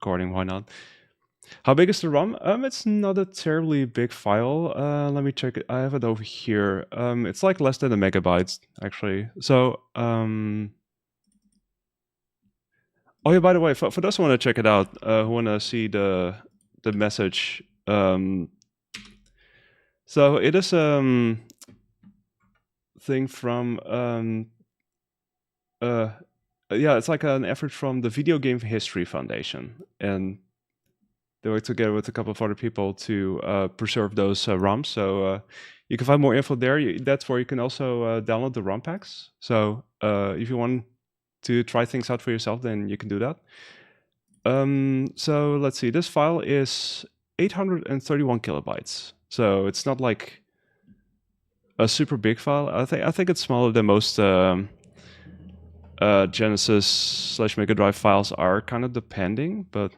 recording, why not? How big is the ROM? It's not a terribly big file. Let me check it. I have it over here. It's like less than a megabyte, actually. So, oh yeah, by the way, for those who want to check it out, who want to see the message, so it is thing from yeah, it's like an effort from the Video Game History Foundation, and they work together with a couple of other people to preserve those ROMs. So you can find more info there. That's where you can also download the ROM packs. So if you want to try things out for yourself, then you can do that. So let's see. This file is 831 kilobytes. So it's not like a super big file. I think it's smaller than most Genesis / Mega Drive files are, kind of depending, but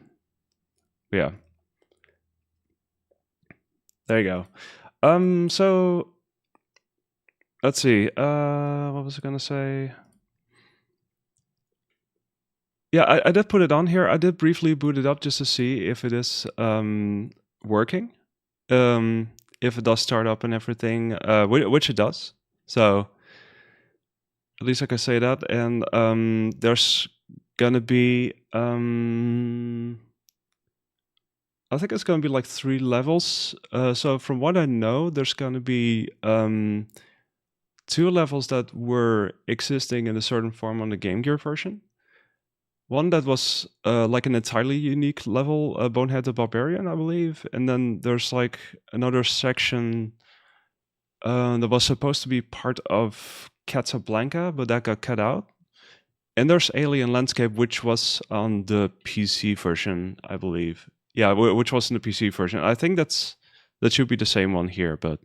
yeah. There you go. So let's see. What was I gonna say? Yeah, I did put it on here. I did briefly boot it up just to see if it is working. If it does start up and everything, which it does. So at least I can say that. And there's gonna be I think it's gonna be like 3 levels. So from what I know, there's gonna be 2 levels that were existing in a certain form on the Game Gear version. One that was like an entirely unique level, Bonehead the Barbarian, I believe. And then there's like another section that was supposed to be part of Catsablanca, but that got cut out. And there's Alien Landscape, which was on the PC version, I believe. Yeah, which was in the PC version. I think that should be the same one here, but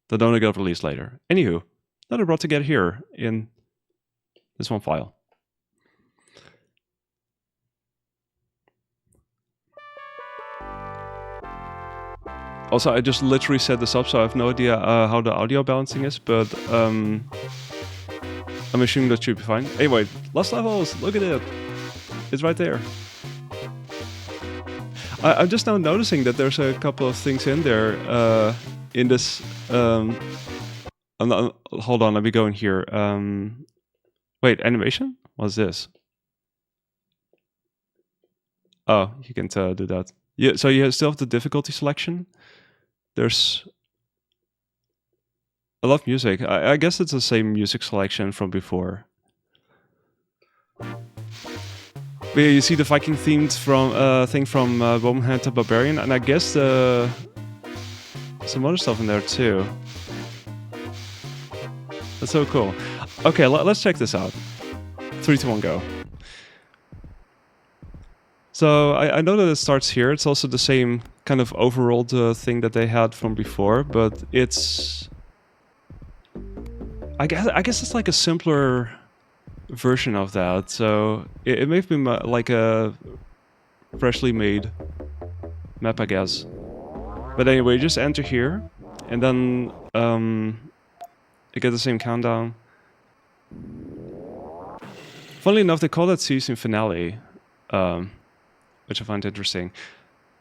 that only got released later. Anywho, another brought together here in this one file. Also, I just literally set this up, so I have no idea how the audio balancing is, but I'm assuming that should be fine. Anyway, last levels, look at it. It's right there. I'm just now noticing that there's a couple of things in there in this. Hold on, let me go in here. Wait, animation? What's this? Oh, you can do that. Yeah, so you still have the difficulty selection. There's a lot of music. I guess it's the same music selection from before. But yeah, you see the Viking themed thing from Bonehead the Barbarian, and I guess some other stuff in there too. That's so cool. Okay, let's check this out. 3, 2, 1, go. So I know that it starts here. It's also the same kind of overall thing that they had from before, but it's I guess it's like a simpler version of that. So it may have been like a freshly made map, I guess. But anyway, just enter here, and then you get the same countdown. Funnily enough, they call that season finale, which I find interesting.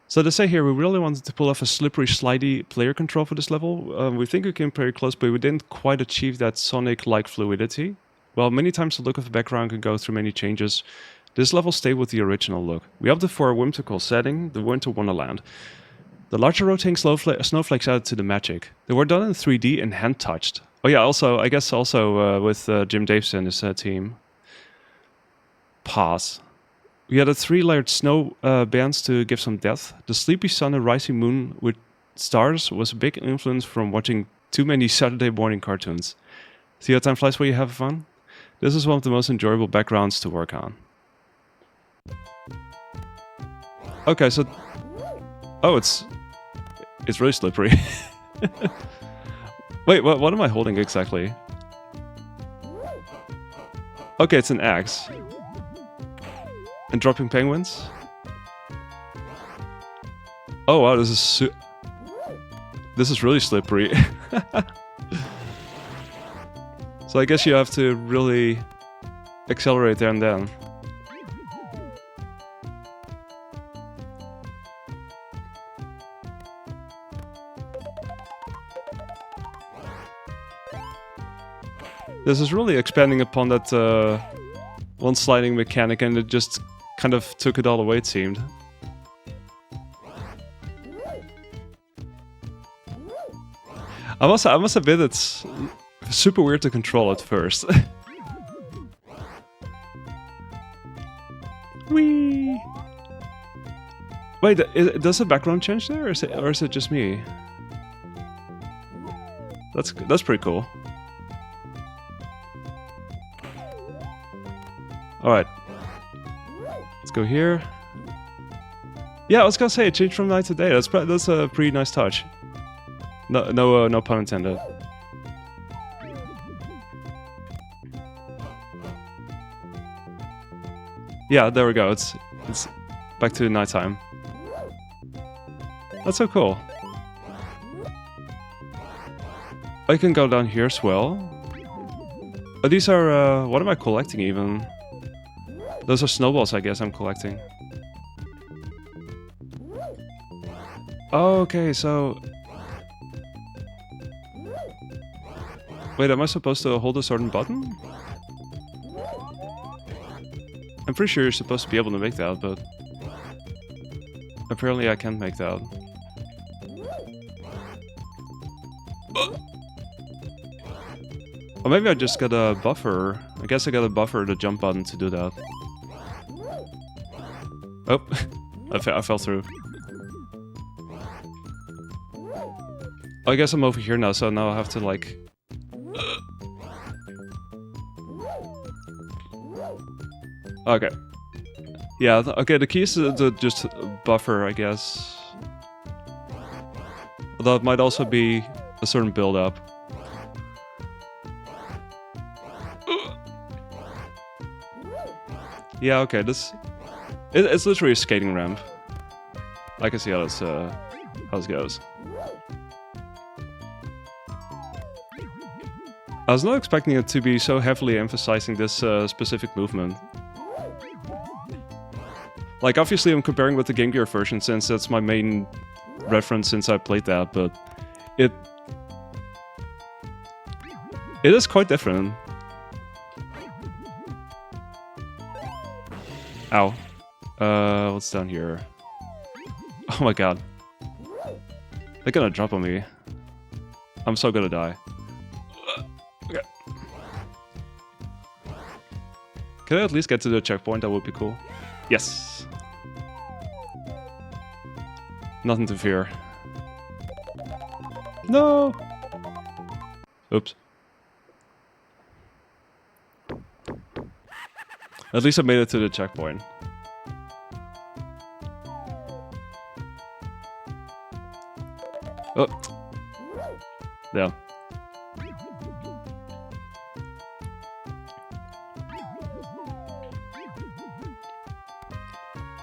So they say here, we really wanted to pull off a slippery, slidey player control for this level. We think we came very close, but we didn't quite achieve that Sonic-like fluidity. While many times the look of the background can go through many changes, this level stayed with the original look. We opted for a whimsical setting, the Winter Wonderland. The larger rotating snowflakes added to the magic. They were done in 3D and hand-touched. Oh yeah, also, I guess also with Jim Davis and his team. Pause. We added 3-layered snow bands to give some depth. The sleepy sun and rising moon with stars was a big influence from watching too many Saturday morning cartoons. See how time flies when you have fun? This is one of the most enjoyable backgrounds to work on. Okay, so... Oh, it's really slippery. Wait, what am I holding exactly? Okay, it's an axe. And dropping penguins? Oh wow, this is really slippery. So I guess you have to really accelerate there and then. This is really expanding upon that one sliding mechanic, and it just kind of took it all away, it seemed. I must admit, it's super weird to control at first. Whee! Wait, does the background change there, or is it just me? That's pretty cool. All right, let's go here. Yeah, I was gonna say it changed from night to day. That's a pretty nice touch. No pun intended. Yeah, there we go. It's back to nighttime. That's so cool. I can go down here as well. Oh, these are what am I collecting even? Those are snowballs, I guess I'm collecting. Oh, okay, so wait, am I supposed to hold a certain button? I'm pretty sure you're supposed to be able to make that, but apparently I can't make that. Or maybe I just got a buffer. I guess I got a buffer the jump button to do that. Oh, I fell through. I guess I'm over here now, so now I have to like... Okay. Yeah, okay, the key is to just buffer, I guess. Although it might also be a certain build-up. Yeah, okay, it's literally a skating ramp. I can see how this goes. I was not expecting it to be so heavily emphasizing this specific movement. Like, obviously I'm comparing with the Game Gear version since that's my main reference since I played that, but it is quite different. Ow. What's down here? Oh my god. They're gonna drop on me. I'm so gonna die. Okay. Can I at least get to the checkpoint? That would be cool. Yes. Nothing to fear. No! Oops. At least I made it to the checkpoint. Oh. Yeah.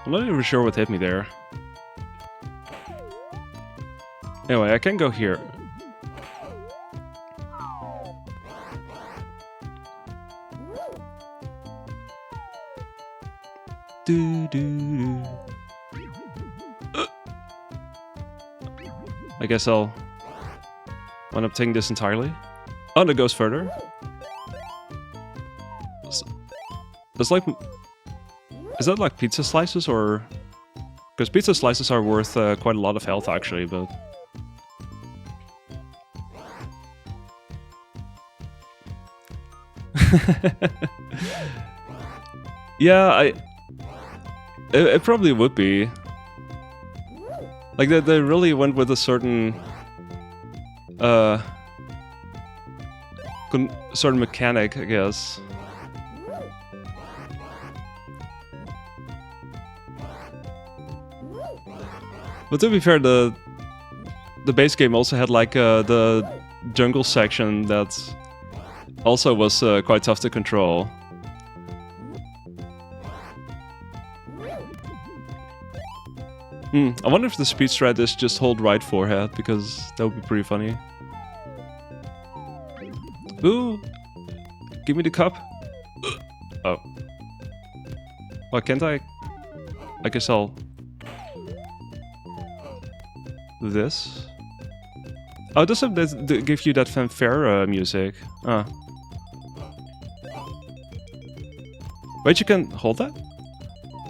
I'm not even sure what hit me there. Anyway, I can go here. I guess I'll wind up taking this entirely. Oh, and it goes further. It's like... Is that like pizza slices or... Because pizza slices are worth quite a lot of health actually, but... Yeah, it probably would be. Like they really went with a certain certain mechanic, I guess. But to be fair, the base game also had like the jungle section that also was quite tough to control. I wonder if the speed strat is just hold right forehead, because that would be pretty funny. Ooh! Give me the cup! Oh. Why can't I? I guess I'll... do this? Oh, doesn't that give you that fanfare music? Ah. Wait, you can hold that?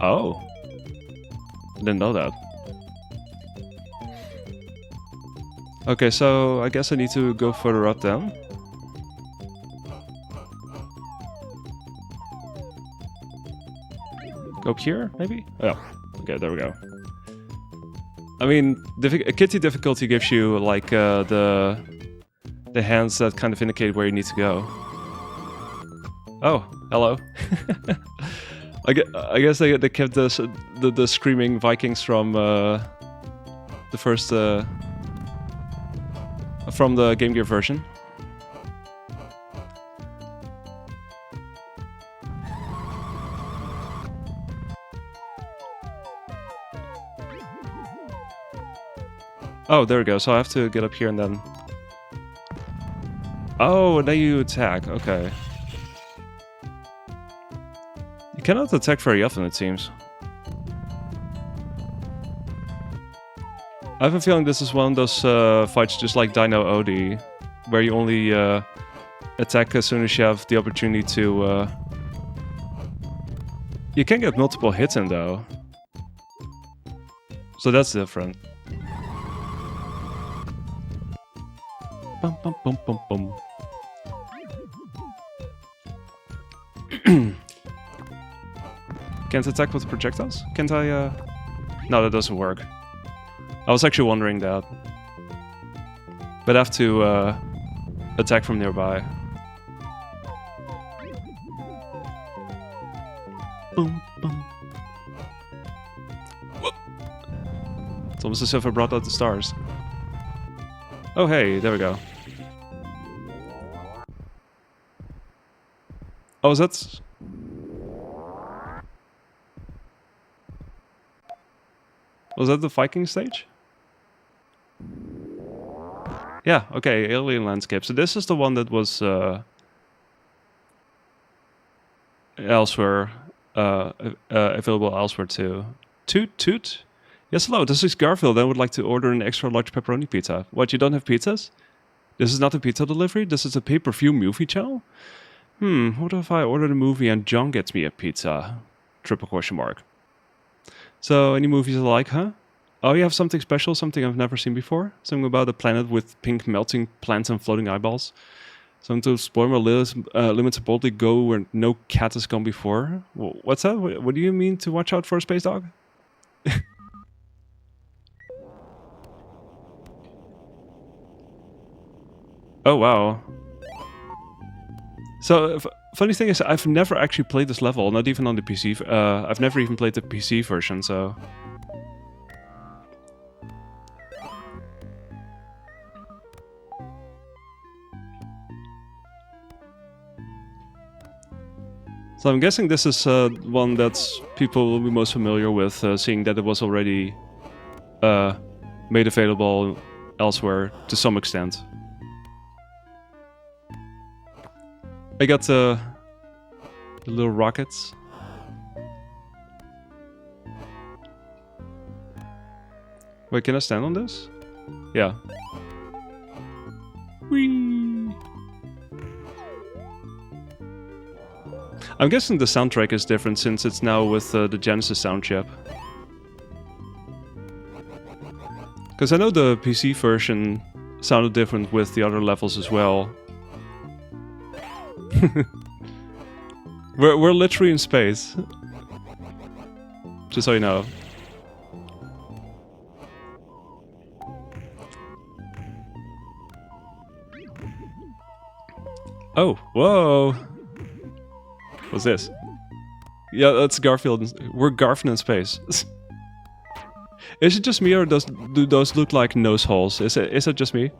Oh. I didn't know that. Okay, so I guess I need to go further up then. Go up here, maybe? Oh, okay, there we go. I mean, Kitty difficulty gives you like the hands that kind of indicate where you need to go. Oh, hello. I guess they kept the screaming Vikings from the first from the Game Gear version. Oh, there we go. So I have to get up here and then... Oh, and then you attack. Okay. You cannot attack very often, it seems. I have a feeling this is one of those fights just like Dino Odie, where you only attack as soon as you have the opportunity to... You can get multiple hits in, though. So that's different. Bum, bum, bum, bum, bum. Can't attack with projectiles? Can't I, No, that doesn't work. I was actually wondering that. But I have to, attack from nearby. Boom, boom. Whoop. It's almost as if I brought out the stars. Oh, hey, there we go. Oh, is that... Was that the Viking stage? Yeah, okay, alien landscape. So this is the one that was elsewhere, available elsewhere too. Toot? Yes, hello, this is Garfield. I would like to order an extra large pepperoni pizza. What, you don't have pizzas? This is not a pizza delivery? This is a pay-per-view movie channel? What if I order the movie and John gets me a pizza? Triple question mark. So, any movies you like, huh? Oh, you have something special, something I've never seen before? Something about a planet with pink melting plants and floating eyeballs? Something to explore my limits and boldly go where no cat has gone before? What's that? What do you mean to watch out for a space dog? Oh, wow. So, funny thing is, I've never actually played this level, not even on the PC. I've never even played the PC version, so... So I'm guessing this is one that people will be most familiar with, seeing that it was already made available elsewhere to some extent. I got the little rockets. Wait, can I stand on this? Yeah. Whee! I'm guessing the soundtrack is different since it's now with the Genesis sound chip. Because I know the PC version sounded different with the other levels as well. We're literally in space. Just so you know. Oh, whoa! What's this? Yeah, that's Garfield. We're Garfield in space. Is it just me, or do those look like nose holes? Is it just me?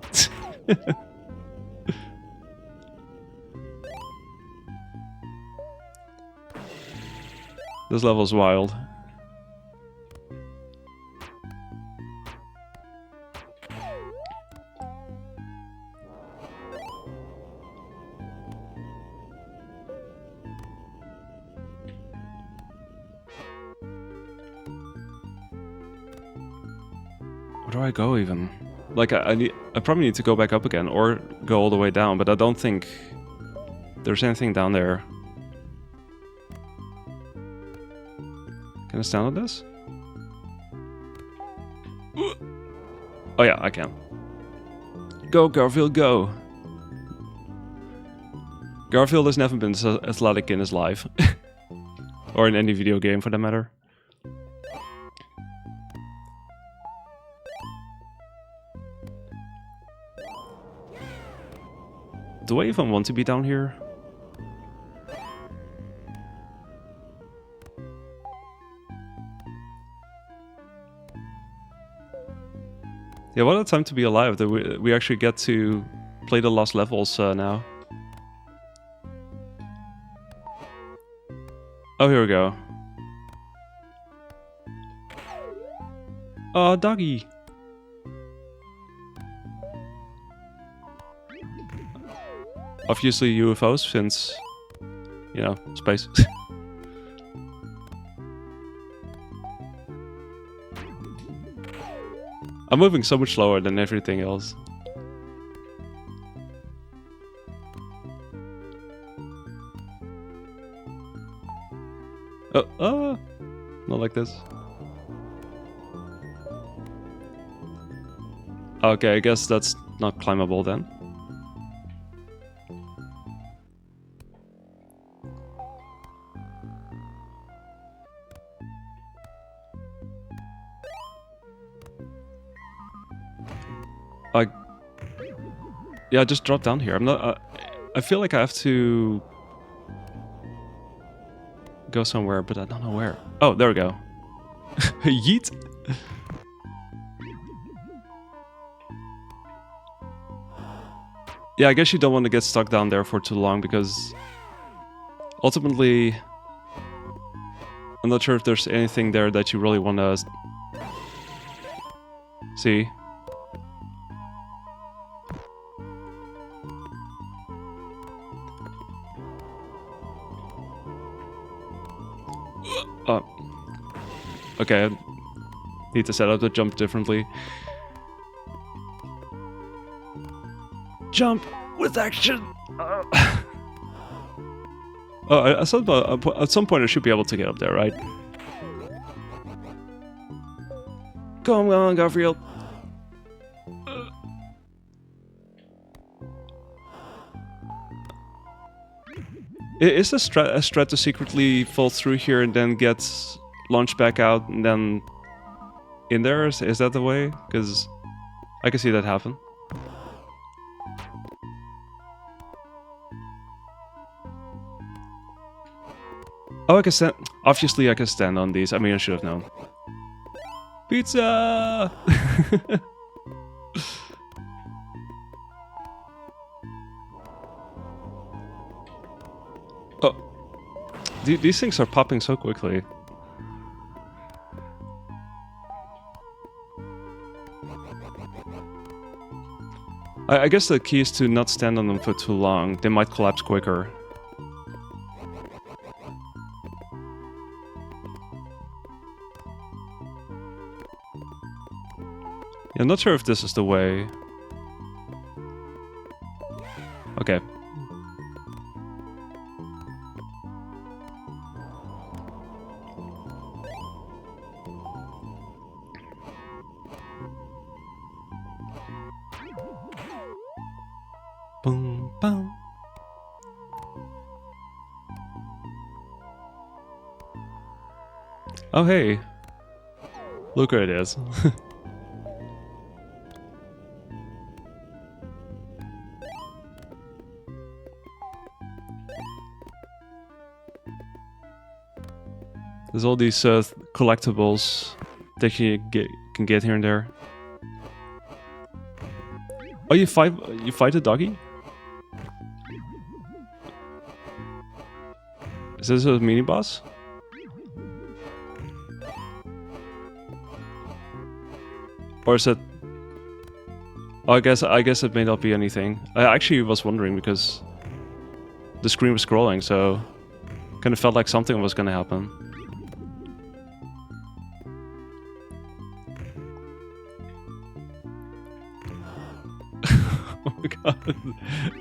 This level is wild. Where do I go even? Like I probably need to go back up again or go all the way down, but I don't think there's anything down there. Can I stand on this? Oh yeah, I can. Go, Garfield, go! Garfield has never been so athletic in his life. Or in any video game, for that matter. Do I even want to be down here? Yeah, what a time to be alive that we actually get to play the lost levels now. Oh, here we go. Oh, doggy. Obviously UFOs, since, you know, space. I'm moving so much slower than everything else. Oh, not like this. Okay, I guess that's not climbable then. Yeah, just drop down here. I'm not. I feel like I have to go somewhere, but I don't know where. Oh, there we go. Yeet. Yeah, I guess you don't want to get stuck down there for too long because ultimately, I'm not sure if there's anything there that you really want to see. Oh. Okay, I need to set up the jump differently. Jump with action! Oh, at some point I should be able to get up there, right? Come on, Garfield! Is a strat to secretly fall through here and then get launched back out and then in there? Is that the way? Because I can see that happen. Oh, I can stand. Obviously, I can stand on these. I mean, I should have known. Pizza! Oh, these things are popping so quickly. I guess the key is to not stand on them for too long. They might collapse quicker. I'm not sure if this is the way. Okay. Boom, boom. Oh, hey. Look where it is. There's all these collectibles that you can get here and there. Oh, you fight a doggy? Is this a mini boss? Or is it? Oh, I guess it may not be anything. I actually was wondering because the screen was scrolling, so kind of felt like something was gonna happen. Oh my god,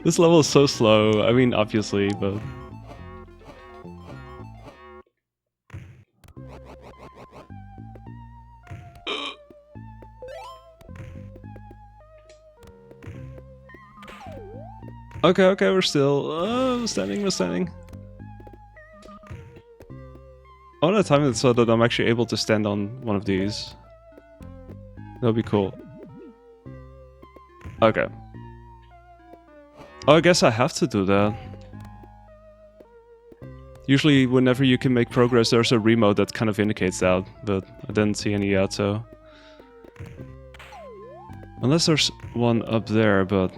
this level is so slow. I mean, obviously, but Okay, okay, we're still standing, we're standing. I want to time it so that I'm actually able to stand on one of these. That'll be cool. Okay. Oh, I guess I have to do that. Usually whenever you can make progress, there's a remote that kind of indicates that, but I didn't see any yet, so... Unless there's one up there, but...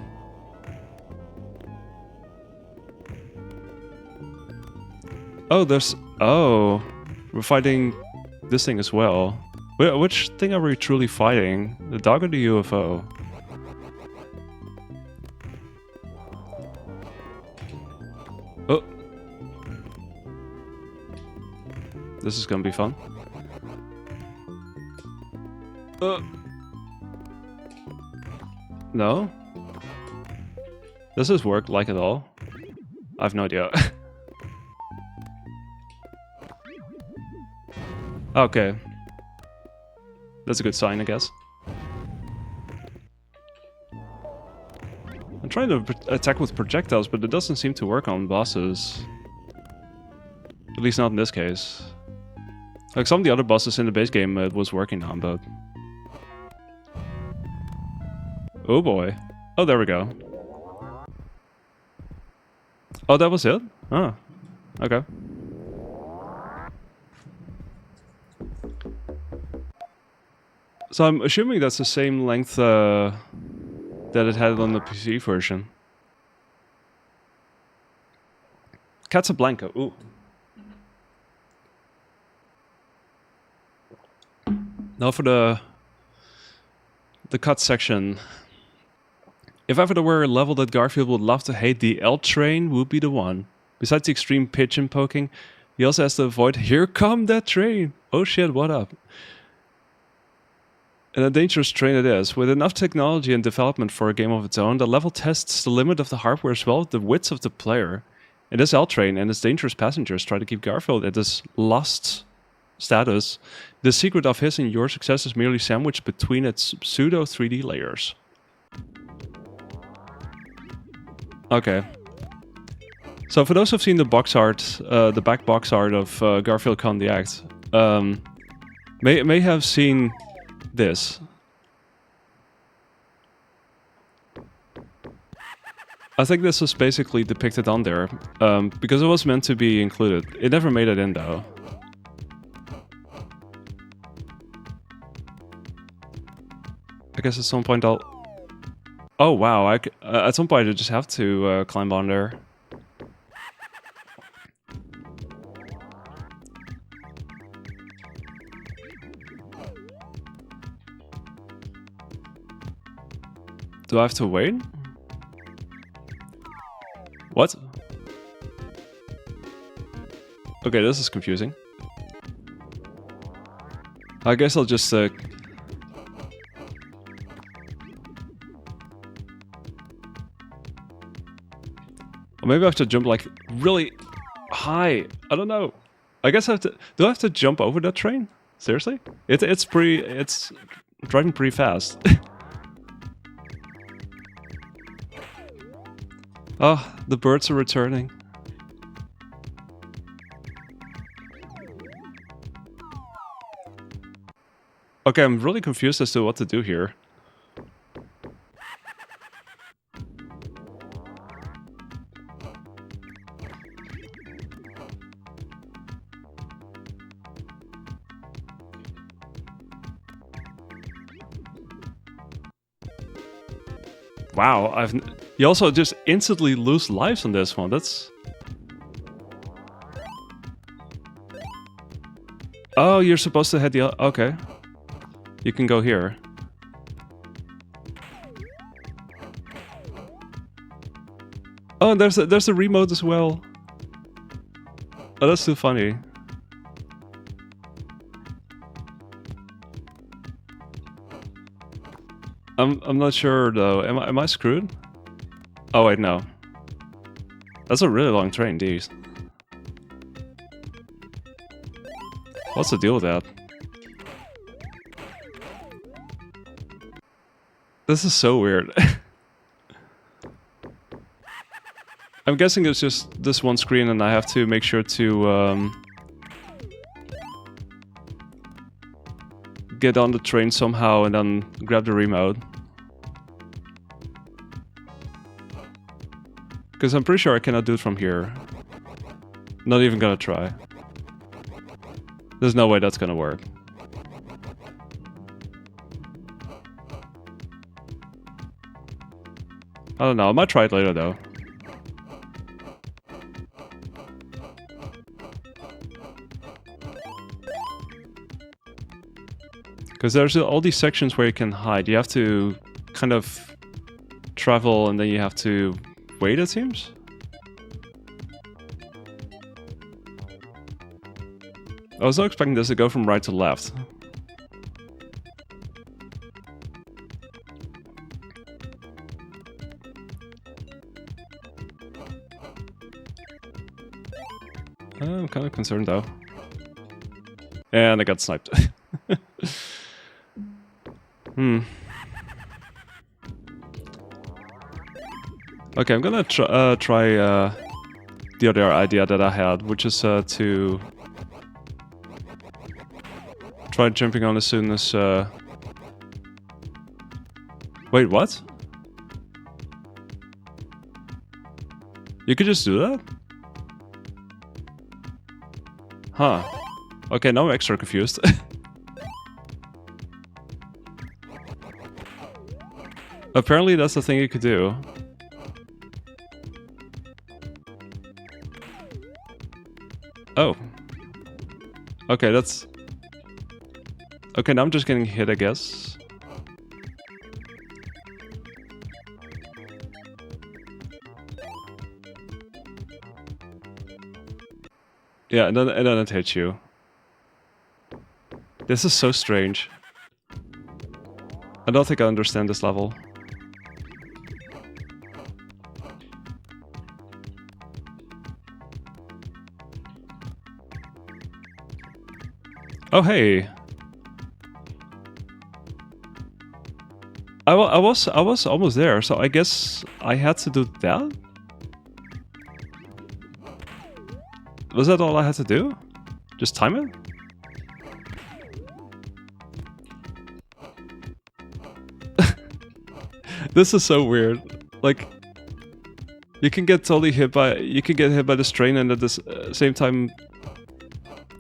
Oh, there's... Oh! We're fighting this thing as well. Which thing are we truly fighting? The dog or the UFO? Oh! This is gonna be fun. No? Does this work like at all? I have no idea. Okay. That's a good sign, I guess. I'm trying to attack with projectiles, but it doesn't seem to work on bosses. At least not in this case. Like some of the other bosses in the base game it was working on, but... Oh boy. Oh, there we go. Oh, that was it? Oh, okay. So I'm assuming that's the same length that it had on the PC version. Catsablanca, ooh. Now for the cut section. If ever there were a level that Garfield would love to hate, the L train would be the one. Besides the extreme pigeon poking, he also has to avoid, here come that train! Oh shit, what up? And a dangerous train it is. With enough technology and development for a game of its own, the level tests the limit of the hardware as well as the wits of the player. And this L train and its dangerous passengers try to keep Garfield at this lost status. The secret of his and your success is merely sandwiched between its pseudo 3D layers. Okay. So for those who've seen the box art, the back box art of Garfield Con the Act, may have seen this. I think this was basically depicted on there, because it was meant to be included. It never made it in though. I guess at some point I'll... Oh wow, at some point I just have to climb on there. Do I have to wait? What? Okay, this is confusing. I guess I'll just... Or maybe I have to jump like really high. I don't know. I guess I have to... Do I have to jump over that train? Seriously? It's driving pretty fast. Oh, the birds are returning. Okay, I'm really confused as to what to do here. Wow, you also just instantly lose lives on this one. That's... Oh, you're supposed to head the... Okay. You can go here. Oh, there's a remote as well. Oh, that's too funny. I'm not sure though. Am I screwed? Oh wait, no. That's a really long train, geez. What's the deal with that? This is so weird. I'm guessing it's just this one screen and I have to make sure to get on the train somehow and then grab the remote. Because I'm pretty sure I cannot do it from here. Not even gonna try. There's no way that's gonna work. I don't know, I might try it later though. Because there's all these sections where you can hide. You have to kind of travel and then you have to wait, it seems? I was not expecting this to go from right to left. I'm kind of concerned though. And I got sniped. Okay, I'm gonna try the other idea that I had, which is to try jumping on as soon as... Wait, what? You could just do that? Huh. Okay, now I'm extra confused. Apparently that's the thing you could do. Oh. Okay, that's... Okay, now I'm just getting hit, I guess. Yeah, and then it hits you. This is so strange. I don't think I understand this level. Oh, hey. I was almost there, so I guess I had to do that? Was that all I had to do? Just time it? This is so weird. Like, you can get totally hit by... You can get hit by this train and at the same time...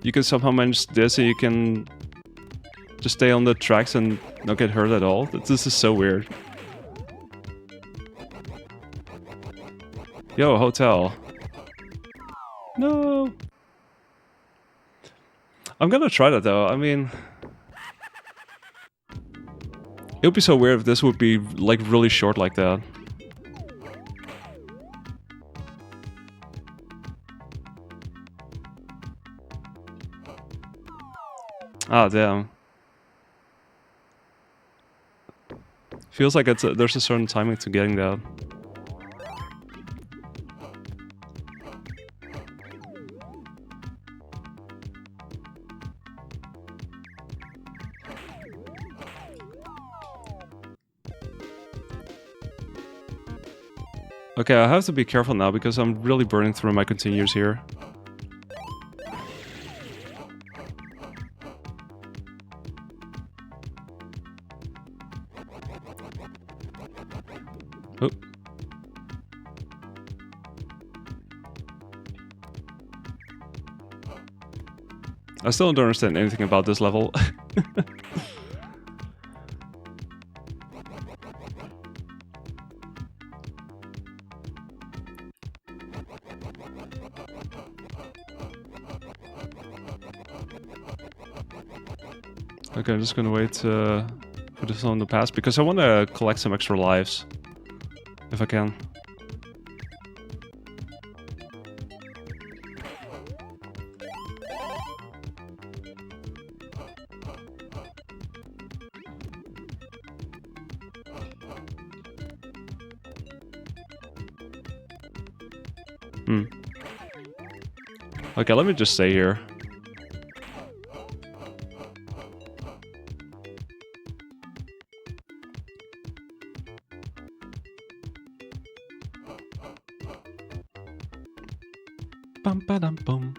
You can somehow manage this and you can... just stay on the tracks and not get hurt at all. This is so weird. Yo, hotel. No! I'm gonna try that though, I mean... It would be so weird if this would be like really short like that. Ah, damn. Feels like there's a certain timing to getting that. Okay, I have to be careful now because I'm really burning through my continues here. Oh. I still don't understand anything about this level. Okay, I'm just gonna wait for this one to pass because I want to collect some extra lives. If I can. Okay, let me just stay here. Bum ba dum bum.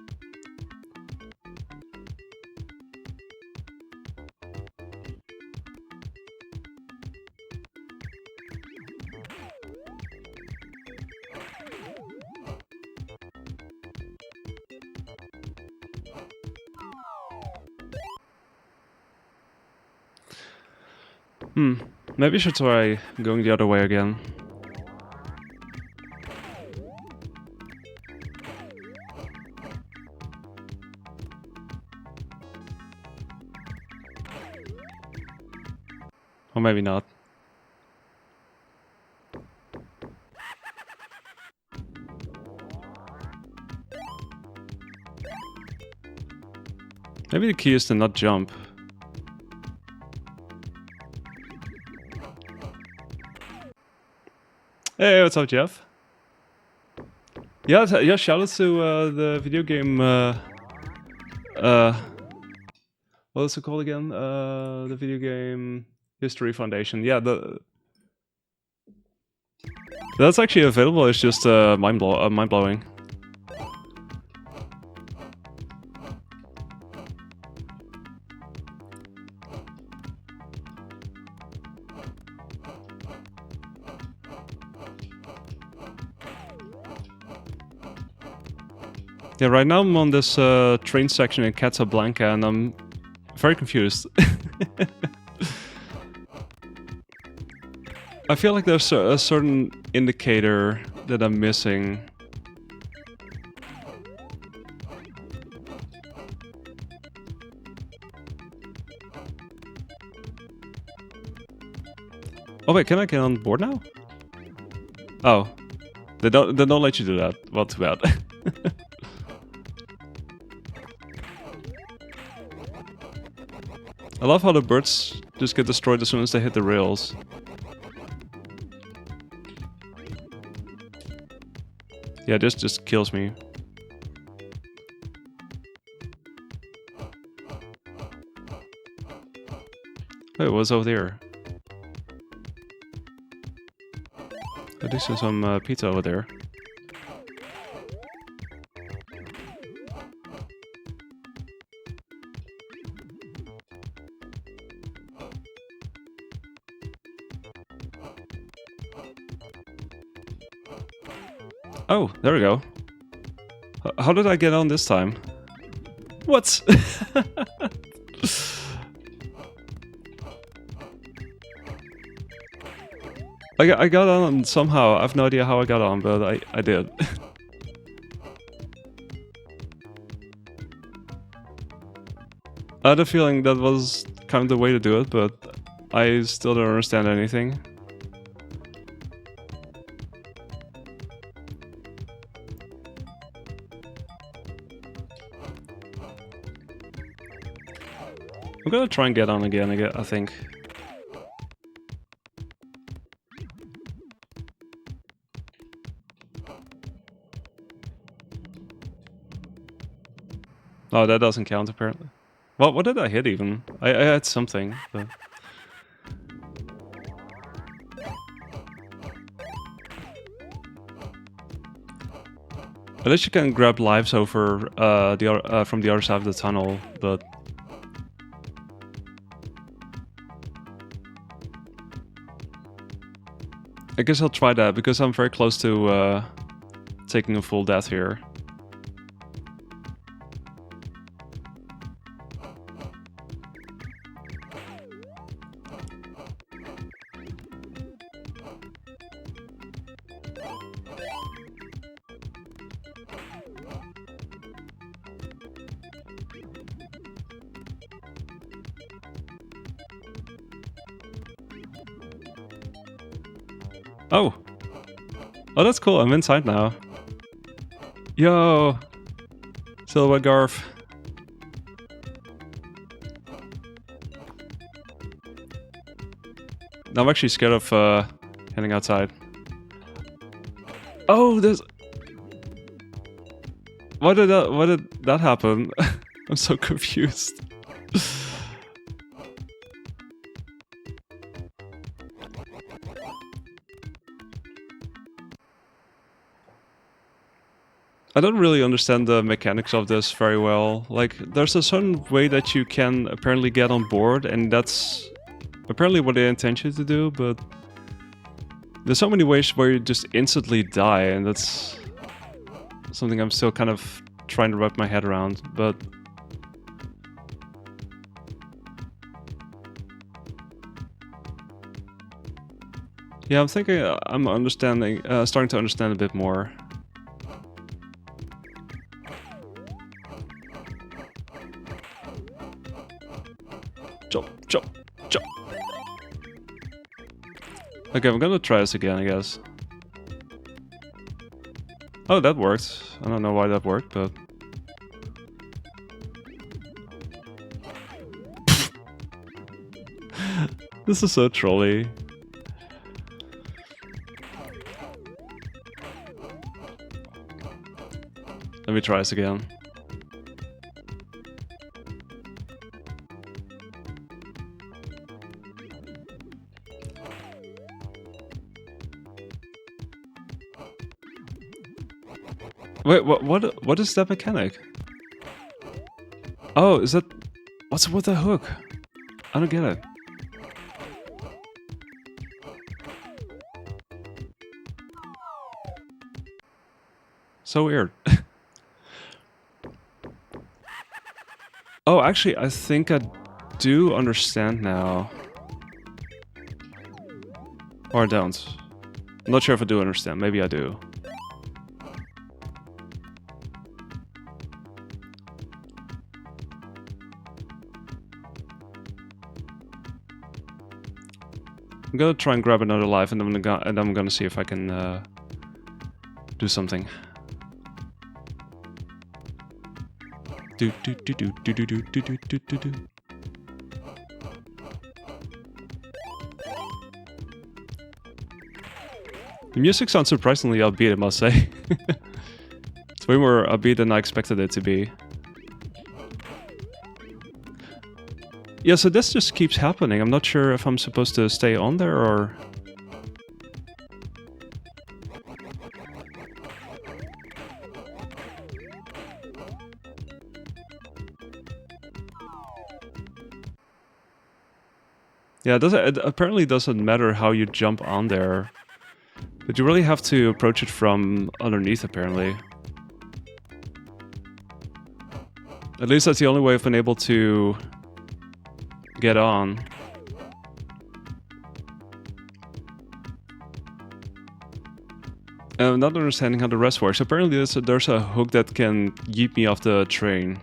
Maybe I should try going the other way again. Or maybe not. Maybe the key is to not jump. Hey, what's up, Jeff? Yeah, yeah. Shout out to the video game. What is it called again? The Video Game History Foundation. Yeah, that's actually available. It's just mind blowing. Yeah, right now I'm on this train section in Catsablanca, and I'm very confused. I feel like there's a certain indicator that I'm missing. Oh wait, can I get on board now? Oh, they don't let you do that. Well, too bad. I love how the birds just get destroyed as soon as they hit the rails. Yeah, this just kills me. Wait, what's over there? I do see some pizza over there. Oh, there we go. How did I get on this time? What? I got on somehow. I have no idea how I got on, but I did. I had a feeling that was kind of the way to do it, but I still don't understand anything. I'm gonna try and get on again, I think. Oh, that doesn't count apparently. Well, what did I hit even? I had something, but... At least you can grab lives over from the other side of the tunnel, but... I guess I'll try that, because I'm very close to taking a full death here. Oh! Oh, that's cool, I'm inside now. Yo! Silhouette Garf. I'm actually scared of heading outside. Oh, there's... Why did that happen? I'm so confused. I don't really understand the mechanics of this very well. Like, there's a certain way that you can apparently get on board, and that's apparently what they intend you to do, but there's so many ways where you just instantly die, and that's something I'm still kind of trying to wrap my head around, but... Yeah, I'm thinking I'm understanding, starting to understand a bit more. Jump, jump, jump. Okay, I'm gonna try this again, I guess. Oh, that worked. I don't know why that worked, but... This is so trolly. Let me try this again. Wait, what is that mechanic? Oh, is that... What's with the hook? I don't get it. So weird. Oh, actually, I think I do understand now. Or I don't. I'm not sure if I do understand. Maybe I do. I'm gonna try and grab another life, and then I'm gonna see if I can do something. Do do do do do do do do do do do. The music sounds surprisingly upbeat, I must say. It's way more upbeat than I expected it to be. Yeah, so this just keeps happening. I'm not sure if I'm supposed to stay on there or... Yeah, it apparently doesn't matter how you jump on there. But you really have to approach it from underneath, apparently. At least that's the only way I've been able to get on. I'm not understanding how the rest works. Apparently there's a hook that can yeet me off the train.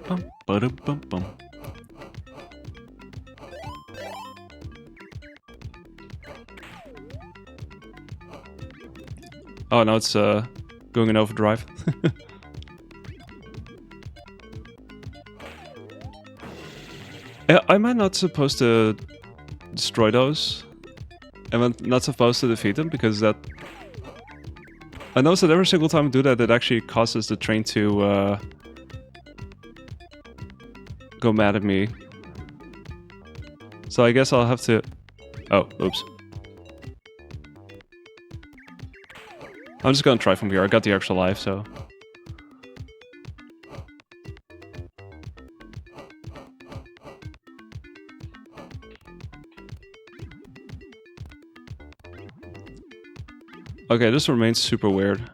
Bum, ba-dum, bum, bum. Oh, now it's going in overdrive. Am I not supposed to destroy those? Am I not supposed to defeat them? Because that... I noticed that every single time I do that, it actually causes the train to go mad at me. So I guess I'll have to... Oh, oops. I'm just gonna try from here. I got the extra life, so... Okay, this remains super weird.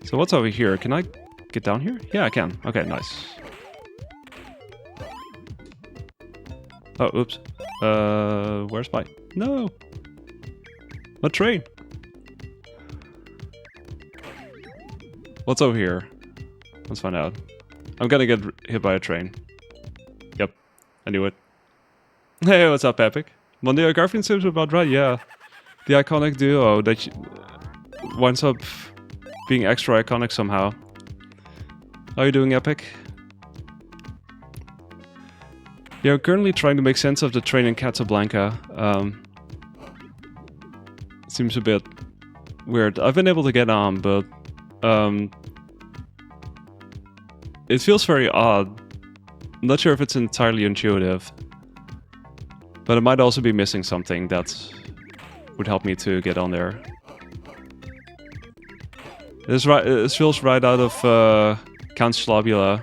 So what's over here? Can I get down here? Yeah, I can. Okay, nice. Oh, oops. Where's my... No! My train! What's over here? Let's find out. I'm gonna get hit by a train. Yep, I knew it. Hey, what's up, Epic? Monday Garfield seems about right, yeah. The iconic duo that winds up being extra iconic somehow. How are you doing, Epic? Yeah, I'm currently trying to make sense of the train in Catsablanca. Seems a bit weird. I've been able to get on, but It feels very odd. I'm not sure if it's entirely intuitive. But I might also be missing something that would help me to get on there. This feels right out of Count Schlabula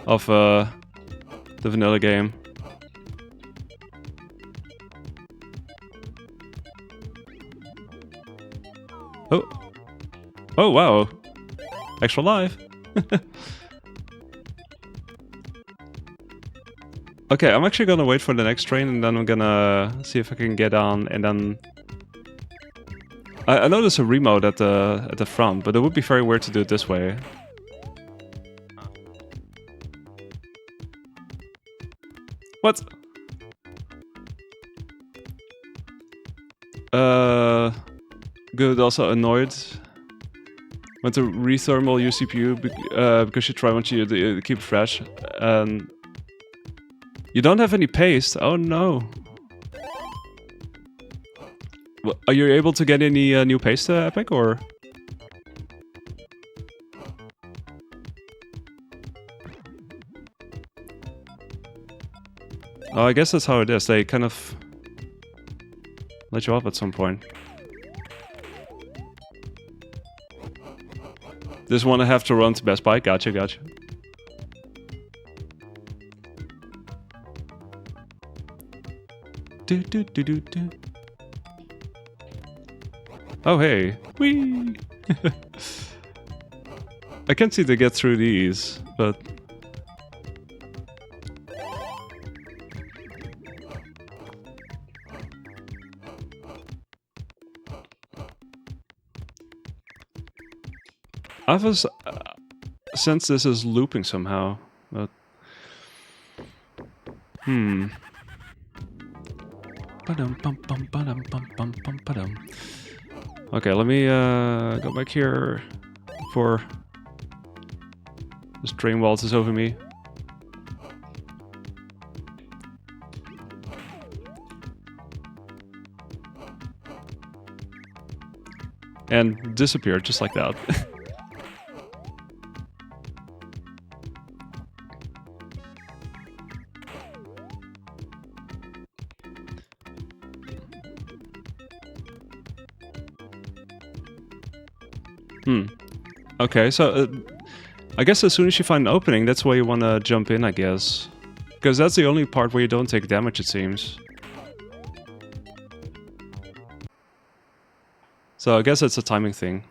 of the vanilla game. Oh. Oh, wow. Extra life. Okay, I'm actually gonna wait for the next train and then I'm gonna see if I can get on and then... I know there's a remote at the front, but it would be very weird to do it this way. What? Good, also annoyed. Went to rethermal your CPU because you try want you to keep it fresh. And you don't have any paste. Oh no. Well, are you able to get any new paste, Epic, or? Oh, I guess that's how it is. They kind of let you off at some point. This one I have to run to Best Buy. Gotcha, gotcha. Do do do do do. Oh hey, whee! I can't seem to get through these, but I have a sense this is looping somehow, but... Okay, let me go back here before this train waltzes over me. And disappeared just like that. Okay, so I guess as soon as you find an opening, that's where you want to jump in, I guess. Because that's the only part where you don't take damage, it seems. So I guess it's a timing thing.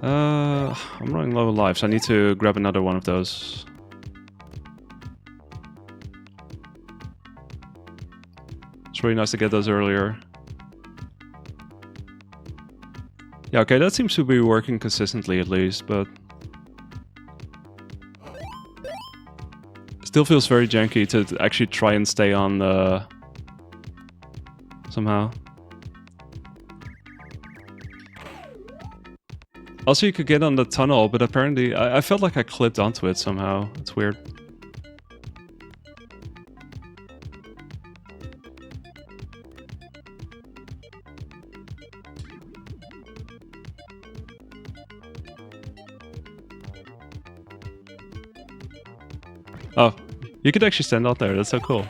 I'm running low on lives, so I need to grab another one of those. It's really nice to get those earlier. Yeah, okay, that seems to be working consistently at least, but... Still feels very janky to actually try and stay on somehow. Also, you could get on the tunnel, but apparently I felt like I clipped onto it somehow. It's weird. Oh, you could actually stand out there. That's so cool.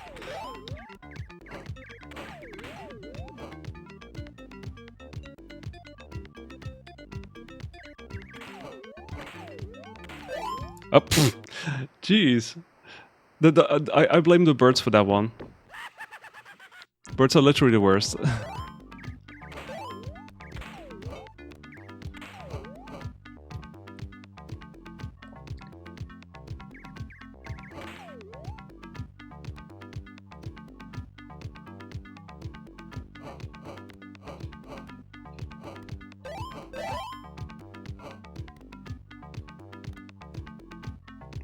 Oh, jeez. I blame the birds for that one. Birds are literally the worst.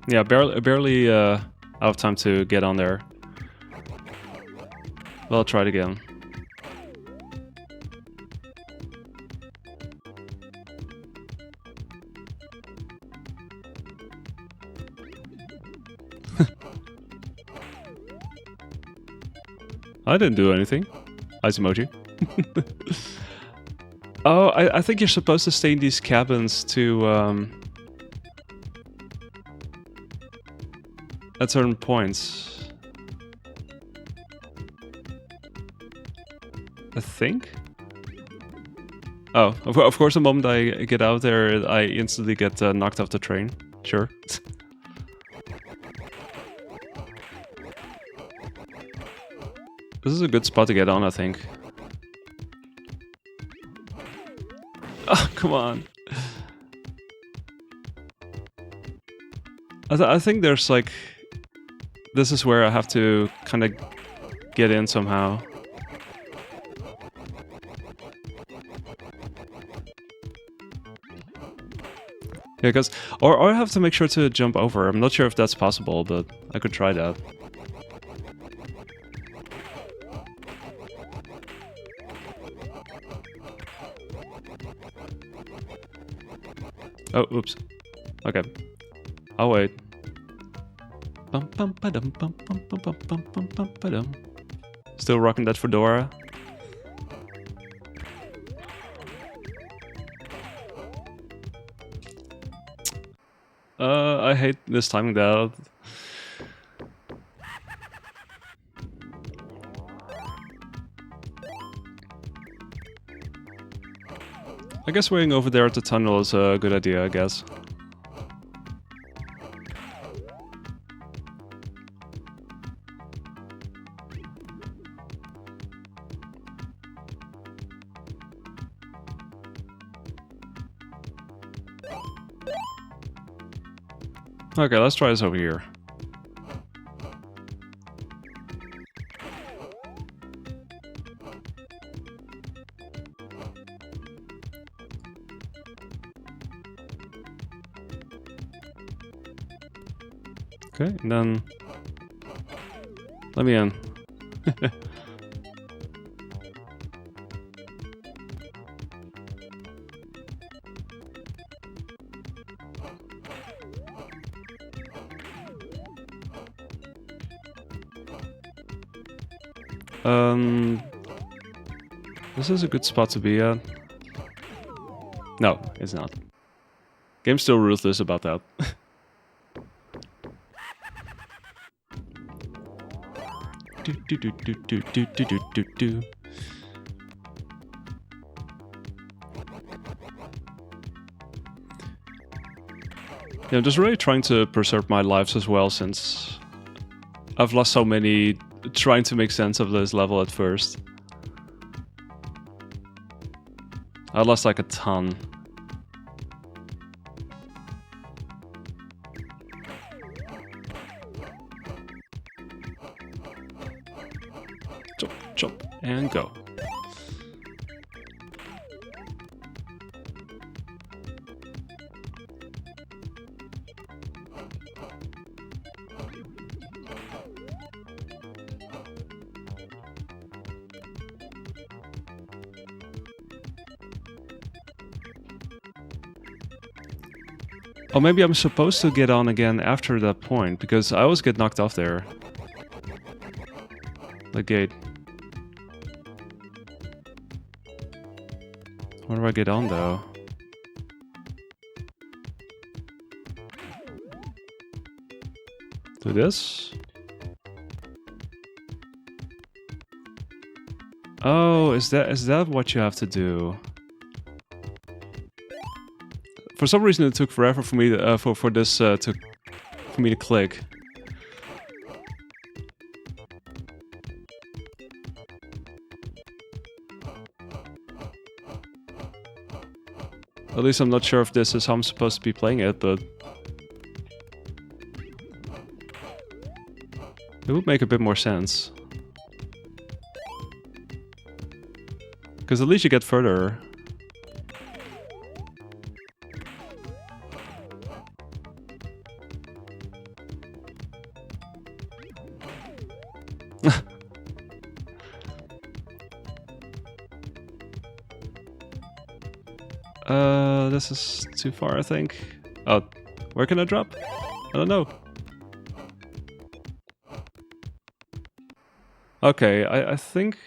Yeah, barely out of time to get on there. Well, I'll try it again. I didn't do anything. Ice emoji. Oh, I think you're supposed to stay in these cabins to at certain points. I think. Oh, of course, the moment I get out there, I instantly get knocked off the train. Sure. This is a good spot to get on, I think. Oh, come on. I think there's like... This is where I have to kind of get in somehow. Yeah, because... Or I have to make sure to jump over. I'm not sure if that's possible, but I could try that. Oh, oops. Okay. I'll wait. Still rocking that fedora. I hate this timing that. I guess waiting over there at the tunnel is a good idea, I guess. Okay, let's try this over here. Okay, and then... Let me in. This is a good spot to be at. No, it's not. Game's still ruthless about that. Yeah, I'm just really trying to preserve my lives as well, since I've lost so many trying to make sense of this level at first. I lost like a ton. Jump, jump, and go. Oh, maybe I'm supposed to get on again after that point, because I always get knocked off there. The gate. Where do I get on, though? Do this? Oh, is that what you have to do? For some reason, it took forever for me to, for me to click. At least I'm not sure if this is how I'm supposed to be playing it, but it would make a bit more sense. Because at least you get further. This is too far, I think. Oh, where can I drop? I don't know. Okay, I think...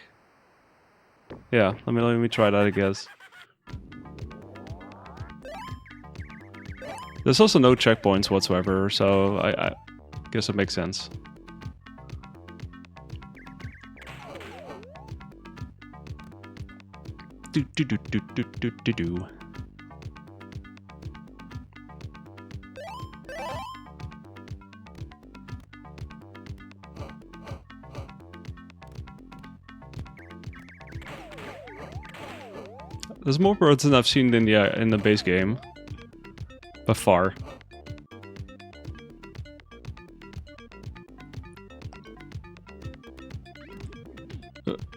Yeah, let me try that, I guess. There's also no checkpoints whatsoever, so I guess it makes sense. Do. There's more birds than I've seen in the base game. By far.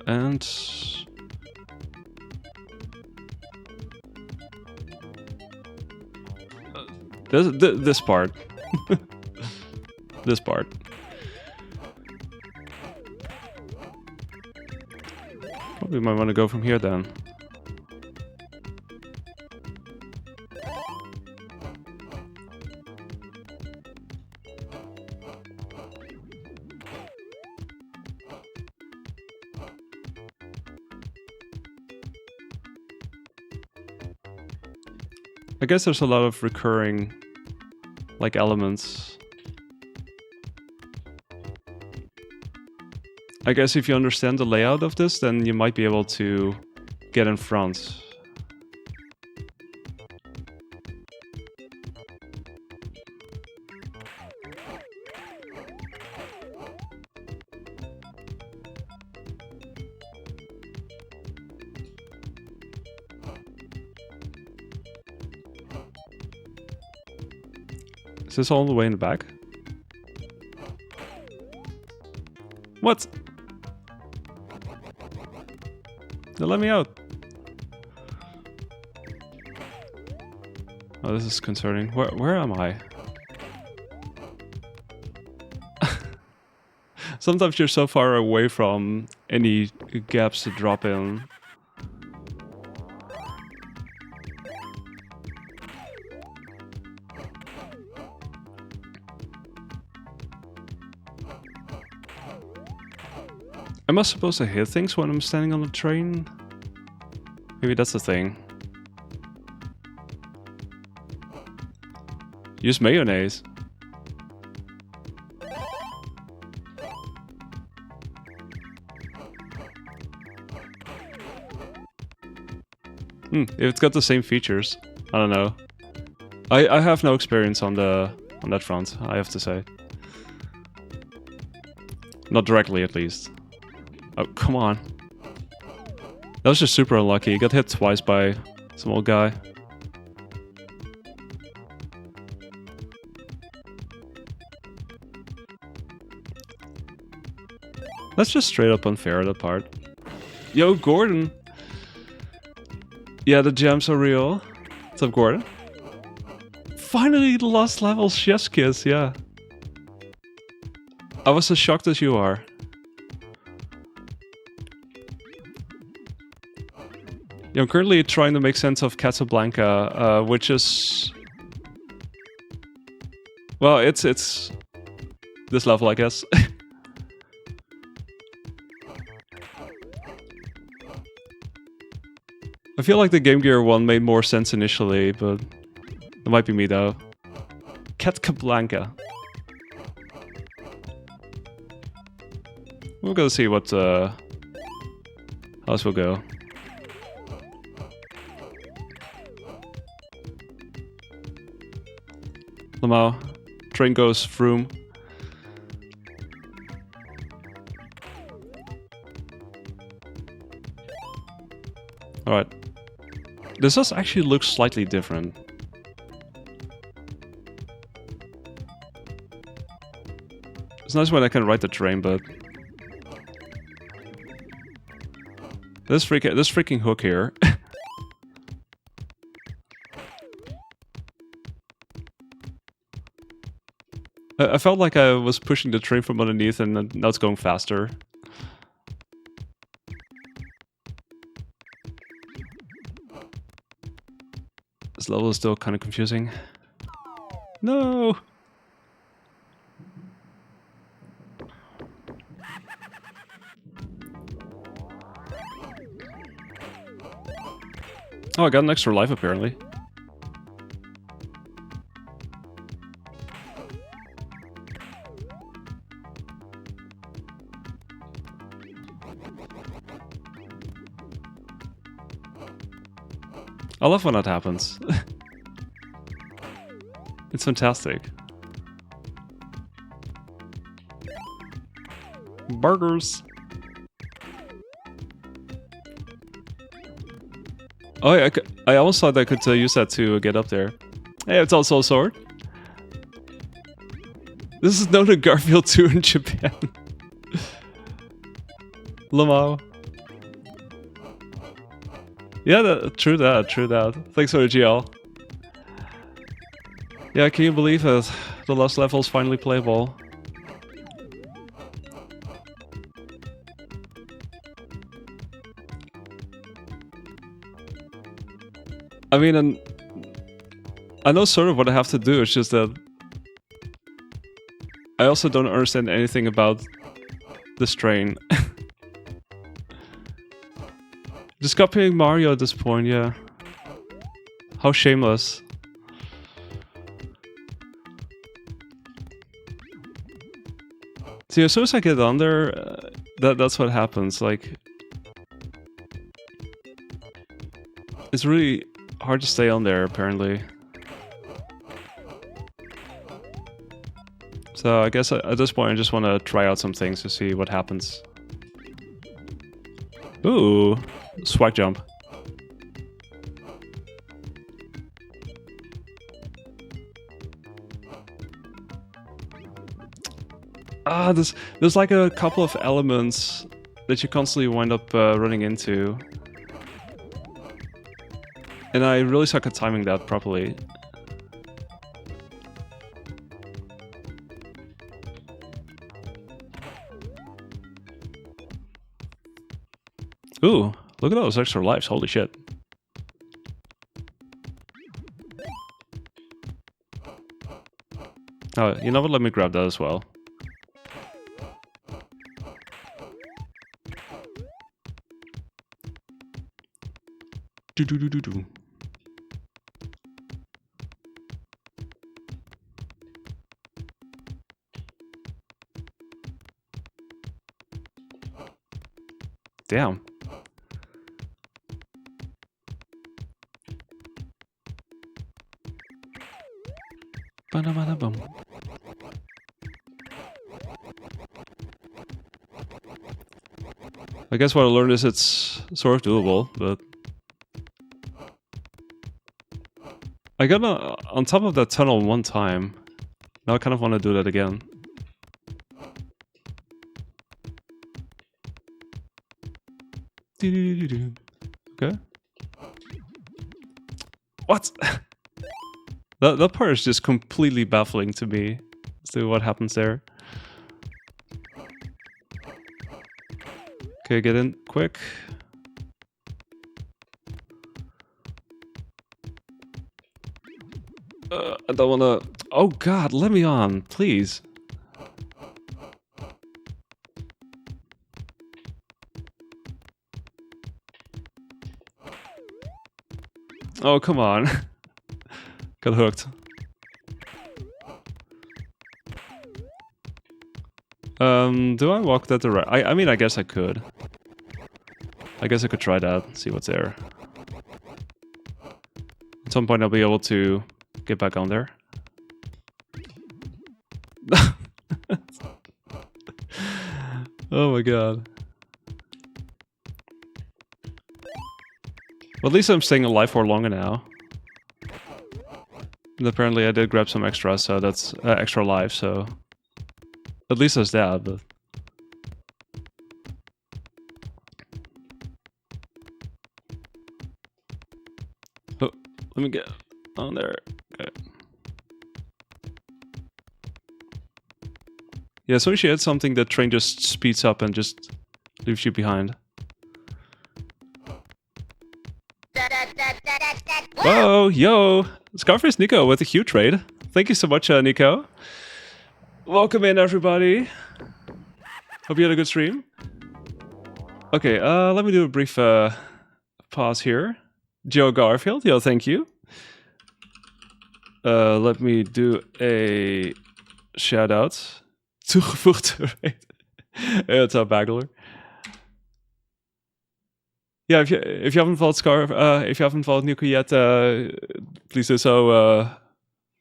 And... this part. This part. Probably might want to go from here then. I guess there's a lot of recurring, like, elements. I guess if you understand the layout of this, then you might be able to get in front. Is this all the way in the back? What? They let me out. Oh, this is concerning. Where am I? Sometimes you're so far away from any gaps to drop in. Am I supposed to hit things when I'm standing on the train? Maybe that's the thing. Use mayonnaise. If it's got the same features, I don't know. I have no experience on that front, I have to say. Not directly, at least. Oh, come on. That was just super unlucky. He got hit twice by some old guy. That's just straight up unfair, that part. Yo, Gordon! Yeah, the gems are real. What's up, Gordon? Finally, the last level, Chef's Kiss, yeah. I was as shocked as you are. Yeah, I'm currently trying to make sense of Catsablanca, which is... Well, it's this level, I guess. I feel like the Game Gear one made more sense initially, but it might be me though. Catsablanca. We're gonna see what how this will go. Lamau, train goes vroom. Alright. This does actually look slightly different. It's nice when I can ride the train, but... This freaking hook here. I felt like I was pushing the train from underneath and now it's going faster. This level is still kind of confusing. No! Oh, I got an extra life apparently. I love when that happens. It's fantastic. Burgers. Oh yeah, I almost thought I could use that to get up there. Hey, it's also a sword. This is known to Garfield 2 in Japan. Lamau. Yeah, true that. Thanks for the GL. Yeah, can you believe it? The last level is finally playable. I mean, and I know sort of what I have to do, it's just that I also don't understand anything about this train. Just copying Mario at this point, yeah. How shameless. See, as soon as I get on there, that's what happens. Like, it's really hard to stay on there, apparently. So I guess at this point I just want to try out some things to see what happens. Ooh, swag jump. Ah, there's like a couple of elements that you constantly wind up running into. And I really suck at timing that properly. Ooh, look at those extra lives, holy shit. Oh, you know what, let me grab that as well. Do. Damn. Ba-da-ba-da-bum. I guess what I learned is it's sort of doable, but I got on top of that tunnel one time. Now I kind of want to do that again. Okay. What? That part is just completely baffling to me as to what happens there. Okay, get in quick. I don't wanna... Oh god, let me on, please. Oh, come on. Got hooked. Do I walk that direction? I mean, I guess I could. I guess I could try that, see what's there. At some point I'll be able to get back on there. Oh my god. Well, at least I'm staying alive for longer now. And apparently I did grab some extra, so that's extra life, so... At least there's that, but... Oh, let me get on there. Okay. Yeah, as soon as you hit something, the train just speeds up and just leaves you behind. Whoa, yo! Scarface Nico with a huge trade. Thank you so much, Nico. Welcome in, everybody. Hope you had a good stream. Okay, let me do a brief pause here. Joe Garfield, yo, thank you. Let me do a shout out. Toegevoegde rate. Ja, het zou bagler. Yeah, if you haven't followed if you haven't followed Nico yet, please do so.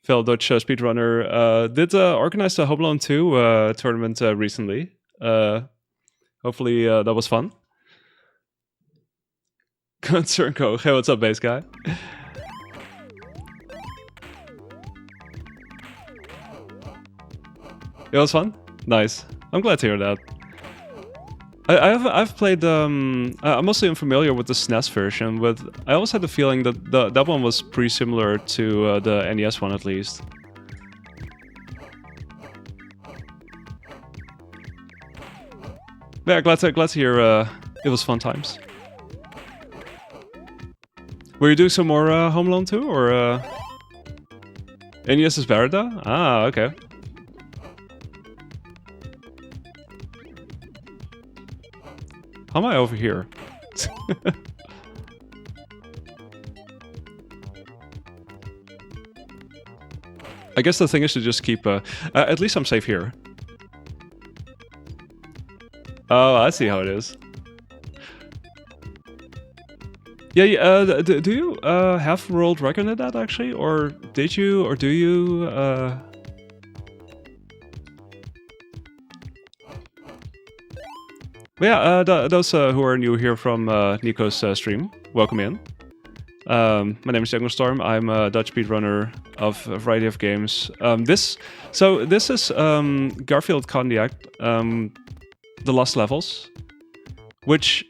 Fellow Dutch speedrunner did organize the Home Alone 2 tournament recently. Hopefully that was fun. Concern Co. Hey, what's up, base guy? It was fun. Nice. I'm glad to hear that. I've played. I'm mostly unfamiliar with the SNES version, but I always had the feeling that that one was pretty similar to the NES one, at least. Yeah, glad to hear. It was fun times. Were you doing some more Home Alone 2, or NES is better though? Ah, okay. How am I over here? I guess the thing is to just keep... at least I'm safe here. Oh, I see how it is. Yeah, do you have world record in that, actually? Or did you, or do you... Yeah, those who are new here from Nico's stream, welcome in. My name is Jungle Storm. I'm a Dutch speedrunner of a variety of games. This is Garfield Cognac, The Lost Levels, which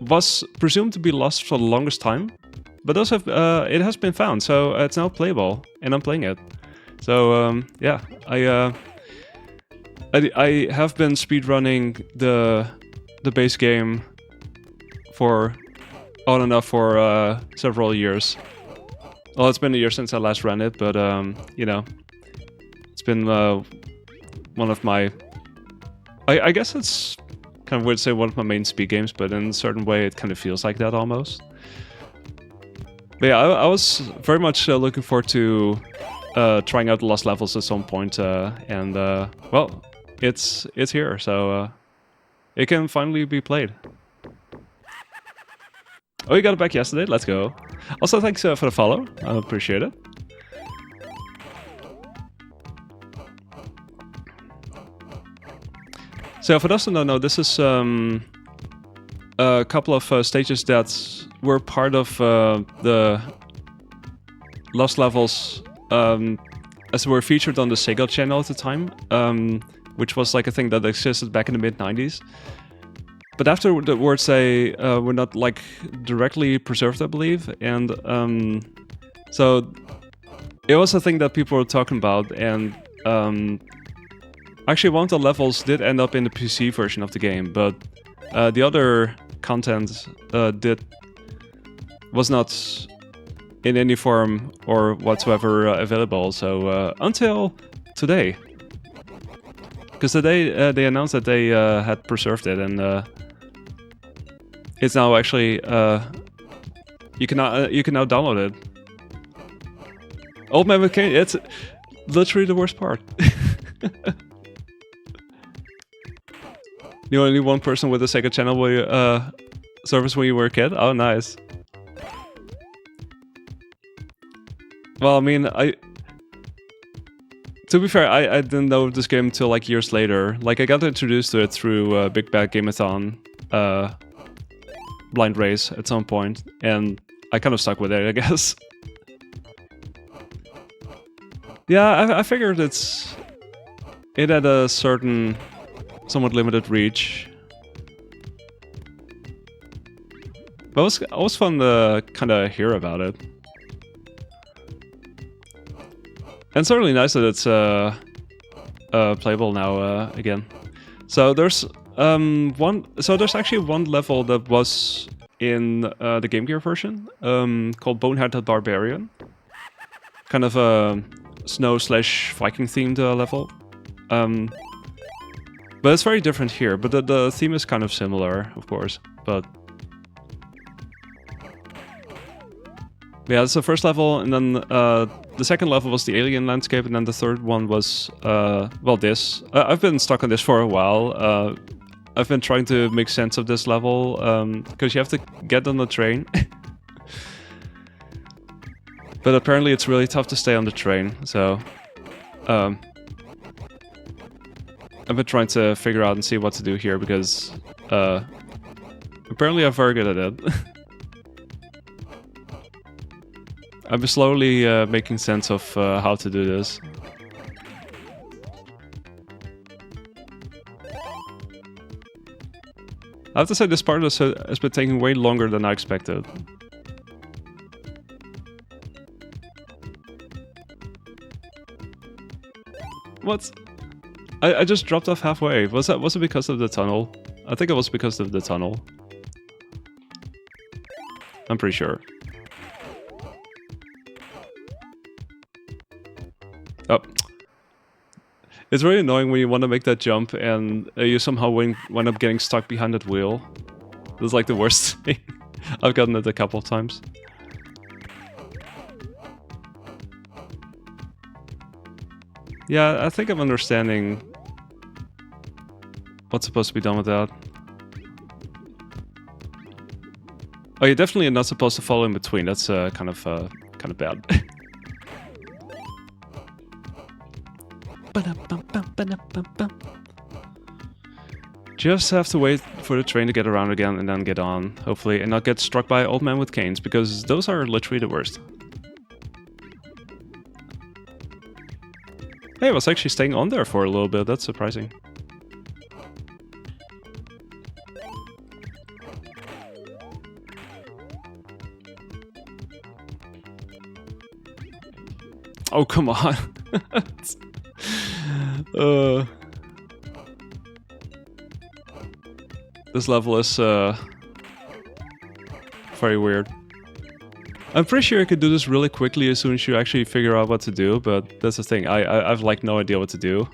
was presumed to be lost for the longest time, but those have it has been found, so it's now playable, and I'm playing it. So yeah, I have been speedrunning the base game for on and off for several years. Well, it's been a year since I last ran it, but you know, it's been one of my... I guess it's kind of weird to say one of my main speed games, but in a certain way it kind of feels like that almost. But yeah, I was very much looking forward to trying out the Lost Levels at some point, and well, it's here, so it can finally be played. Oh, you got it back yesterday? Let's go. Also, thanks for the follow. I appreciate it. So for those who don't know, this is a couple of stages that were part of the Lost Levels as they were featured on the Sega Channel at the time, which was like a thing that existed back in the mid-90s. But afterwards they were not like directly preserved, I believe, and so it was a thing that people were talking about, and actually one of the levels did end up in the PC version of the game, but the other content was not in any form or whatsoever available, so until today. Because today they announced that they had preserved it, and it's now actually you can now download it. Old Man McCain, it's literally the worst part. You only one person with a Sega Channel service when you were a kid? Oh, nice. Well, I mean, to be fair, I didn't know this game until like years later. Like, I got introduced to it through Big Bad Gameathon blind race at some point, and I kind of stuck with it, I guess. Yeah, I figured it had a certain, somewhat limited reach. But it was fun to kind of hear about it. And certainly nice that it's playable now again. So there's there's actually one level that was in the Game Gear version called Bonehead the Barbarian. Kind of a snow/Viking themed level. But it's very different here. But the theme is kind of similar, of course. But yeah, that's the first level, and then the second level was the alien landscape, and then the third one was well, this. I've been stuck on this for a while. I've been trying to make sense of this level, because you have to get on the train. But apparently it's really tough to stay on the train, so... I've been trying to figure out and see what to do here, because... apparently I'm very good at it. I'm slowly making sense of how to do this. I have to say this part has been taking way longer than I expected. What? I just dropped off halfway. Was it because of the tunnel? I think it was because of the tunnel. I'm pretty sure. Oh. It's really annoying when you want to make that jump and you somehow wind up getting stuck behind that wheel. That's like the worst thing. I've gotten it a couple of times. Yeah, I think I'm understanding what's supposed to be done with that. Oh, you're definitely not supposed to fall in between. That's kind of bad. Just have to wait for the train to get around again and then get on, hopefully, and not get struck by old men with canes, because those are literally the worst. Hey, I was actually staying on there for a little bit, that's surprising. Oh, come on. This level is very weird. I'm pretty sure I could do this really quickly as soon as you actually figure out what to do, but that's the thing, I've like no idea what to do.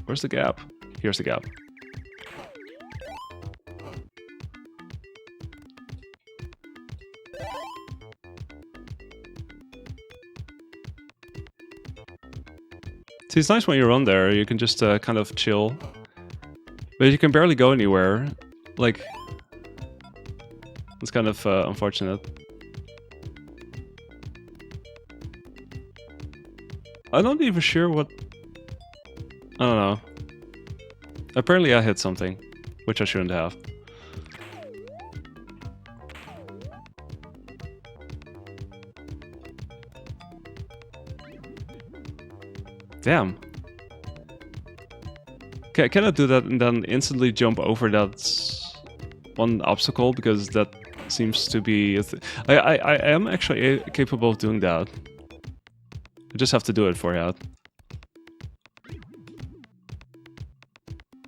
Where's the gap? Here's the gap. See, it's nice when you're on there, you can just kind of chill. But you can barely go anywhere. Like... It's kind of unfortunate. I'm not even sure what... I don't know. Apparently I hit something, which I shouldn't have. Damn. Can I do that and then instantly jump over that one obstacle? Because that seems to be... I am actually capable of doing that. I just have to do it for you.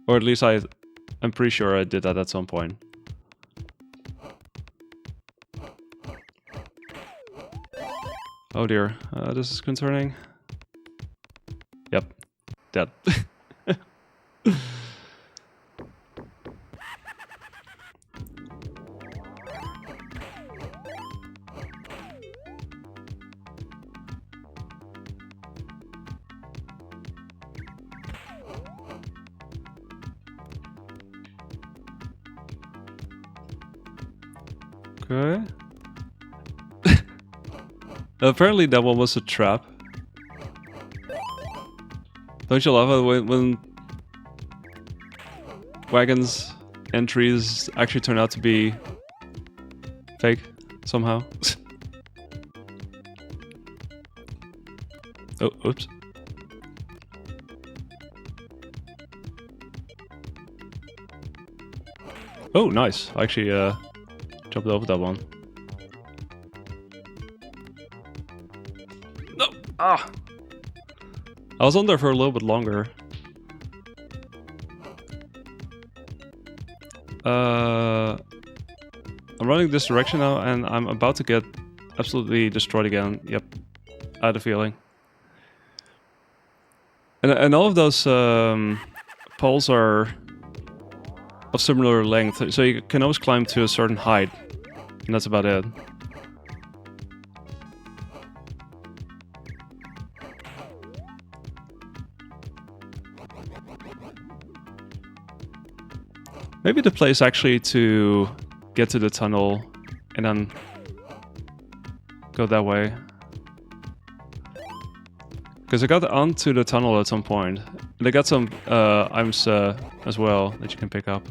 Or at least I'm pretty sure I did that at some point. Oh dear, this is concerning. Yep, dead. Okay. Apparently that one was a trap. Don't you love it when wagons entries actually turn out to be fake somehow? Oh, oops. Oh, nice. I actually jumped over that one. No! Ah! I was on there for a little bit longer. I'm running this direction now and I'm about to get absolutely destroyed again. Yep, I had a feeling. And all of those poles are of similar length, so you can always climb to a certain height. And that's about it. Maybe the play is actually to get to the tunnel and then go that way. Because I got onto the tunnel at some point. And I got some items as well that you can pick up.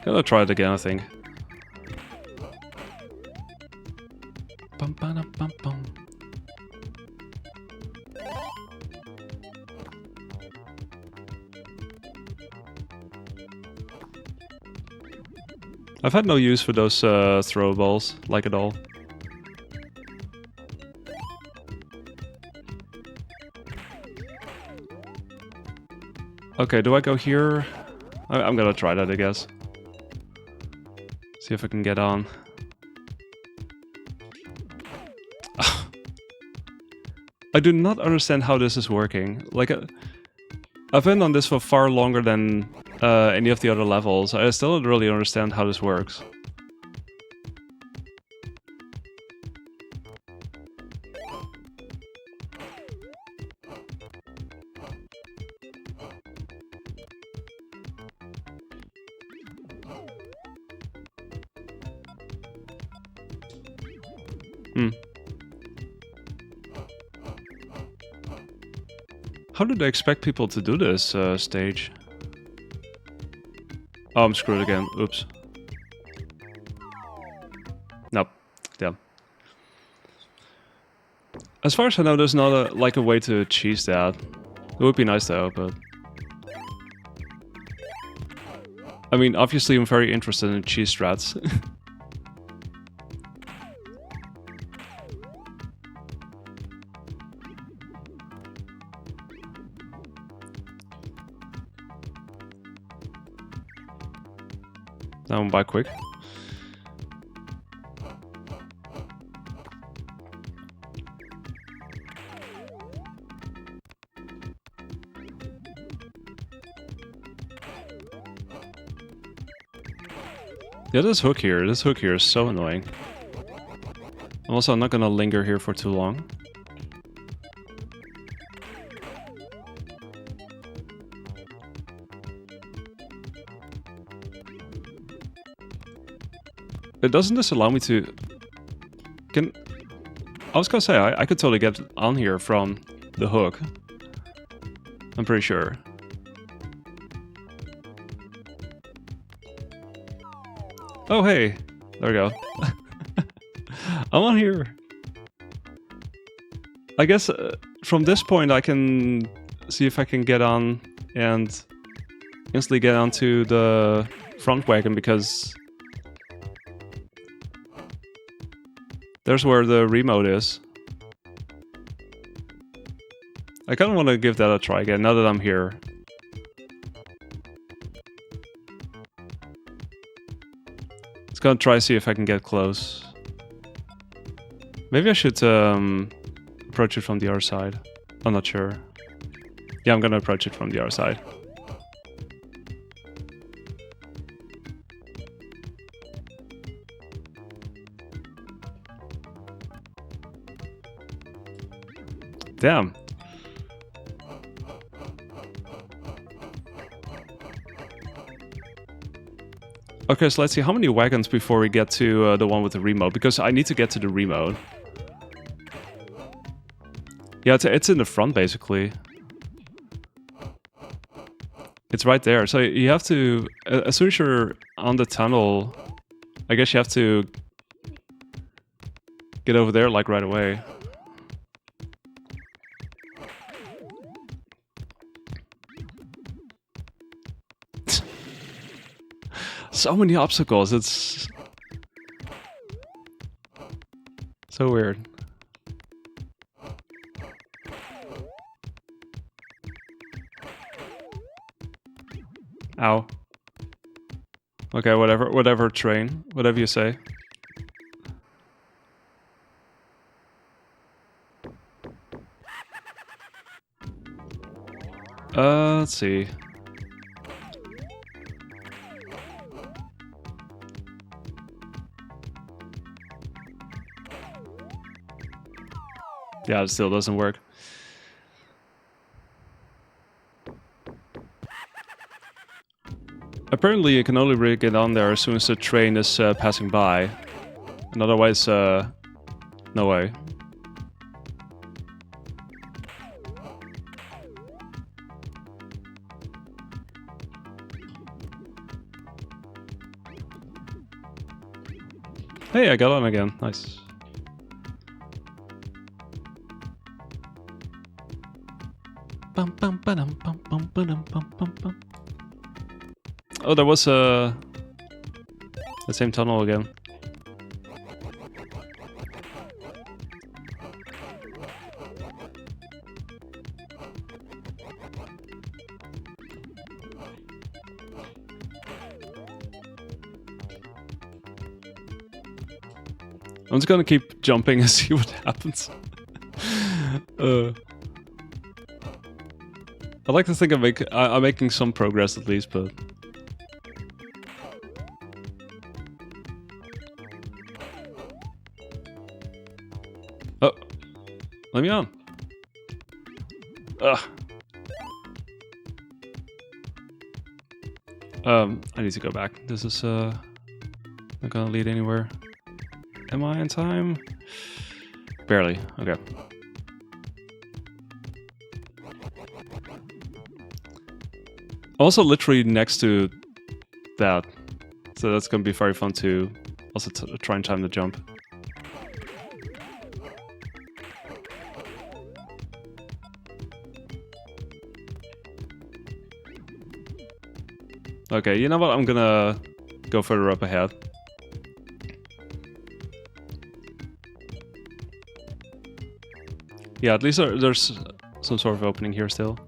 Gonna try it again, I think. Bum, bum, bum, bum. I've had no use for those throw balls, like at all. Okay, do I go here? I'm gonna try that, I guess. See if I can get on. I do not understand how this is working. Like, I've been on this for far longer than any of the other levels. I still don't really understand how this works. How do they expect people to do this stage? Oh, I'm screwed again. Oops. Nope. Damn. As far as I know, there's not a way to cheese that. It would be nice though, but... I mean, obviously I'm very interested in cheese strats. Now I'm back quick. Yeah, this hook here is so annoying. I'm also not gonna linger here for too long. It doesn't this allow me to... I was gonna say, I could totally get on here from the hook. I'm pretty sure. Oh, hey! There we go. I'm on here. I guess from this point I can see if I can get on and instantly get onto the front wagon, because there's where the remote is. I kind of want to give that a try again now that I'm here. Let's go and try see if I can get close. Maybe I should approach it from the other side. I'm not sure. Yeah, I'm gonna approach it from the other side. Damn. Okay, so let's see how many wagons before we get to the one with the remote, because I need to get to the remote. Yeah, it's in the front basically. It's right there. So you have to, as soon as you're on the tunnel, I guess you have to get over there like right away. So many obstacles, it's so weird. Ow. Okay, whatever train, whatever you say. Let's see. Yeah, it still doesn't work. Apparently, you can only really get on there as soon as the train is passing by. And otherwise, no way. Hey, I got on again. Nice. Oh, there was the same tunnel again. I'm just gonna keep jumping and see what happens. I like to think I'm making some progress at least, but... Oh! Let me on! Ugh! I need to go back. This is not gonna lead anywhere. Am I in time? Barely. Okay. Also literally next to that. So that's gonna be very fun to also try and time the jump. Okay, you know what? I'm gonna go further up ahead. Yeah, at least there's some sort of opening here still.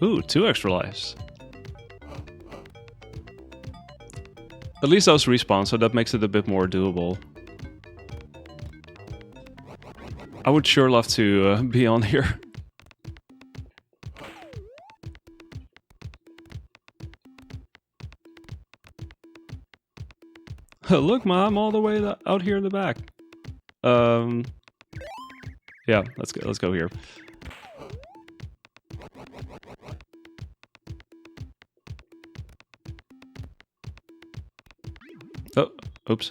Ooh, 2 extra lives. At least those respawn, so that makes it a bit more doable. I would sure love to be on here. Look, Mom, all the way out here in the back. Yeah, let's go here. Oh, oops.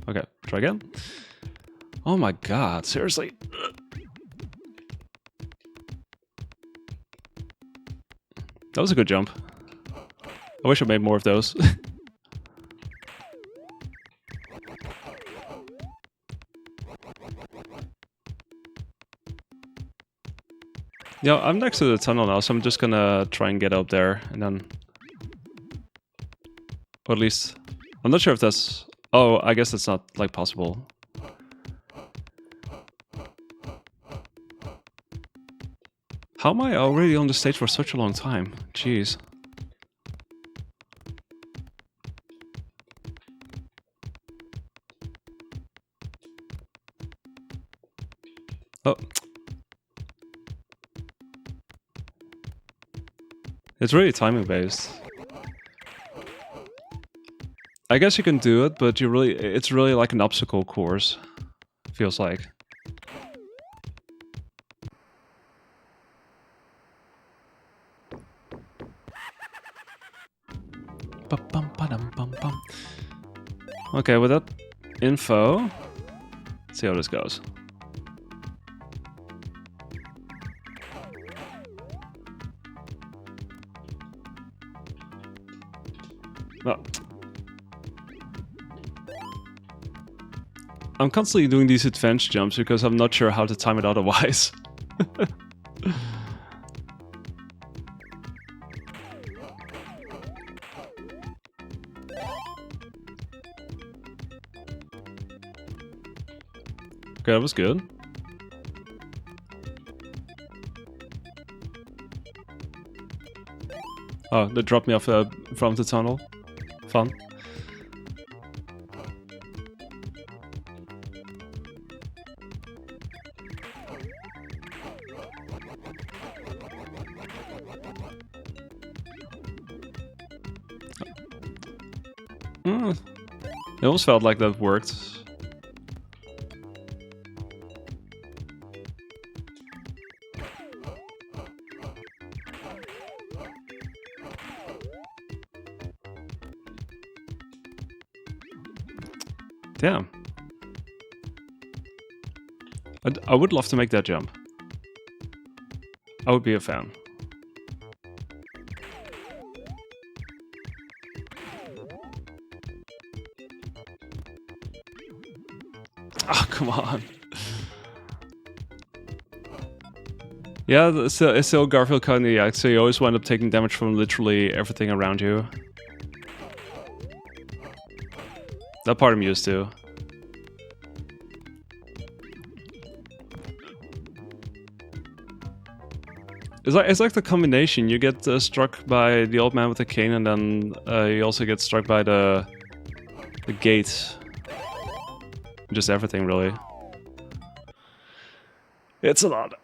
Okay, try again. Oh my god, seriously? That was a good jump. I wish I made more of those. Yeah, I'm next to the tunnel now, so I'm just gonna try and get up there, and then... Or at least... I'm not sure if that's... Oh, I guess that's not, like, possible. How am I already on the stage for such a long time? Jeez. Oh. It's really timing based. I guess you can do it, but it's really like an obstacle course. Feels like. Okay, with that info, let's see how this goes. Well, I'm constantly doing these advanced jumps because I'm not sure how to time it otherwise. Okay, that was good. Oh, that dropped me off from the tunnel. Fun. It almost felt like that worked. Damn. I would love to make that jump. I would be a fan. Oh, come on. Yeah, it's still Garfield kind of, yeah, so you always wind up taking damage from literally everything around you. That part I'm used to. It's like the combination. You get struck by the old man with the cane, and then you also get struck by the gate. Just everything, really. It's a lot.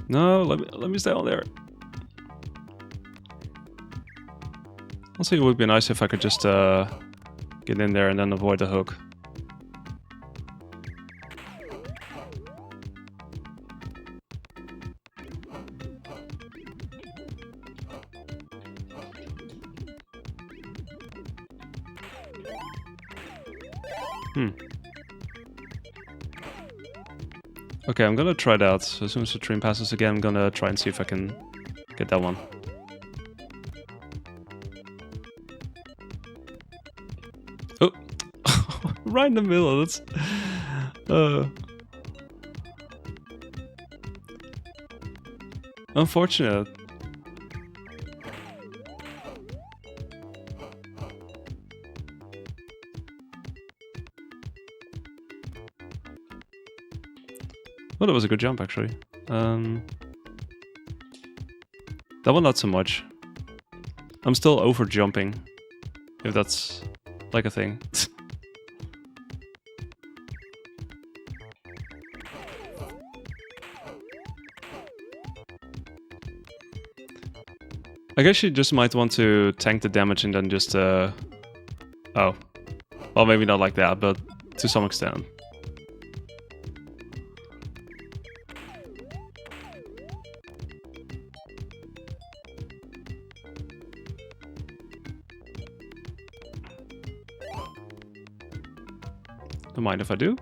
No, let me stay on there. Also, it would be nice if I could just get in there and then avoid the hook. Okay, I'm gonna try that. So as soon as the train passes again, I'm gonna try and see if I can get that one. Oh! Right in the middle, that's... unfortunate. Oh, that was a good jump, actually. That one not so much. I'm still over jumping, if that's like a thing. I guess you just might want to tank the damage and then just oh. Well, maybe not like that, but to some extent. Don't mind if I do.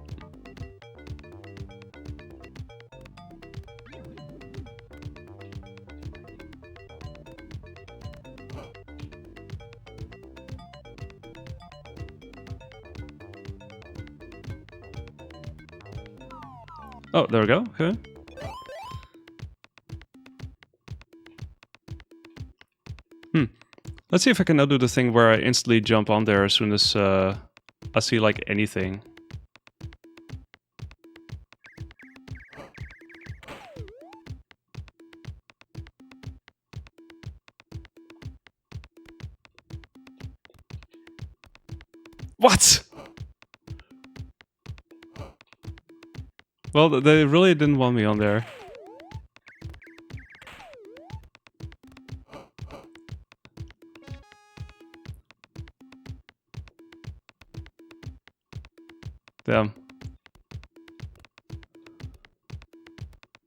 Oh, there we go. Okay. Let's see if I can now do the thing where I instantly jump on there as soon as I see like anything. What? Well, they really didn't want me on there. Damn.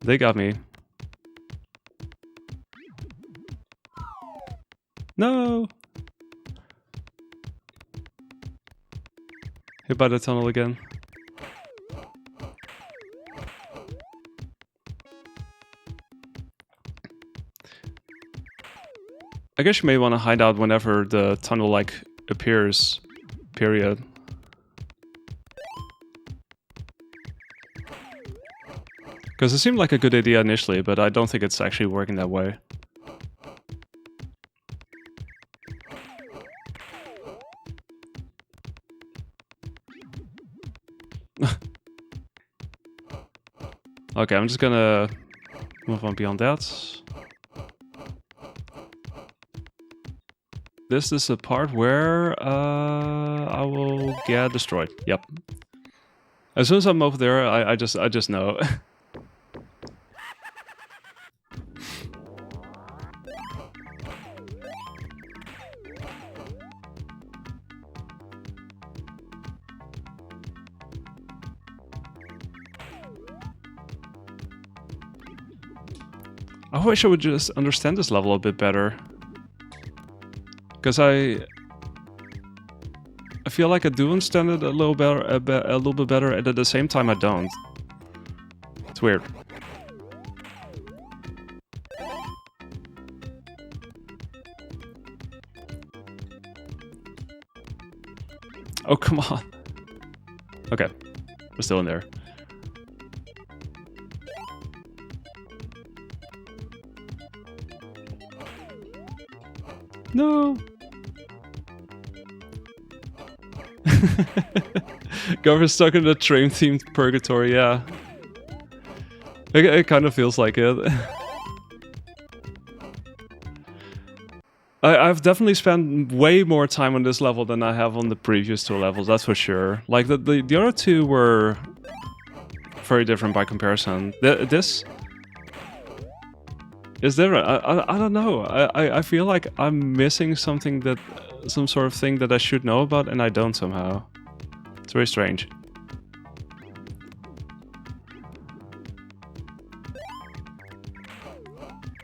They got me. No! Hit by the tunnel again. I guess you may want to hide out whenever the tunnel like appears, period. Because it seemed like a good idea initially, but I don't think it's actually working that way. Okay, I'm just gonna move on beyond that. This is a part where I will get destroyed. Yep. As soon as I'm over there, I just know. I wish I would just understand this level a bit better. Because I feel like I do understand it a little better, a little bit better, and at the same time I don't. It's weird. Oh, come on. Okay, we're still in there. No. Garfield's stuck in the train-themed purgatory, yeah. It kind of feels like it. I've definitely spent way more time on this level than I have on the previous 2 levels, that's for sure. Like, the other 2 were very different by comparison. This... Is there I don't know. I feel like I'm missing something that... some sort of thing that I should know about, and I don't somehow. It's very strange.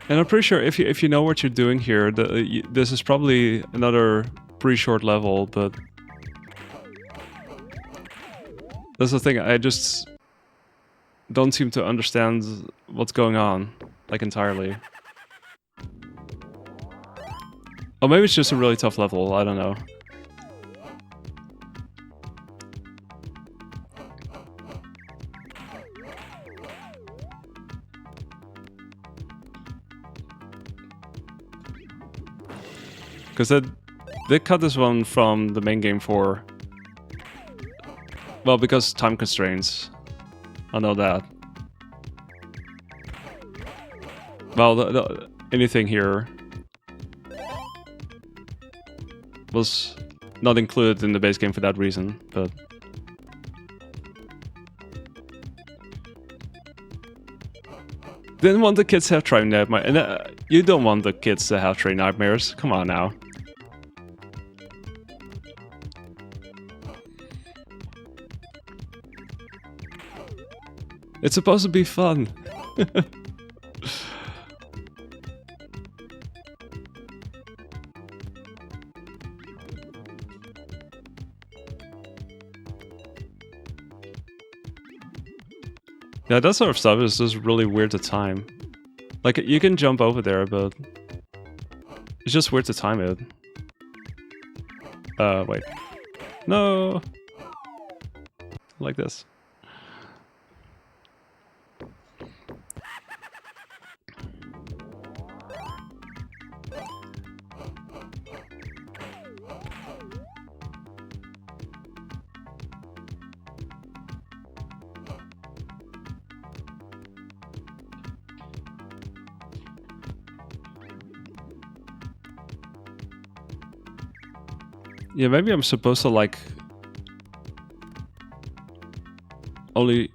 And I'm pretty sure if you know what you're doing here, this is probably another pretty short level, but that's the thing. I just don't seem to understand what's going on, like, entirely. Or maybe it's just a really tough level. I don't know. Because they cut this one from the main game for... Well, because time constraints. I know that. Well, anything here was not included in the base game for that reason, but... Didn't want the kids to have train nightmares. And you don't want the kids to have train nightmares. Come on now. It's supposed to be fun. Yeah, that sort of stuff is just really weird to time. Like, you can jump over there, but it's just weird to time it. Wait. No! Like this. Yeah, maybe I'm supposed to, like, only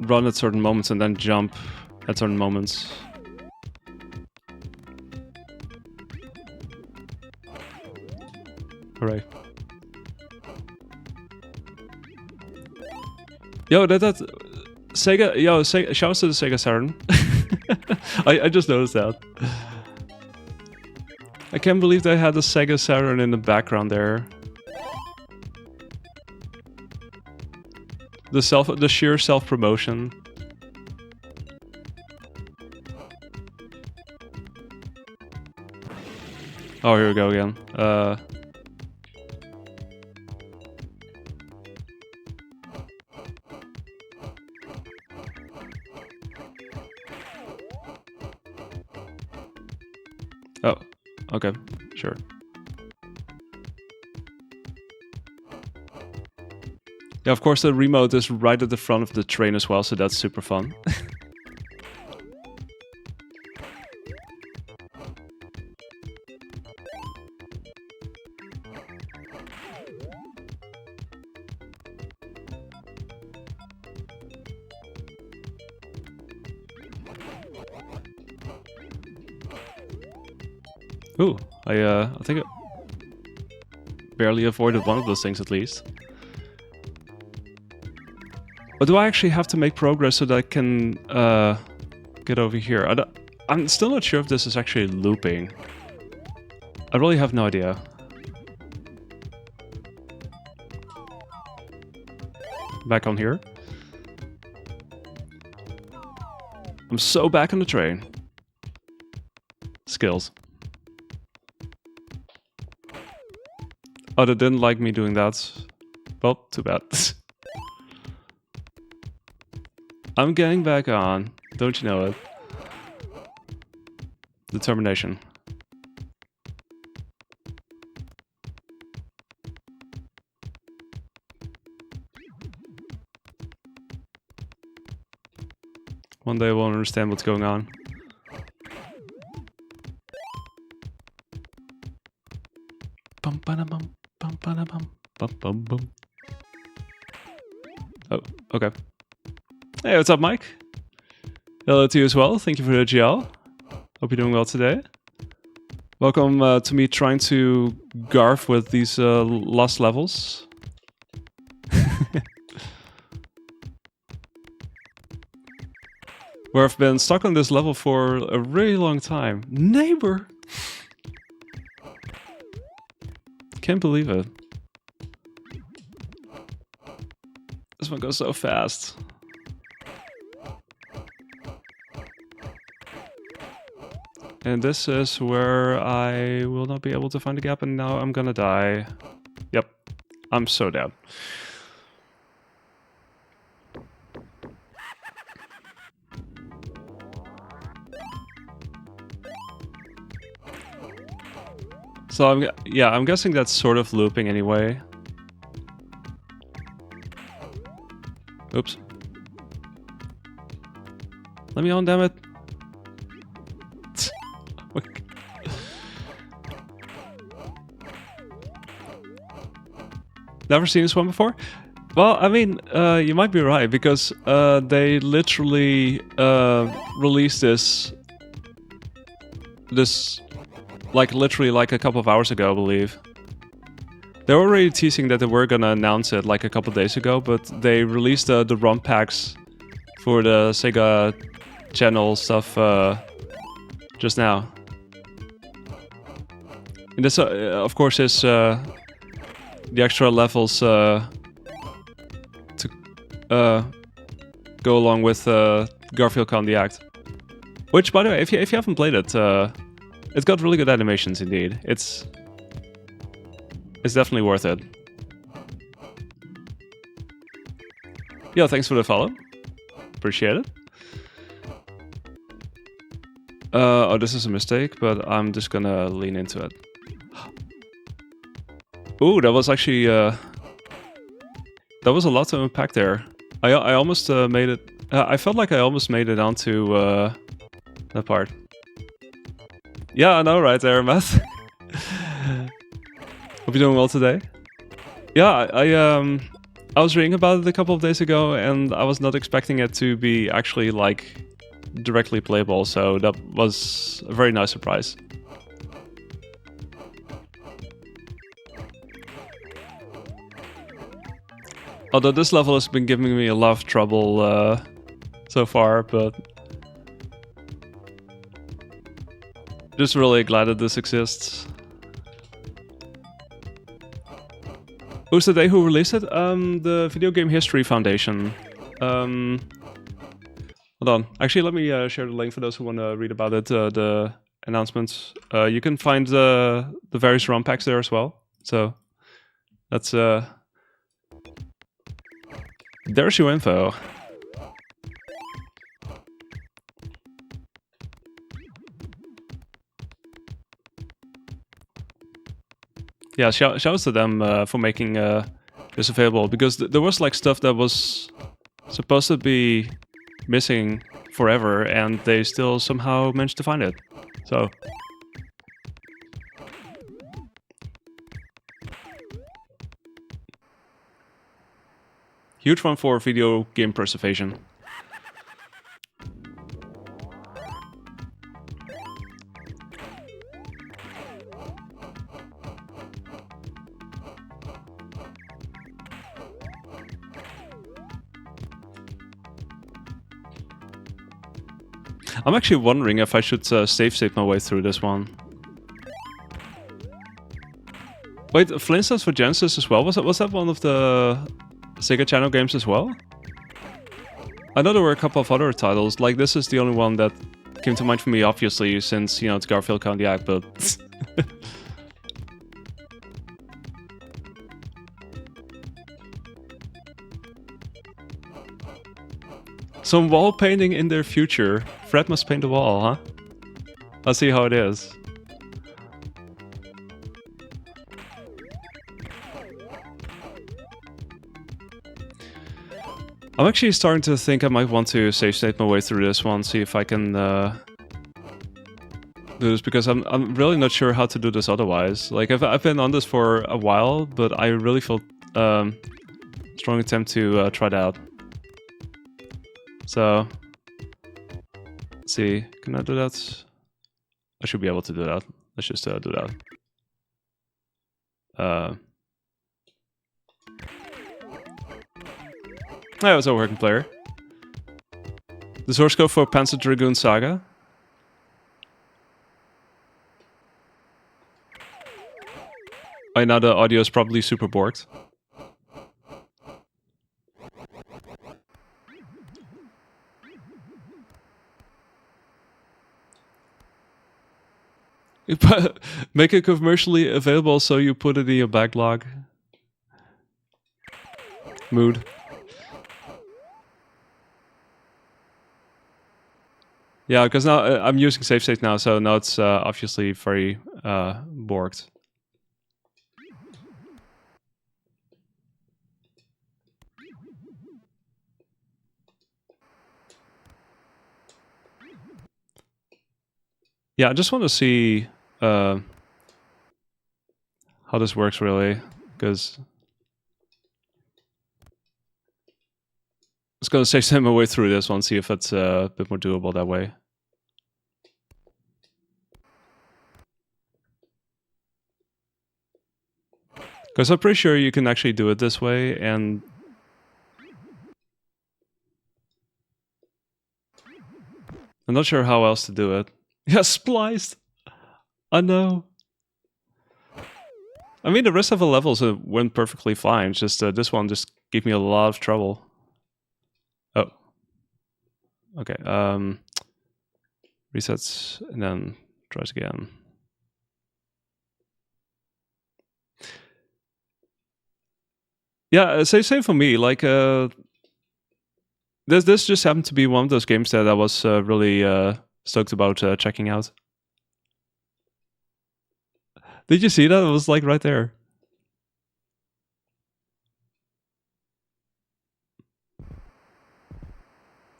run at certain moments and then jump at certain moments. Hooray. Yo, that's Sega, yo, shout out to the Sega Saturn. I just noticed that. I can't believe they had the Sega Saturn in the background there. The sheer self-promotion. Oh, here we go again. Oh, okay, sure. Yeah, of course the remote is right at the front of the train as well, so that's super fun. Ooh, I think I barely avoided one of those things at least. But do I actually have to make progress so that I can get over here? I'm still not sure if this is actually looping. I really have no idea. Back on here. I'm so back on the train. Skills. Oh, they didn't like me doing that. Well, too bad. I'm getting back on. Don't you know it? Determination. One day I won't understand what's going on. Bum ba bum bum ba bum bum bum bum. Oh, okay. Hey, what's up, Mike? Hello to you as well. Thank you for the GL. Hope you're doing well today. Welcome to me trying to garf with these lost levels. Where I've been stuck on this level for a really long time. Neighbor! Can't believe it. This one goes so fast. And this is where I will not be able to find a gap, and now I'm gonna die. Yep, I'm so dead. So I'm guessing that's sort of looping anyway. Oops. Let me on, damn it. Never seen this one before? Well, I mean, you might be right, because they literally released this like literally like a couple of hours ago, I believe. They were already teasing that they were gonna announce it like a couple of days ago, but they released the ROM packs for the Sega Channel stuff just now. And this, of course, is the extra levels to go along with Garfield Con the Act. Which, by the way, if you haven't played it, it's got really good animations indeed. It's definitely worth it. Yo, thanks for the follow. Appreciate it. Oh, this is a mistake, but I'm just gonna lean into it. Ooh, that was actually that was a lot to unpack there. I almost made it. I felt like I almost made it onto that part. Yeah, I know, right there, Matt. Hope you're doing well today. Yeah, I was reading about it a couple of days ago, and I was not expecting it to be actually like directly playable, so that was a very nice surprise. Although this level has been giving me a lot of trouble so far, but just really glad that this exists. Who's the day who released it? The Video Game History Foundation. Hold on. Actually, let me share the link for those who want to read about it. The announcements. You can find the various ROM packs there as well. So that's there's your info. Yeah, shouts to them for making this available, because there was like stuff that was supposed to be missing forever, and they still somehow managed to find it. So huge one for video game preservation. I'm actually wondering if I should save state my way through this one. Wait, Flintstones for Genesis as well? Was that one of the Sega Channel games as well? I know there were a couple of other titles. Like, this is the only one that came to mind for me, obviously, since, you know, it's Garfield Candiac, but... Some wall painting in their future. Fred must paint the wall, huh? I'll see how it is. I'm actually starting to think I might want to save state my way through this one, see if I can do this, because I'm really not sure how to do this otherwise. Like, I've been on this for a while, but I really feel strong attempt to try that out. So, let's see, can I do that? I should be able to do that. Let's just do that. That was a working player. The source code for Panzer Dragoon Saga. Right now the audio is probably super borked. Make it commercially available so you put it in your backlog. Mood. Yeah, because now I'm using save state now, so now it's obviously very borked. Yeah, I just want to see how this works really, because it's gonna save my way through this one, see if it's a bit more doable that way. Because I'm pretty sure you can actually do it this way, and I'm not sure how else to do it. Yeah, spliced! I know. I mean, the rest of the levels went perfectly fine, just this one just gave me a lot of trouble. Oh. Okay, resets, and then tries again. Yeah, same for me, like, this just happened to be one of those games that I was really stoked about checking out. Did you see that? It was like right there.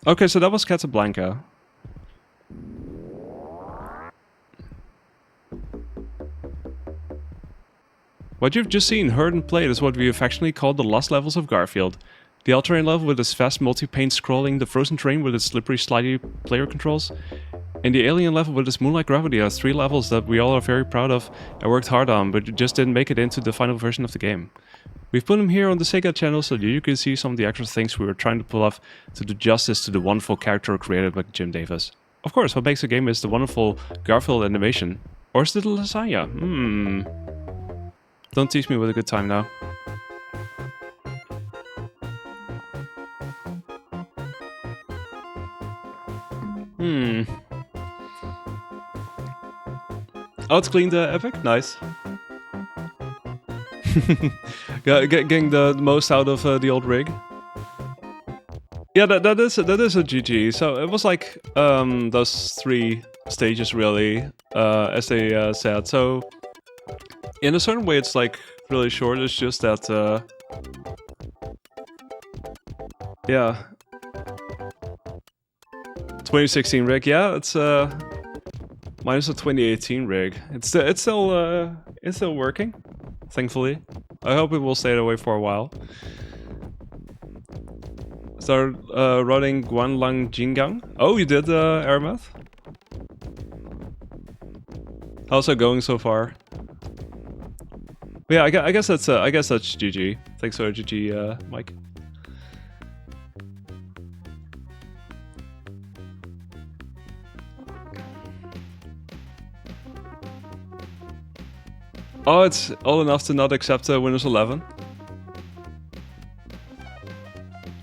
Okay, so that was Catsablanca. What you've just seen, heard and played is what we affectionately call the lost levels of Garfield. The all-terrain level with its fast multi-pane scrolling, the frozen terrain with its slippery, slidey player controls, and the alien level with its moonlight gravity are 3 levels that we all are very proud of and worked hard on, but just didn't make it into the final version of the game. We've put them here on the Sega Channel so that you can see some of the extra things we were trying to pull off to do justice to the wonderful character created by Jim Davis. Of course, what makes a game is the wonderful Garfield animation. Or is it the lasagna? Don't tease me with a good time now. Oh, it's cleaned Epic? Nice. Getting the most out of the old rig. Yeah, that is a GG. So it was like those 3 stages really, as they said. So in a certain way it's like really short, it's just that yeah. 2016 rig, yeah, it's minus a 2018 rig. It's still working, thankfully. I hope it will stay that way for a while. Start running Guanlang Jingang. Oh, you did Airmath? How's it going so far? But yeah, I guess that's GG. Thanks for GG, Mike. Oh, it's old enough to not accept Windows 11.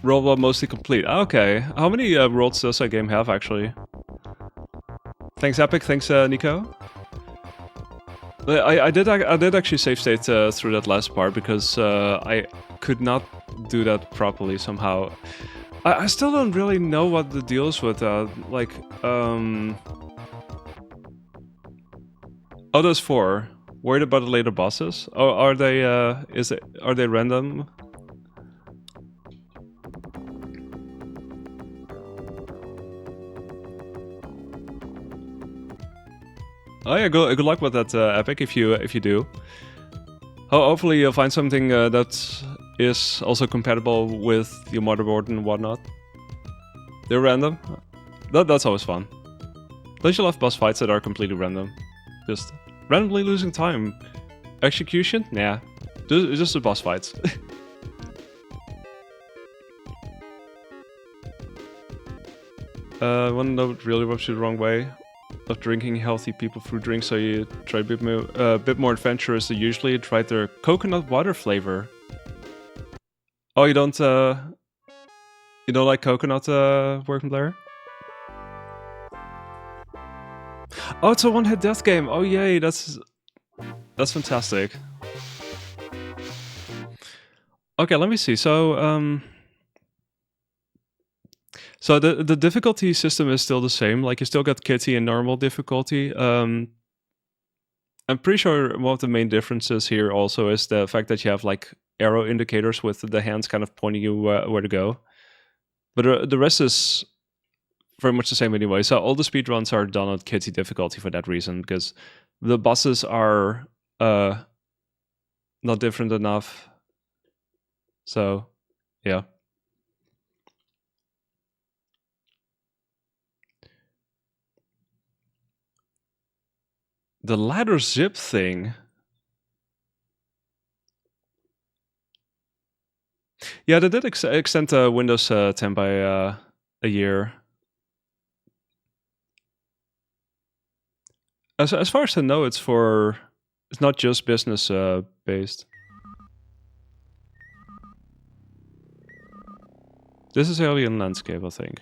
Robot mostly complete. Okay. How many worlds does that game have, actually? Thanks, Epic. Thanks, Nico. I did actually save state through that last part because I could not do that properly somehow. I still don't really know what the deal is with that. Like, oh, those 4. Worried about the later bosses? Or are they? Are they random? Oh yeah, good luck with that, Epic. If you do. Hopefully you'll find something that is also compatible with your motherboard and whatnot. They're random. That's always fun. Don't you love boss fights that are completely random? Just randomly losing time. Execution? Nah. Just the boss fights. Wanna know what really rubs you the wrong way? Of drinking healthy people fruit drinks, so you try a bit more adventurous than usually. Tried their coconut water flavor. Oh, you don't like coconut working player? Oh, it's a one-hit death game. Oh yay, that's fantastic. Okay, let me see. So so the difficulty system is still the same. Like, you still got kitty and normal difficulty. I'm pretty sure one of the main differences here also is the fact that you have like arrow indicators with the hands kind of pointing you where to go. But the rest is very much the same anyway. So all the speedruns are done on kitty difficulty for that reason, because the bosses are not different enough. So, yeah. The ladder zip thing. Yeah, they did extend Windows 10 by a year. As far as I know, it's not just business based. This is Alien Landscape, I think.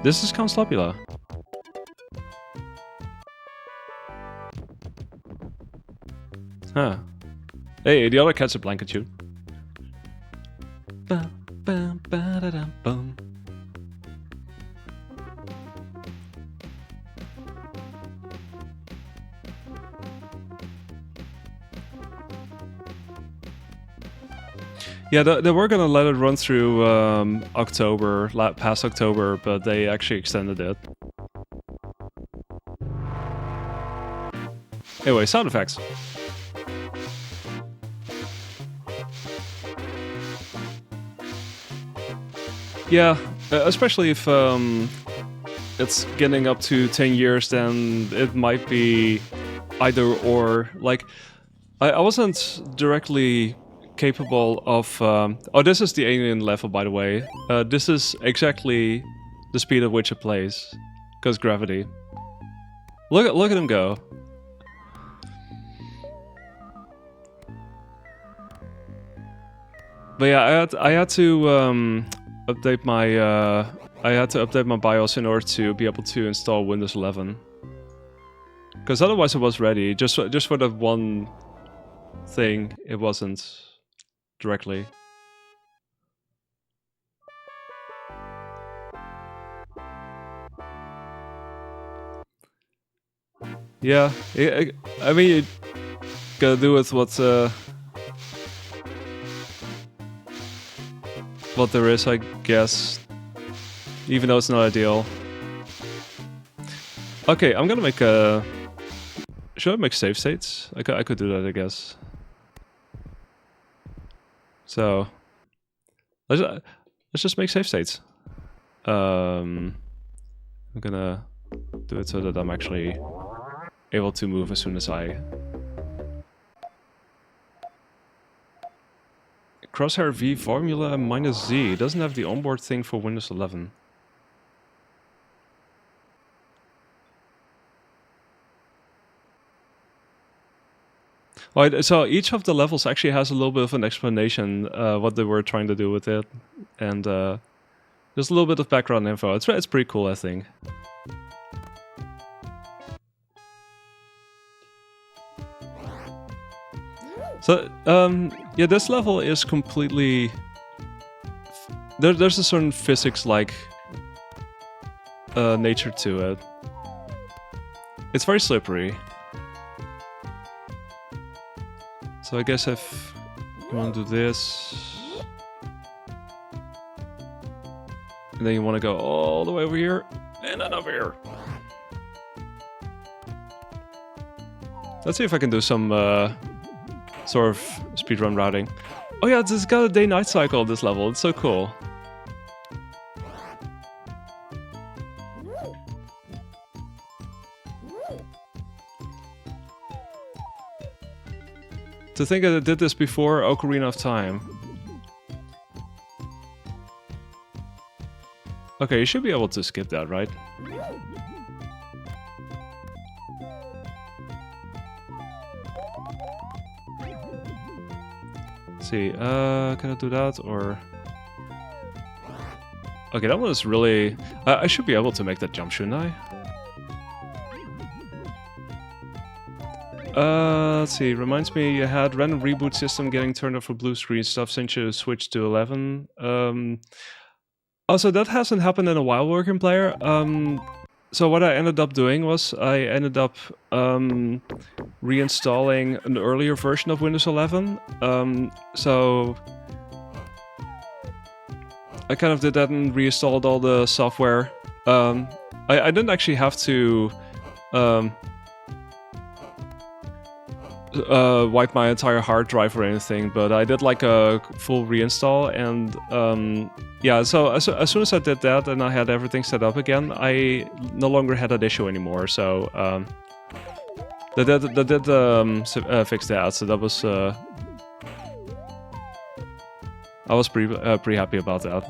This is Count Slopula. Huh. Hey, the other Catsablanca tune. Yeah, they were gonna let it run through October, past October, but they actually extended it. Anyway, sound effects. Yeah, especially if it's getting up to 10 years, then it might be either or. Like, I wasn't directly capable of... oh, this is the alien level, by the way. This is exactly the speed at which it plays, because gravity. Look at him go. But yeah, I had to update my BIOS in order to be able to install Windows 11. Because otherwise it was ready. Just for that one thing, it wasn't directly. Yeah, I mean, you gotta do with what there is, I guess. Even though it's not ideal. Okay, I'm gonna make a... Should I make save states? I could do that, I guess. So... Let's just make save states. I'm gonna do it so that I'm actually able to move as soon as I... Crosshair V Formula -Z doesn't have the onboard thing for Windows 11. Well, so each of the levels actually has a little bit of an explanation what they were trying to do with it, and just a little bit of background info. It's pretty cool, I think. So yeah, this level is completely there's a certain physics-like nature to it. It's very slippery. So I guess if you want to do this, and then you want to go all the way over here, and then over here. Let's see if I can do some sort of speedrun routing. Oh yeah, it's got a day-night cycle, this level. It's so cool. To think that I did this before Ocarina of Time. Okay, you should be able to skip that, right? Let's see, can I do that, or... Okay, that one is really... I should be able to make that jump, shouldn't I? Let's see, reminds me you had random reboot system getting turned off for blue screen stuff since you switched to 11. Also, that hasn't happened in a while, working player. So what I ended up doing was I ended up reinstalling an earlier version of Windows 11. So I kind of did that and reinstalled all the software. I didn't actually have to wipe my entire hard drive or anything, but I did like a full reinstall, and yeah, so as soon as I did that and I had everything set up again, I no longer had that issue anymore. So that did fix that. So that was I was pretty happy about that.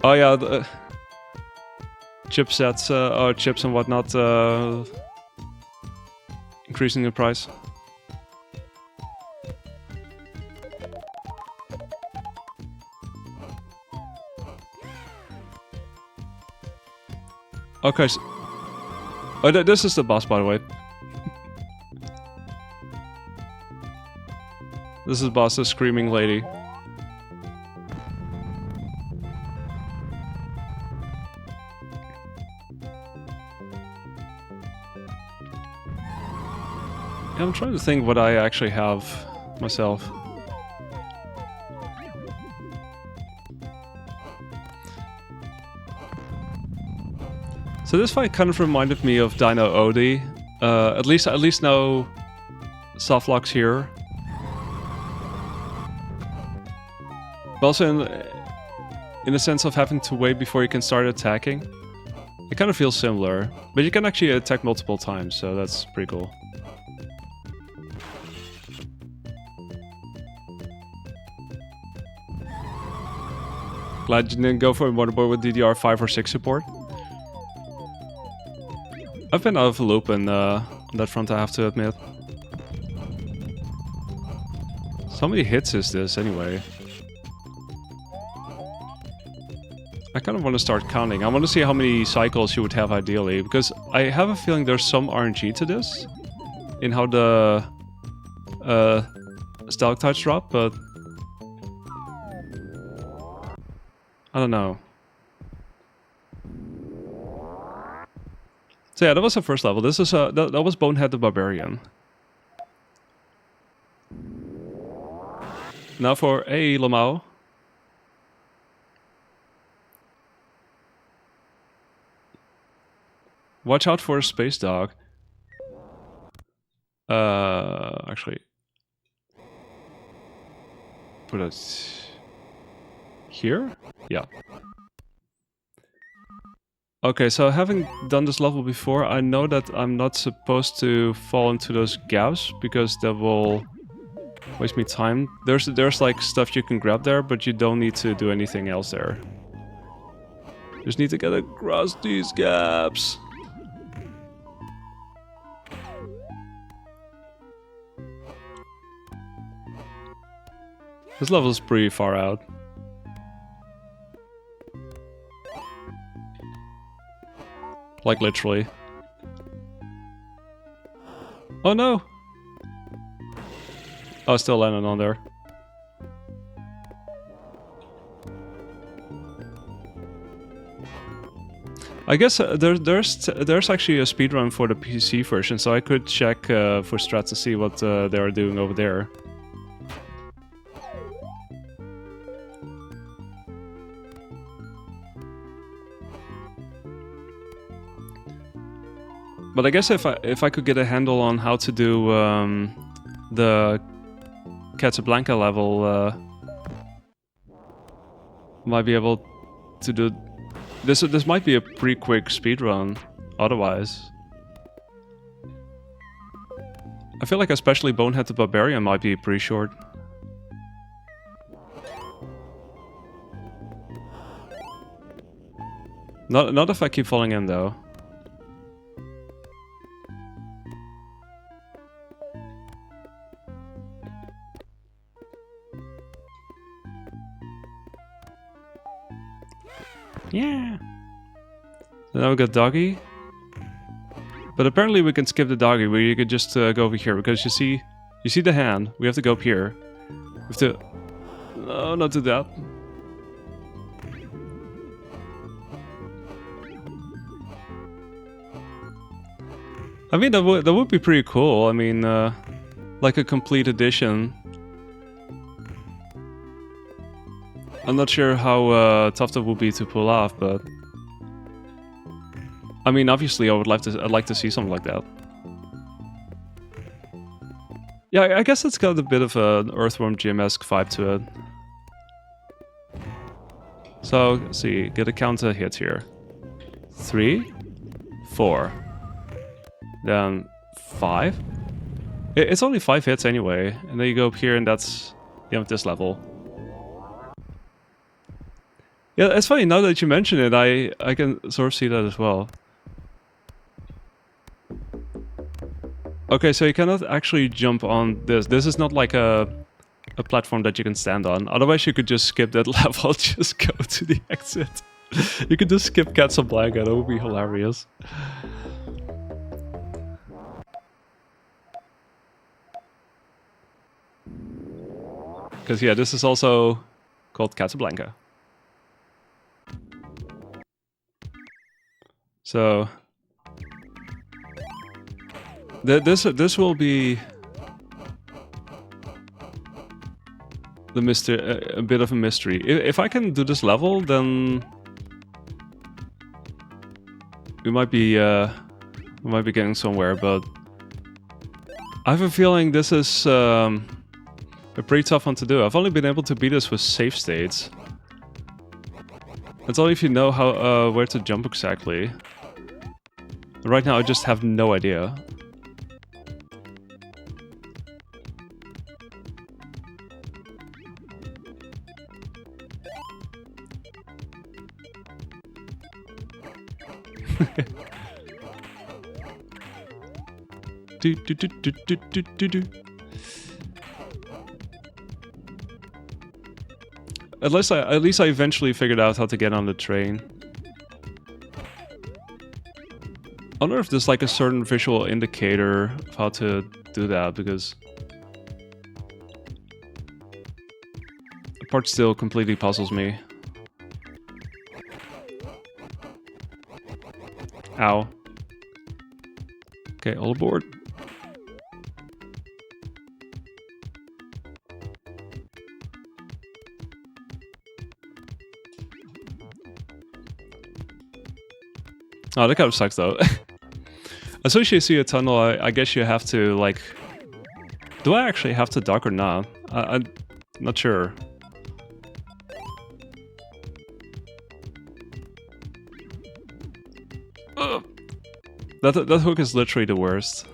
Oh yeah, the chipsets or chips and whatnot increasing in price. Okay, so, oh, this is the boss, by the way. This is the boss, the screaming lady. Yeah, I'm trying to think what I actually have myself. So this fight kind of reminded me of Dino Odie. At least no soft locks here. But also in the sense of having to wait before you can start attacking. It kind of feels similar, but you can actually attack multiple times, so that's pretty cool. Glad you didn't go for a motherboard with DDR5 or 6 support. I've been out of the loop on that front, I have to admit. So many hits is this, anyway? I kind of want to start counting. I want to see how many cycles you would have ideally, because I have a feeling there's some RNG to this, in how the stalactites drop, but I don't know. So yeah, that was the first level. This is that was Bonehead the Barbarian. Now for a Lamau. Watch out for a space dog. Actually, put it here? Yeah. Okay, so having done this level before, I know that I'm not supposed to fall into those gaps because that will waste me time. There's like stuff you can grab there, but you don't need to do anything else there. Just need to get across these gaps. This level is pretty far out. Like literally. Oh no! Oh, still landing on there. I guess there's actually a speedrun for the PC version, so I could check for strats to see what they are doing over there. But I guess if I could get a handle on how to do the Catsablanca level, might be able to do this. This might be a pretty quick speedrun. Otherwise, I feel like especially Bonehead the Barbarian might be pretty short. Not if I keep falling in though. Yeah. So now we got doggy. But apparently we can skip the doggy, where you could just go over here, because you see the hand. We have to go up here. We have to... No, not do that. I mean, that would be pretty cool. I mean, like a complete edition. I'm not sure how tough that would be to pull off, but I mean, obviously, I'd like to see something like that. Yeah, I guess it's got a bit of an Earthworm Jim-esque vibe to it. So, let's see, get a count of hits here. 3, 4, then 5. It's only 5 hits anyway, and then you go up here, and that's the end of this level. Yeah, it's funny, now that you mention it, I can sort of see that as well. Okay, so you cannot actually jump on this. This is not like a platform that you can stand on. Otherwise you could just skip that level, just go to the exit. You could just skip Catsablanca, that would be hilarious. Because yeah, this is also called Catsablanca. So this will be the mystery, a bit of a mystery. If I can do this level, then we might be getting somewhere. But I have a feeling this is a pretty tough one to do. I've only been able to beat this with save states. That's only if you know how where to jump exactly. Right now I just have no idea. At least I eventually figured out how to get on the train. I wonder if there's like a certain visual indicator of how to do that, because the part still completely puzzles me. Ow. Okay, all aboard. Oh, that kind of sucks though. As soon as you see a tunnel, I guess you have to, like... Do I actually have to duck or not? I'm not sure. Ugh. That hook is literally the worst.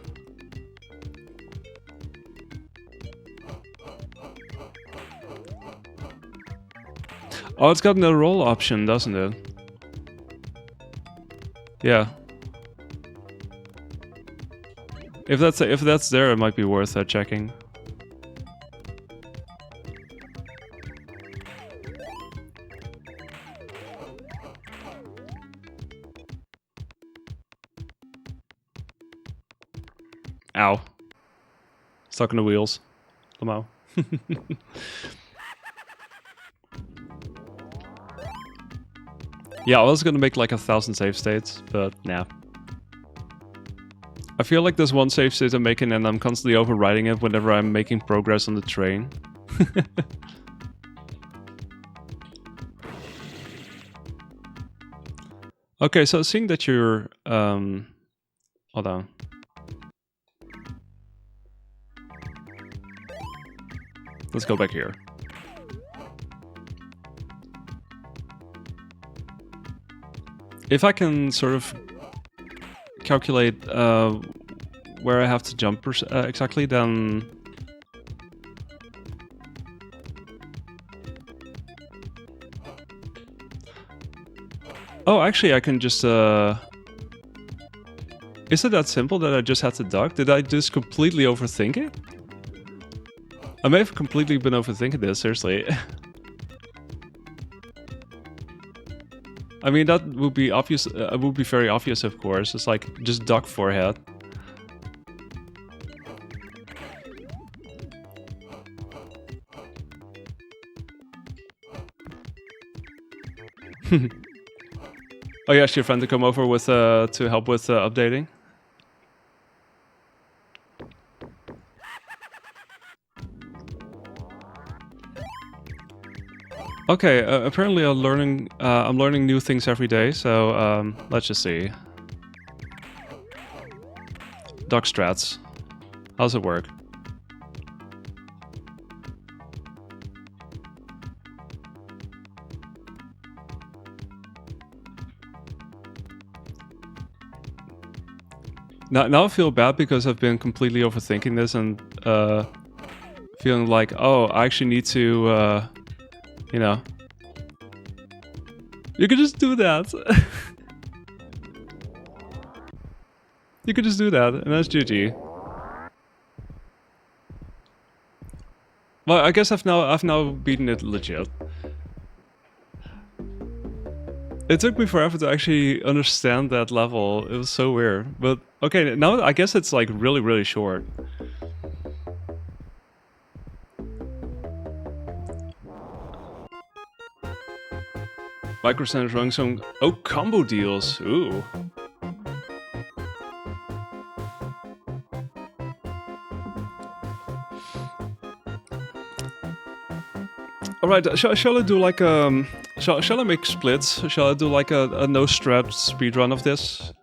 Oh, it's got a roll option, doesn't it? Yeah. If that's there, it might be worth checking. Ow. Stuck in the wheels. Somehow. Yeah, I was gonna make like 1,000 save states, but nah. I feel like there's one save state I'm making and I'm constantly overriding it whenever I'm making progress on the train. Okay, so seeing that you're... hold on. Let's go back here. If I can sort of calculate where I have to jump exactly, then... Oh, actually I can just... Is it that simple that I just had to duck? Did I just completely overthink it? I may have completely been overthinking this, seriously. I mean, that would be obvious. Would be very obvious, of course. It's like just duck forehead. Oh, you asked your friend to come over with to help with updating. Okay, apparently I'm learning new things every day. So let's just see. Duck strats. How's it work? Now I feel bad because I've been completely overthinking this and feeling like, oh, I actually need to, you know. You could just do that. You could just do that, and that's GG. Well, I guess I've now beaten it legit. It took me forever to actually understand that level. It was so weird. But okay, now I guess it's like really short. Micro Center's running some combo deals. Ooh. Alright, shall I do like shall I make splits? Shall I do like a no strat speedrun of this?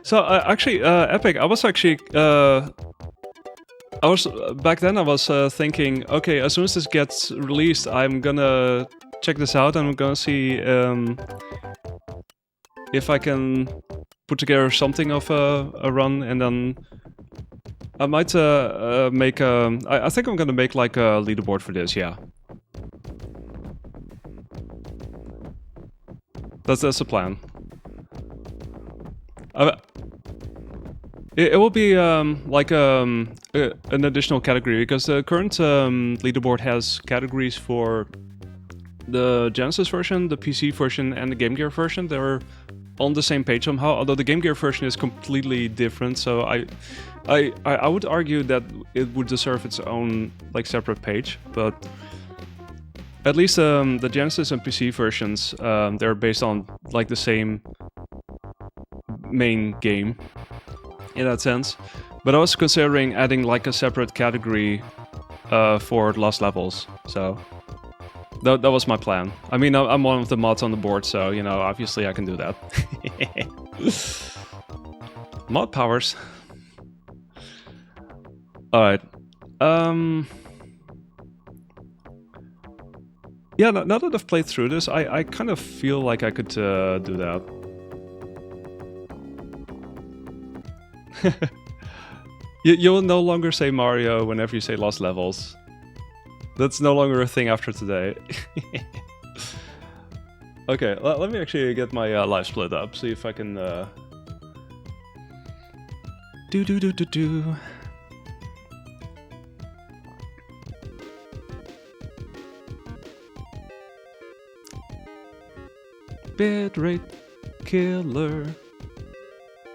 So actually, Epic, I was actually back then I was thinking, okay, as soon as this gets released, I'm gonna check this out and I'm gonna see if I can put together something of a run, and then I might make I think I'm gonna make like a leaderboard for this, yeah. That's the plan. It will be like an additional category, because the current leaderboard has categories for the Genesis version, the PC version, and the Game Gear version. They're on the same page somehow, although the Game Gear version is completely different. So I would argue that it would deserve its own like separate page, but at least the Genesis and PC versions, they're based on like the same main game in that sense. But I was considering adding like a separate category for Lost Levels, so that was my plan. I mean, I'm one of the mods on the board, so, you know, obviously I can do that. Mod powers. Alright. Yeah, now that I've played through this, I kind of feel like I could do that. You'll no longer say Mario whenever you say Lost Levels. That's no longer a thing after today. Okay, let me actually get my live split up, see if I can do. Bitrate killer.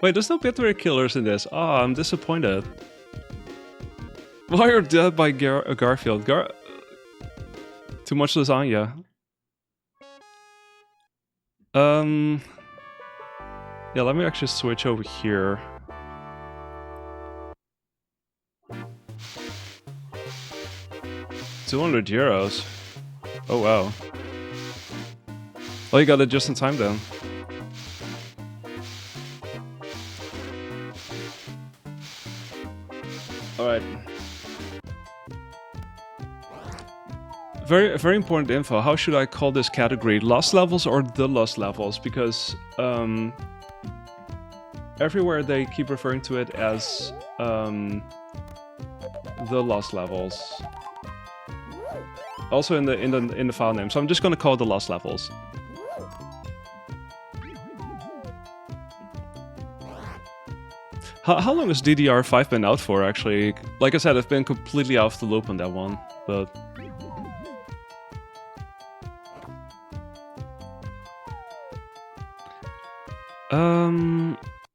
Wait, there's no battery killers in this. Oh, I'm disappointed. Why are you dead by Garfield? Too much lasagna. Yeah, let me actually switch over here. €200. Oh wow. Oh, you got it just in time then. Alright. Very important info. How should I call this category? Lost levels or the lost levels? Because everywhere they keep referring to it as the lost levels. Also in the file name. So I'm just gonna call it the lost levels. How long has DDR5 been out for, actually? Like I said, I've been completely off the loop on that one, but...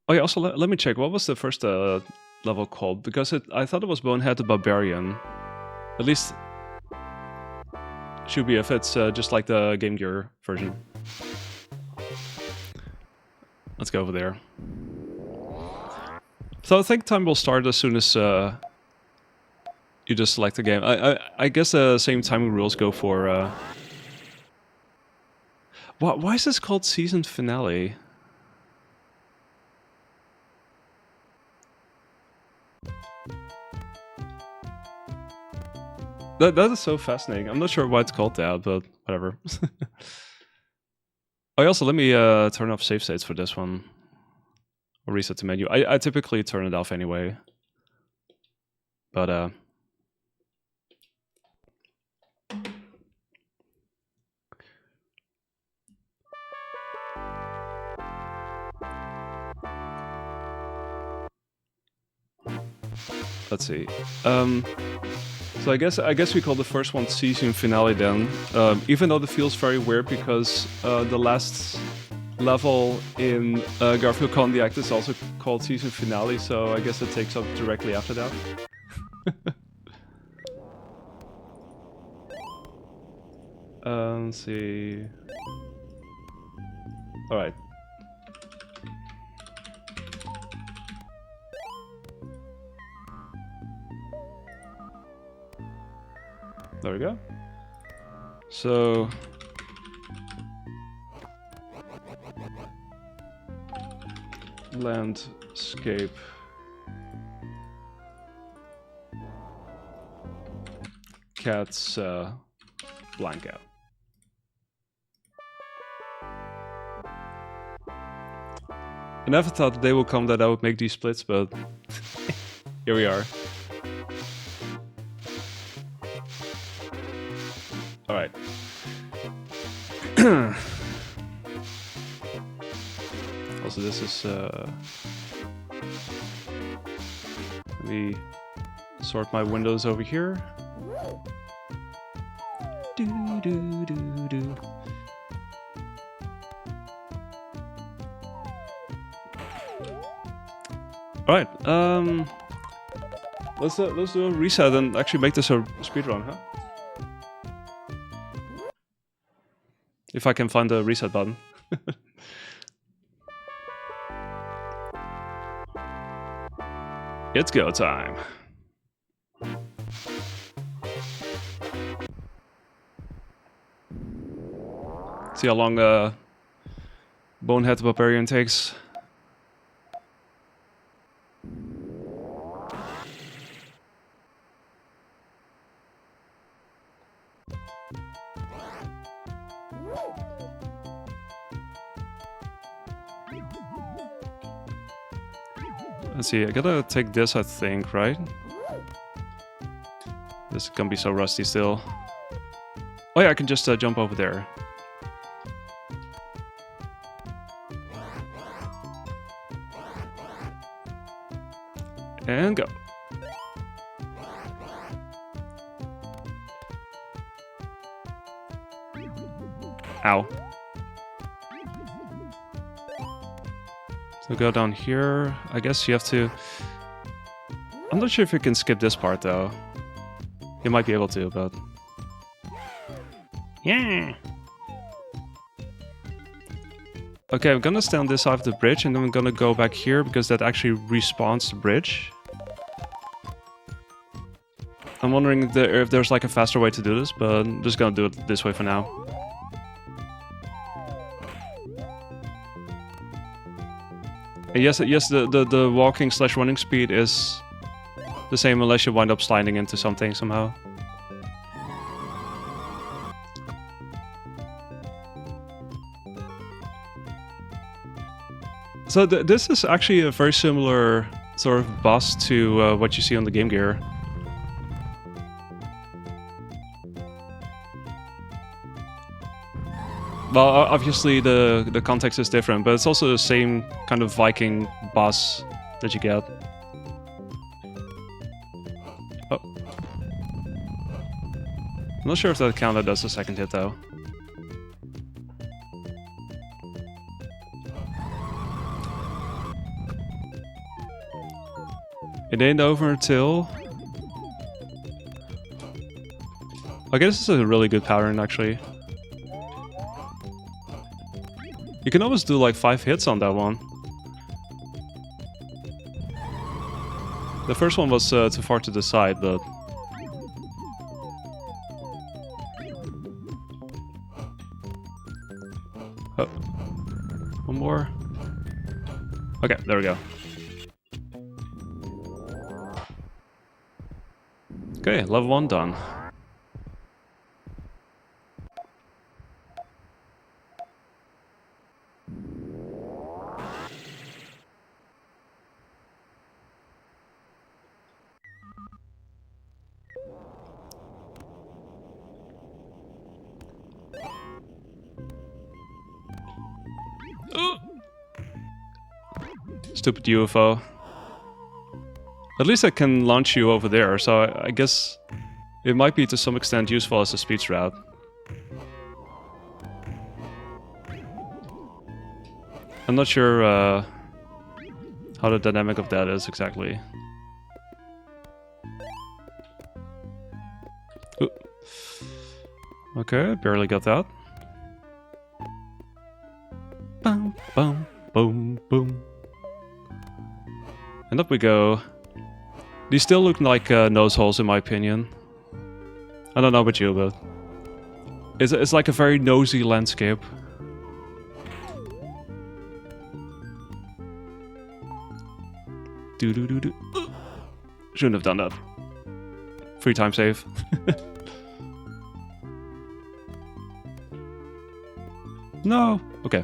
Oh yeah, also let me check, what was the first level called? Because I thought it was Bonehead the Barbarian. At least... should be if it's just like the Game Gear version. Let's go over there. So I think time will start as soon as you just select the game. I guess the same timing rules go for... Why is this called Season Finale? That is so fascinating. I'm not sure why it's called that, but whatever. Oh, also, let me turn off save states for this one. Or reset the menu. I typically turn it off anyway. But, let's see. So I guess we call the first one Season Finale then. Even though it feels very weird because the last level in Garfield Con the Act is also called Season Finale, so I guess it takes up directly after that. Let's see. Alright. There we go. So... landscape. Catsablanca. I never thought the day will come that I would make these splits, but here we are. Alright. Also, this is... let me sort my windows over here. Alright, let's do a reset and actually make this a speedrun, huh? If I can find the reset button. It's go time. See how long Bonehead the Barbarian takes. Let's see, I gotta take this, I think, right? This can be so rusty still. Oh yeah, I can just jump over there. And go. Ow. So go down here. I guess you have to... I'm not sure if you can skip this part though. You might be able to, but... Yeah! Okay, I'm gonna stay on this side of the bridge and then I'm gonna go back here because that actually respawns the bridge. I'm wondering if there's like a faster way to do this, but I'm just gonna do it this way for now. And yes, the walking / running speed is the same unless you wind up sliding into something somehow. So this is actually a very similar sort of boss to what you see on the Game Gear. Well, obviously the context is different, but it's also the same kind of Viking boss that you get. Oh. I'm not sure if that counted as a second hit though. It ain't over until... Okay, this is a really good pattern actually. You can almost do like 5 hits on that one. The first one was too far to the side, but... Oh. One more. Okay, there we go. Okay, level 1 done. Stupid UFO. At least I can launch you over there, so I guess it might be to some extent useful as a speed route. I'm not sure how the dynamic of that is exactly. Ooh. Okay, barely got that. Boom, boom, boom, boom. And up we go. These still look like nose holes in my opinion. I don't know about you, but it's like a very nosy landscape. Do do do do. Shouldn't have done that. 3 time save. No. Okay.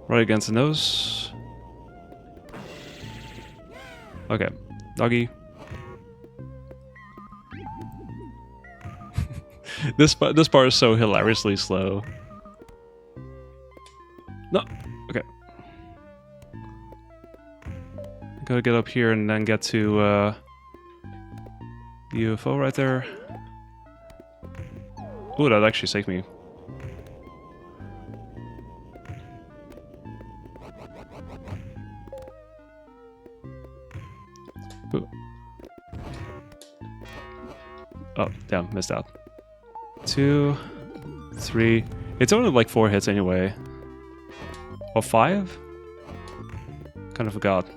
Right against the nose. Okay, doggy. This part is so hilariously slow. No, okay. Gotta get up here and then get to the UFO right there. Ooh, that actually saved me. Ooh. Oh, damn, missed out. 2, 3. It's only like 4 hits anyway. Or 5? Kind of forgot.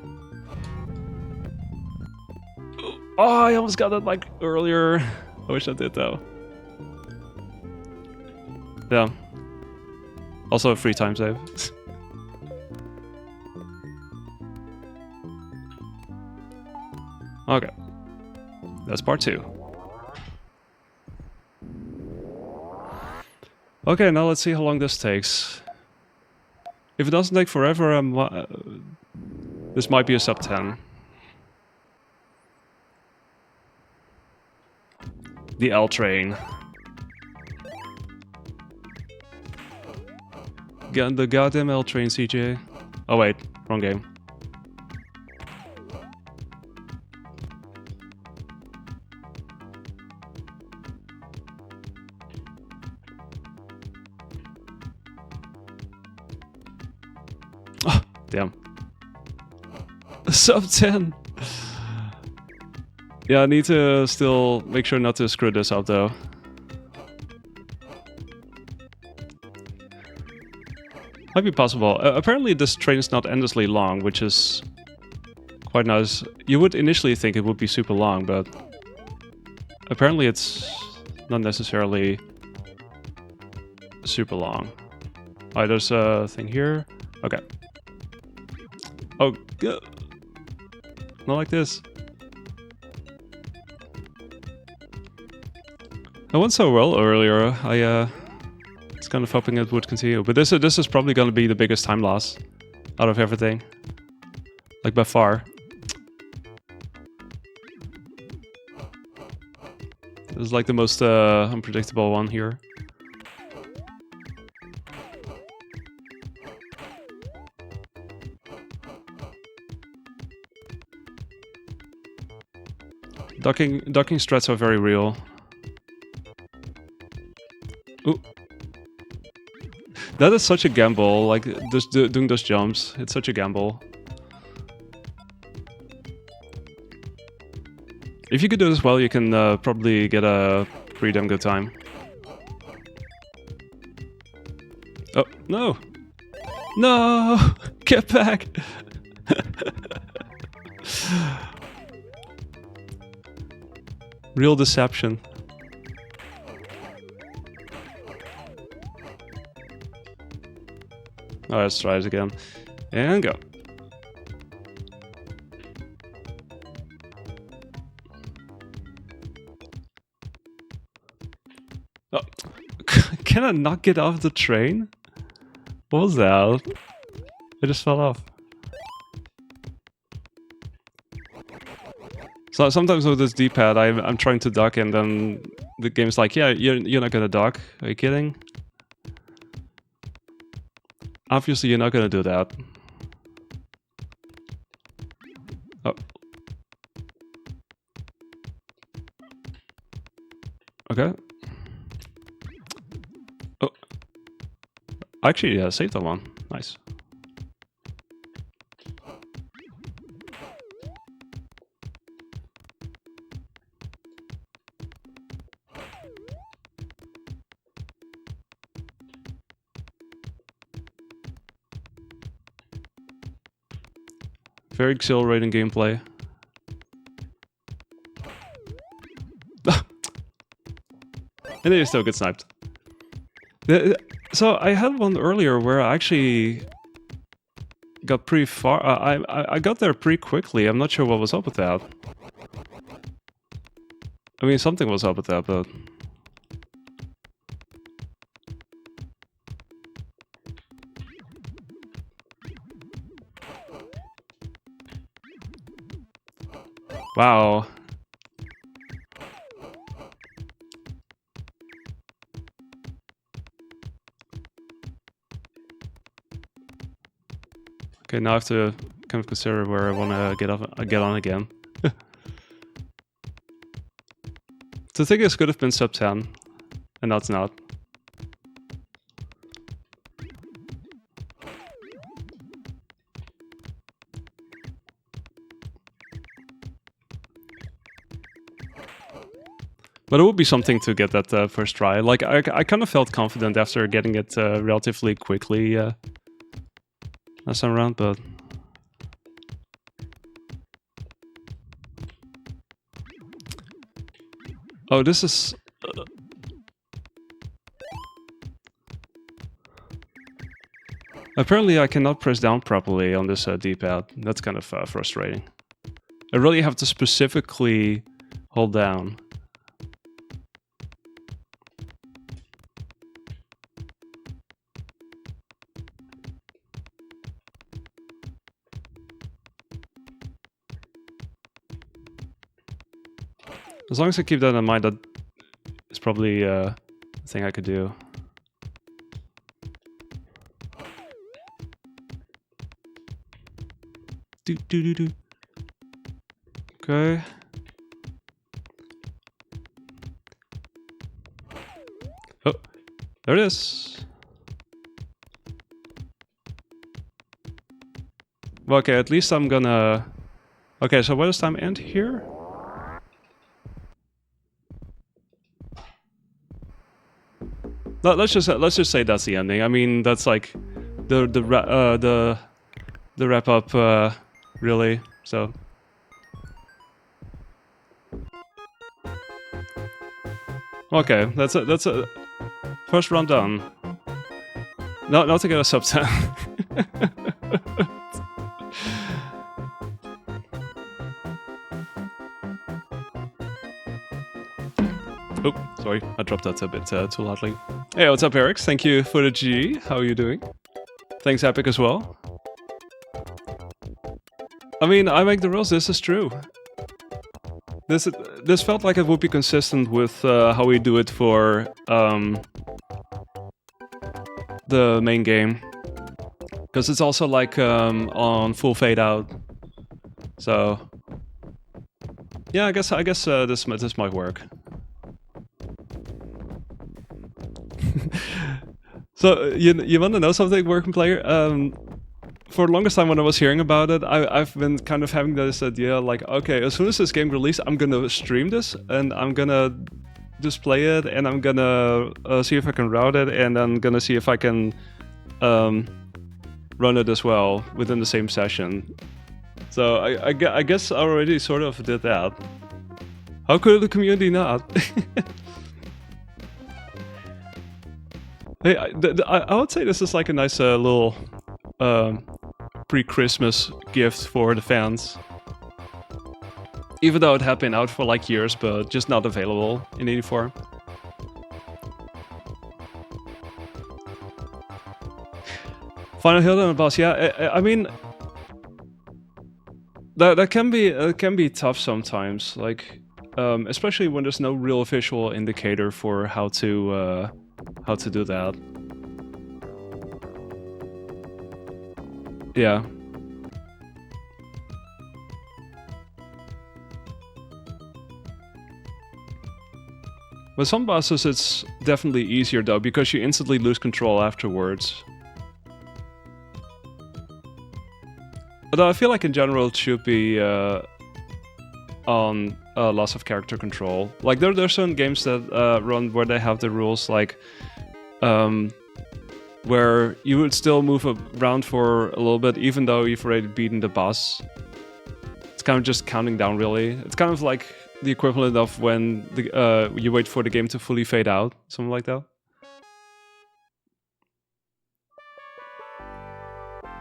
Oh, I almost got that like earlier. I wish I did though. Yeah. Also a 3 time save. Okay. That's part 2. Okay, now let's see how long this takes. If it doesn't take forever, this might be a sub 10. The L train. The goddamn L train, CJ. Oh wait, wrong game. Damn. Sub 10! Yeah, I need to still make sure not to screw this up though. Might be possible. Apparently this train is not endlessly long, which is quite nice. You would initially think it would be super long, but apparently it's not necessarily super long. Alright, there's a thing here. Okay. Oh, not like this. I went so well earlier. I was kind of hoping it would continue, but this is probably going to be the biggest time loss out of everything, like by far. This is like the most unpredictable one here. Ducking strats are very real. Ooh. That is such a gamble, like just doing those jumps. It's such a gamble. If you could do this well, you can probably get a pretty damn good time. Oh, no! No! Get back! Real deception. Alright, let's try it again. And go. Oh. Can I not get off the train? What was that? I just fell off. So sometimes with this D-pad, I'm trying to duck, and then the game's like, "Yeah, you're not gonna duck. Are you kidding? Obviously, you're not gonna do that." Oh. Okay. Oh. Actually, yeah, saved that one. Nice. Very exhilarating gameplay. And then you still get sniped. So I had one earlier where I actually got pretty far. I got there pretty quickly. I'm not sure what was up with that. I mean, something was up with that, but... Wow. Okay, now I have to kind of consider where I want to get on again. So I think this could have been sub 10, and that's not. But it would be something to get that first try. Like, I kind of felt confident after getting it relatively quickly last time around, but... Oh, this is... Apparently I cannot press down properly on this D-pad. That's kind of frustrating. I really have to specifically hold down. As long as I keep that in mind, that is probably a thing I could do. Do. Okay. Oh, there it is. Well, okay, at least I'm gonna... Okay, so what does time end here? No, let's just say that's the ending. I mean, that's like the wrap up, really. So. Okay, that's a first run done. No, not to get a sub 10. Oh, sorry, I dropped that a bit too loudly. Hey, what's up, Eric? Thank you for the G. How are you doing? Thanks, Epic, as well. I mean, I make the rules. This is true. This felt like it would be consistent with how we do it for the main game, because it's also like on full fade out. So yeah, I guess this might work. So you want to know something, working player? For the longest time when I was hearing about it, I've been kind of having this idea, like, okay, as soon as this game releases, I'm gonna stream this, and I'm gonna display it, and I'm gonna see if I can route it, and I'm gonna see if I can run it as well within the same session. So I guess I already sort of did that. How could the community not? Hey, I would say this is like a nice little pre-Christmas gift for the fans. Even though it had been out for like years, but just not available in any form. Final hill on the boss, yeah. I mean, that can be tough sometimes, like especially when there's no real visual indicator for how to do that. Yeah. With some bosses it's definitely easier though, because you instantly lose control afterwards. Although I feel like in general it should be on loss of character control. Like there's certain games that run where they have the rules like where you would still move around for a little bit even though you've already beaten the boss. It's kind of just counting down, really. It's kind of like the equivalent of when you wait for the game to fully fade out, something like that.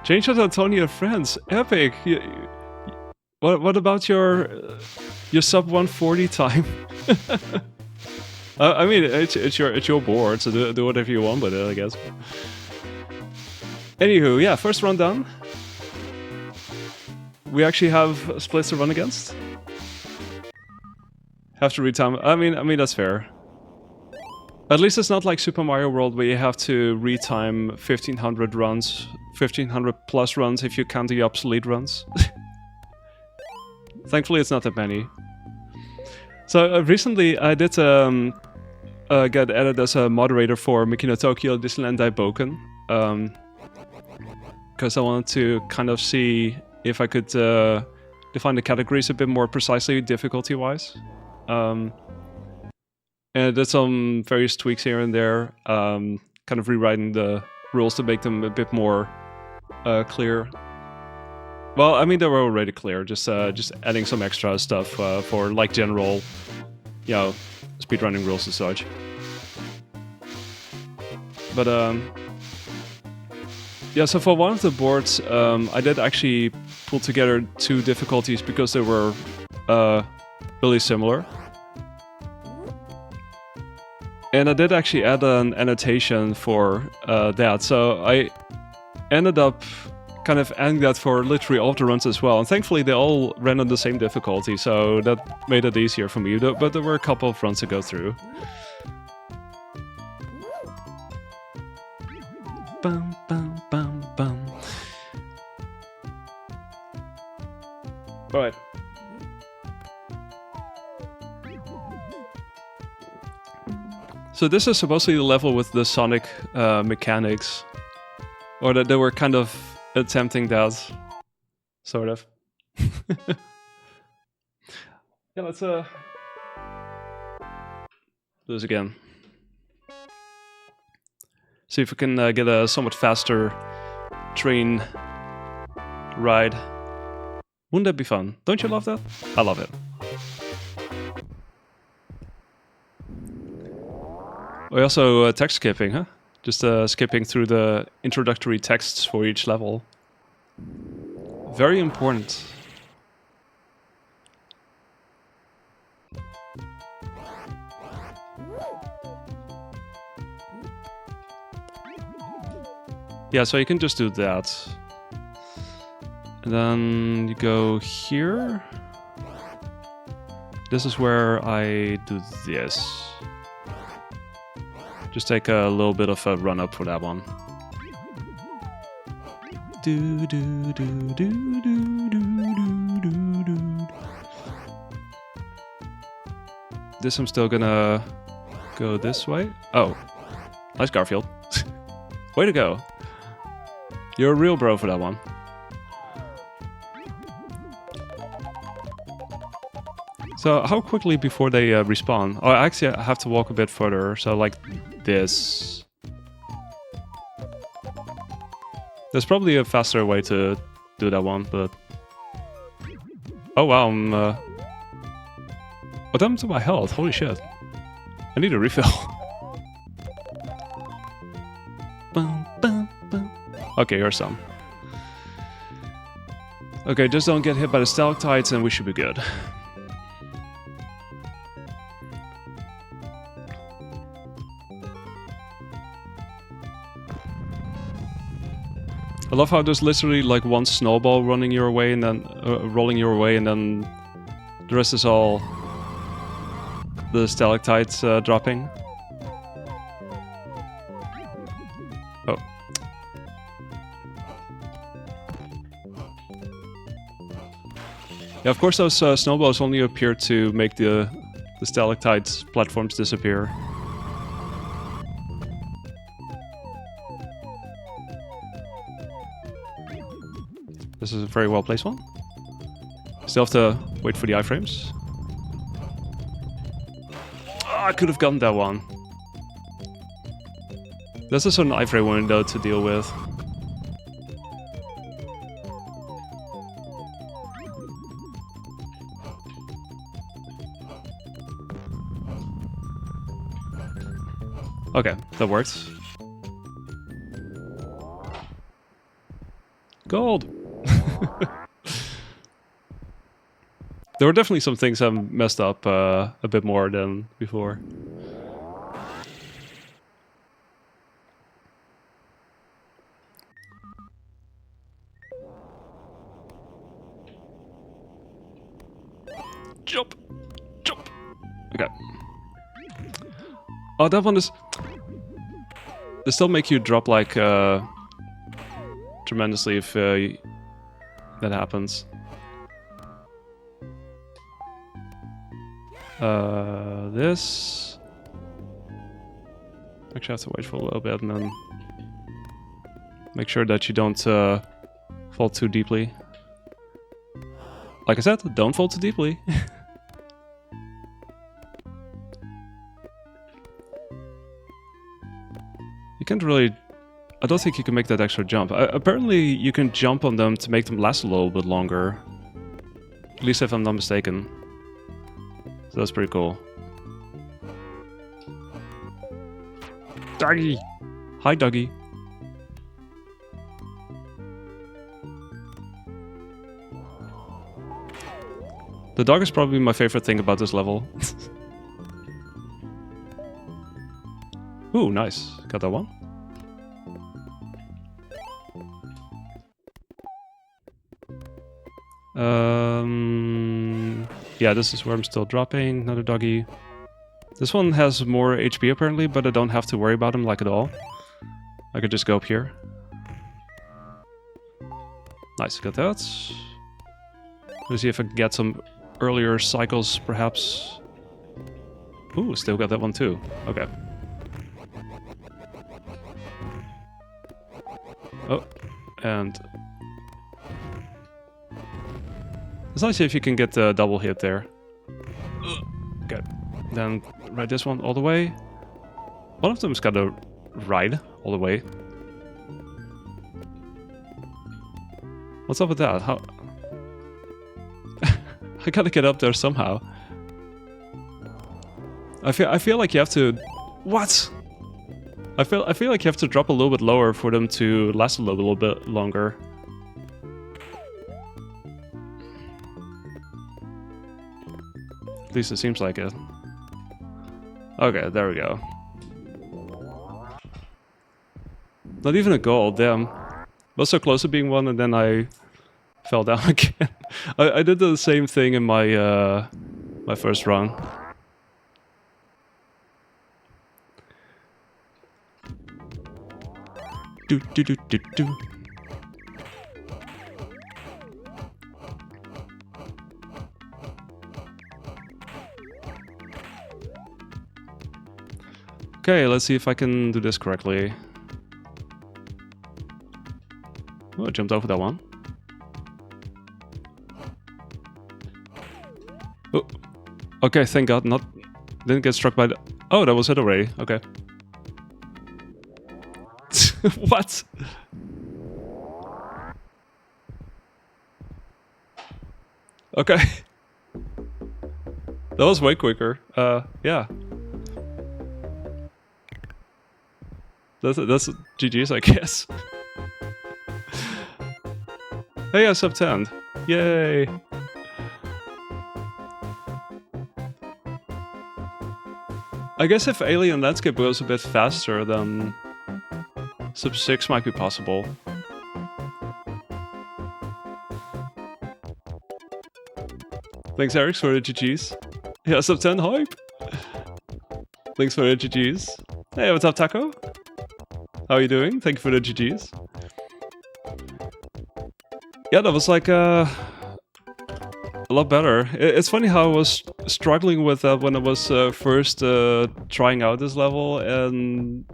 Change of Antonio friends, epic. What about your sub 140 time? I mean, it's your board, so do whatever you want with it, I guess. Anywho, yeah, first run done. We actually have splits to run against. Have to retime. I mean that's fair. At least it's not like Super Mario World where you have to retime 1500 runs, 1500 plus runs if you count the obsolete runs. Thankfully, it's not that many. So recently, I did get added as a moderator for Mikino Tokyo Disneyland Daiboken, because I wanted to kind of see if I could define the categories a bit more precisely, difficulty-wise. And I did some various tweaks here and there, kind of rewriting the rules to make them a bit more clear. Well, I mean, they were already clear, just adding some extra stuff for like general, you know, speedrunning rules and such. But yeah, so for one of the boards, I did actually pull together two difficulties because they were really similar. And I did actually add an annotation for that, so I ended up kind of adding that for literally all the runs as well. And thankfully they all ran on the same difficulty, so that made it easier for me, but there were a couple of runs to go through. Bum, bum, bum, bum. Alright. So this is supposedly the level with the Sonic mechanics. Or that they were kind of attempting that. Sort of. Yeah, let's do this again. See if we can get a somewhat faster train ride. Wouldn't that be fun? Don't you love that? I love it. We also text skipping, huh? Just skipping through the introductory texts for each level. Very important. Yeah, so you can just do that. And then you go here. This is where I do this. Just take a little bit of a run up for that one. Do do do do do do do do. This I'm still gonna go this way. Oh, nice Garfield. Way to go. You're a real bro for that one. So how quickly before they respawn? Oh, actually I have to walk a bit further, so like this. There's probably a faster way to do that one, but... Oh wow, I'm... What happened to my health? Holy shit. I need a refill. Okay, here's some. Okay, just don't get hit by the stalactites and we should be good. I love how there's literally like one snowball running your way and then rolling your way, and then the rest is all the stalactites dropping. Oh. Yeah, of course those snowballs only appear to make the stalactites platforms disappear. This is a very well placed one. Still have to wait for the iframes. Oh, I could have gotten that one. There's also an iframe window to deal with. Okay, that works. Gold! There were definitely some things I messed up a bit more than before. Jump! Jump! Okay. Oh, that one is... They still make you drop like tremendously if that happens. This... Actually, I have to wait for a little bit and then make sure that you don't fall too deeply. Like I said, don't fall too deeply. You can't really... I don't think you can make that extra jump. Apparently you can jump on them to make them last a little bit longer. At least if I'm not mistaken. So that's pretty cool. Doggy! Hi, doggy. The dog is probably my favorite thing about this level. Ooh, nice. Got that one. Yeah, this is where I'm still dropping. Another doggy. This one has more HP apparently, but I don't have to worry about him like at all. I could just go up here. Nice, got that. Let's see if I can get some earlier cycles, perhaps. Ooh, still got that one too. Okay. Oh, and... It's nice if you can get the double hit there. Okay, then ride this one all the way. One of them's got to ride all the way. What's up with that? How? I gotta get up there somehow. I feel like you have to. What? I feel like you have to drop a little bit lower for them to last a little bit longer. At least it seems like it. Okay, there we go. Not even a goal, damn. Was so close to being one, and then I fell down again. I did the same thing in my my first run. Do do do do do. Okay, let's see if I can do this correctly. Oh, I jumped over that one. Oh, okay, thank God, didn't get struck by the. Oh, that was it already. Okay. What? Okay. That was way quicker. Yeah. That's GG's, I guess. Hey, I sub 10. Yay! I guess if Alien Landscape goes a bit faster, then sub 6 might be possible. Thanks, Eric, for the GG's. Yeah, sub 10 hype! Thanks for the GG's. Hey, what's up, Taco? How are you doing? Thank you for the GG's. Yeah, that was like a lot better. It's funny how I was struggling with that when I was first trying out this level, and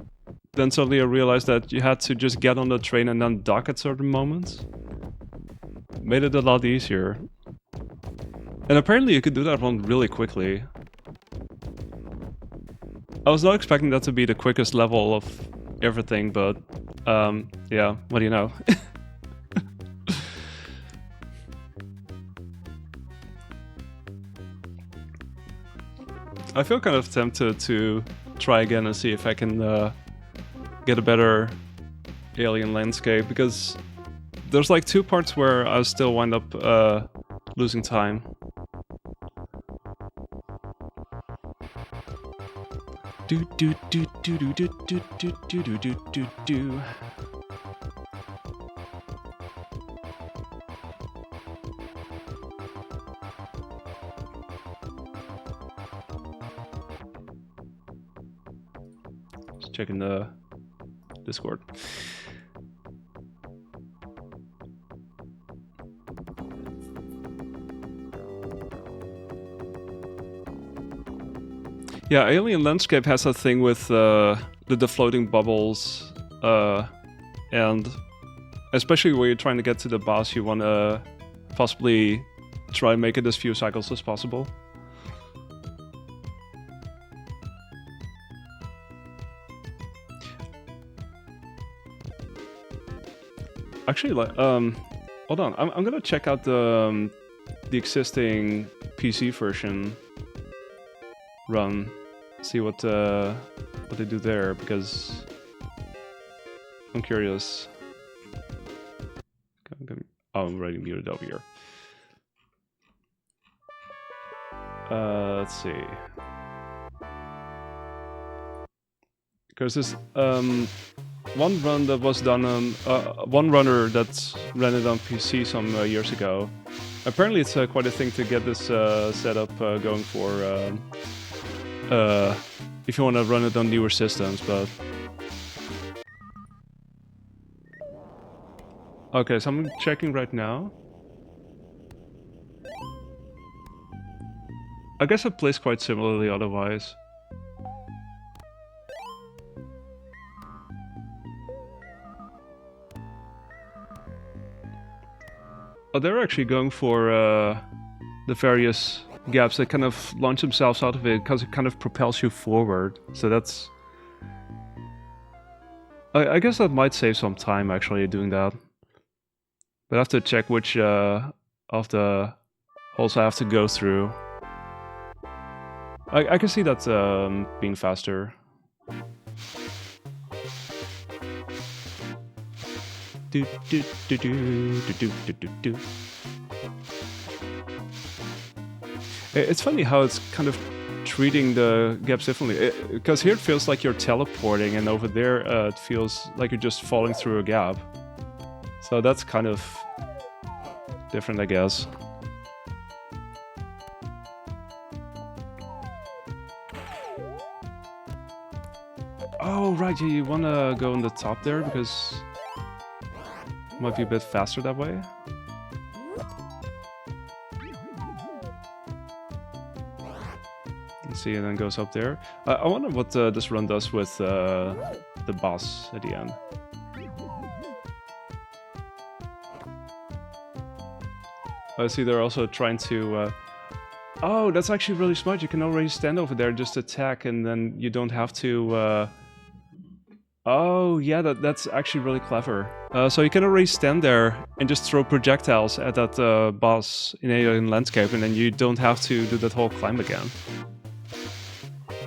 then suddenly I realized that you had to just get on the train and then dock at certain moments. Made it a lot easier. And apparently you could do that one really quickly. I was not expecting that to be the quickest level of everything, but yeah, what do you know? I feel kind of tempted to try again and see if I can get a better Alien Landscape, because there's like 2 parts where I still wind up losing time. Do do do do do do do do do do do do. Just checking the Discord. Yeah, Alien Landscape has a thing with the floating bubbles, and especially when you're trying to get to the boss, you want to possibly try and make it as few cycles as possible. Actually, like, hold on, I'm gonna check out the existing PC version run, see what they do there, because I'm curious. Oh, I'm already muted over here. Let's see. Because there's one run that was done on one runner that ran it on PC some years ago. Apparently, it's quite a thing to get this setup going for. If you want to run it on newer systems, but... Okay, so I'm checking right now. I guess it plays quite similarly otherwise. Oh, they're actually going for the various gaps that kind of launch themselves out of it, because it kind of propels you forward. So that's... I guess that might save some time actually doing that. But I have to check which of the holes I have to go through. I can see that being faster. Do, do, do, do, do, do, do, do. It's funny how it's kind of treating the gaps differently. Because here it feels like you're teleporting, and over there it feels like you're just falling through a gap. So that's kind of different, I guess. Oh, right, yeah, you want to go on the top there, because it might be a bit faster that way. Let's see, and then goes up there. I wonder what this run does with the boss at the end. I see they're also trying to... Oh, that's actually really smart. You can already stand over there, just attack, and then you don't have to... Oh, yeah, that's actually really clever. So you can already stand there and just throw projectiles at that boss in Alien Landscape, and then you don't have to do that whole climb again.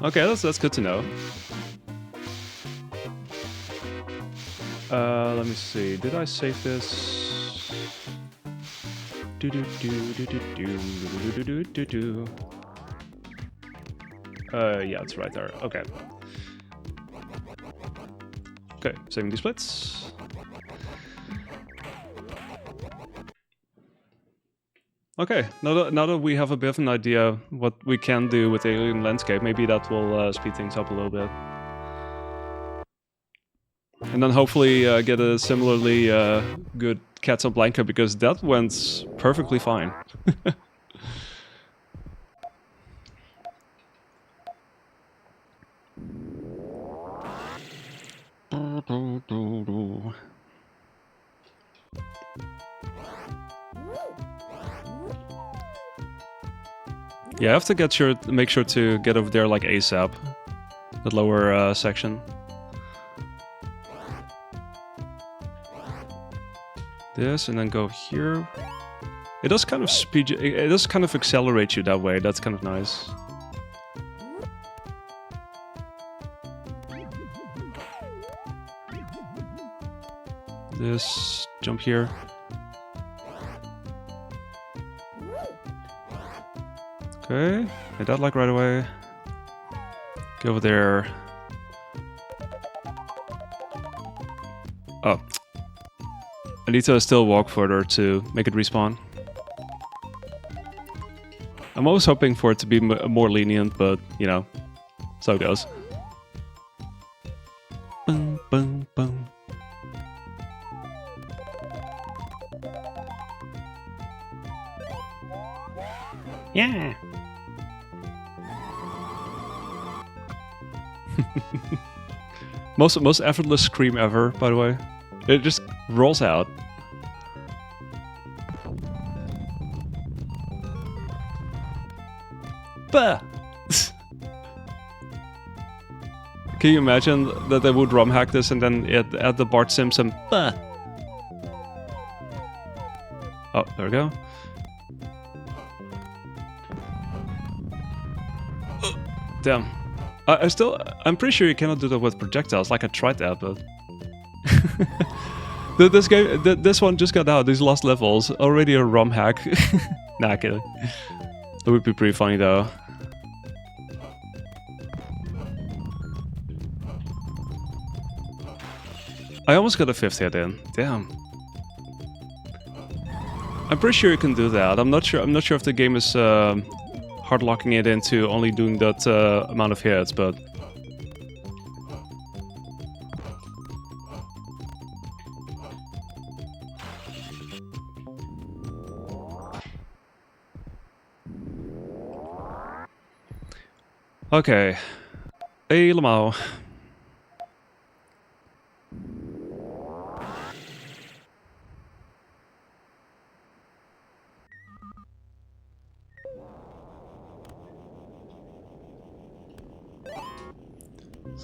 Okay, that's good to know. Let me see. Did I save this? Yeah, it's right there. Okay. Okay, saving these splits. Okay, now that we have a bit of an idea what we can do with Alien Landscape, maybe that will speed things up a little bit. And then hopefully get a similarly good Catsablanca, because that went perfectly fine. Yeah, I have to make sure to get over there like ASAP. That lower section. This, and then go here. It does kind of speed you, it does kind of accelerate you that way. That's kind of nice. This, jump here. Okay, hit that like right away. Go over there. Oh. I need to still walk further to make it respawn. I'm always hoping for it to be more lenient, but, you know, so it goes. Boom, boom, boom. Yeah! most effortless scream ever, by the way. It just rolls out. Bah! Can you imagine that they would ROM hack this and then add the Bart Simpson bah? Oh, there we go. Damn. I'm pretty sure you cannot do that with projectiles. Like I tried that, but this one just got out. These last levels already a ROM hack. Nah, kidding. That would be pretty funny though. I almost got a 5th hit in. Damn. I'm pretty sure you can do that. I'm not sure if the game is hard locking it into only doing that amount of hits, but okay. Helemaal.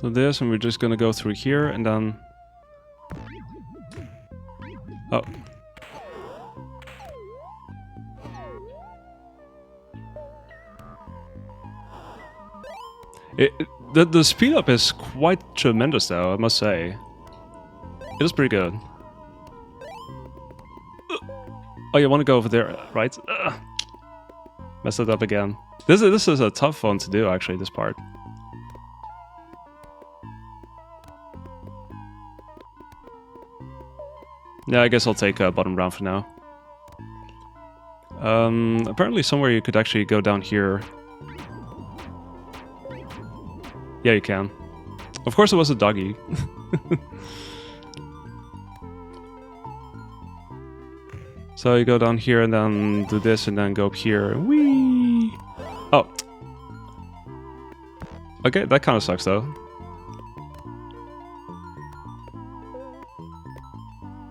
So this, and we're just gonna go through here, and then... Oh. The speed up is quite tremendous though, I must say. It is pretty good. Oh, you want to go over there, right? Messed it up again. This is a tough one to do, actually, this part. Yeah, I guess I'll take bottom round for now. Apparently somewhere you could actually go down here. Yeah, you can. Of course it was a doggy. So you go down here and then do this and then go up here. Whee! Oh. Okay, that kind of sucks though.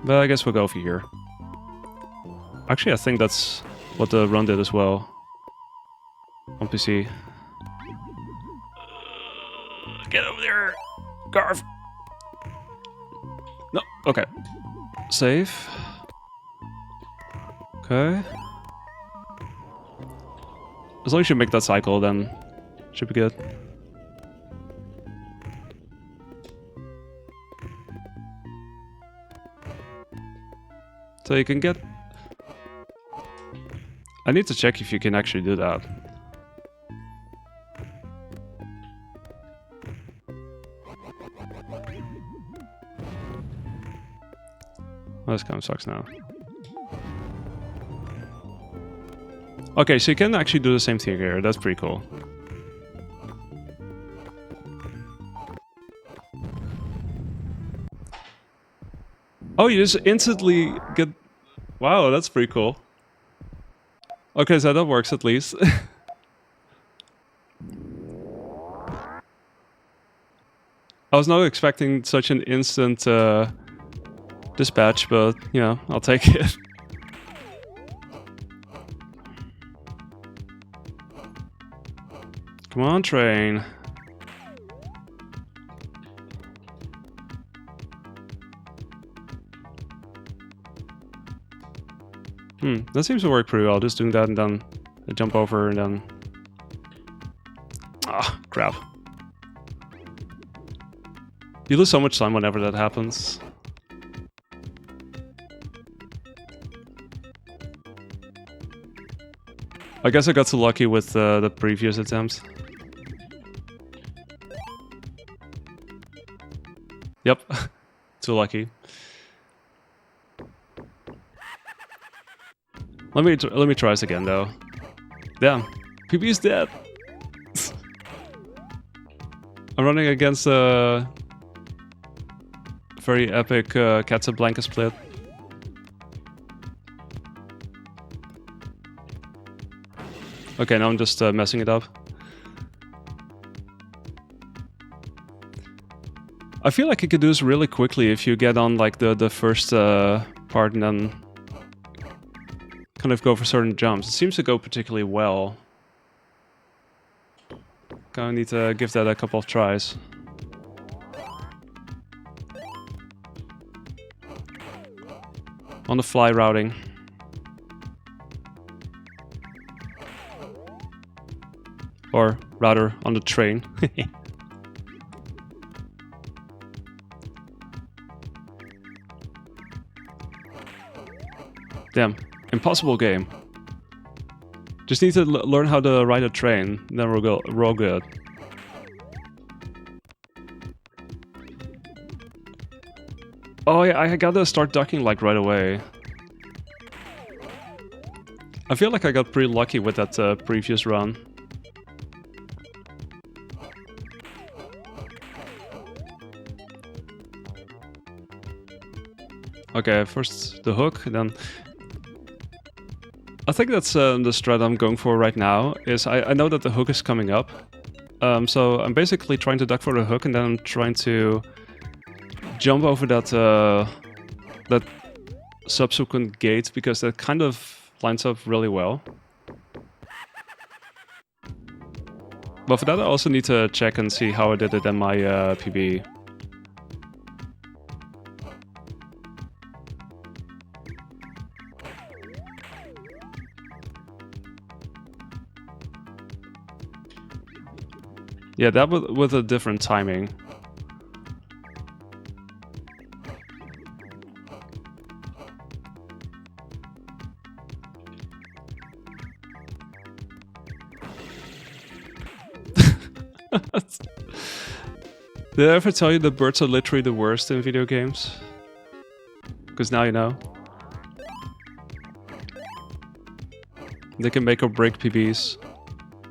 But I guess we'll go over here. Actually, I think that's what the run did as well. On PC. Get over there, Garf! No, okay. Save. Okay. As long as you make that cycle, then should be good. So you can get... I need to check if you can actually do that. Well, this kind of sucks now. Okay, so you can actually do the same thing here. That's pretty cool. Oh, you just instantly get... Wow, that's pretty cool. Okay, so that works at least. I was not expecting such an instant dispatch, but, you know, I'll take it. Come on, train. That seems to work pretty well. Just doing that and then I jump over and then... Ah, crap. You lose so much time whenever that happens. I guess I got so lucky with the previous attempts. Yep, too lucky. Let me try this again though. Damn, PB is dead. I'm running against a very epic Catsablanca split. Okay, now I'm just messing it up. I feel like you could do this really quickly if you get on like the first part and then kind of go for certain jumps. It seems to go particularly well. Gonna need to give that a couple of tries. On the fly routing. Or rather, on the train. Damn, impossible game. Just need to learn how to ride a train, then we're all good. Oh yeah, I gotta start ducking like right away. I feel like I got pretty lucky with that previous run. Okay, first the hook, then... I think that's the strat I'm going for right now, is I know that the hook is coming up. So I'm basically trying to duck for the hook and then I'm trying to jump over that that subsequent gate, because that kind of lines up really well. But for that I also need to check and see how I did it in my PB. Yeah, that with a different timing. Did I ever tell you that birds are literally the worst in video games? Because now you know. They can make or break PBs.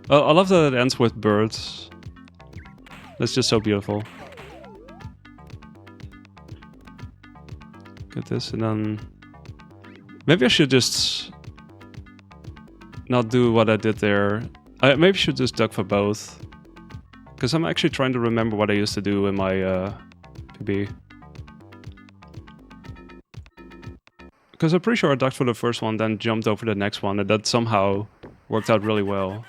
Oh, I love that it ends with birds. That's just so beautiful. Get this and then... Maybe I should just... not do what I did there. I maybe should just duck for both. Because I'm actually trying to remember what I used to do in my PB. Because I'm pretty sure I ducked for the first one, then jumped over the next one, and that somehow worked out really well.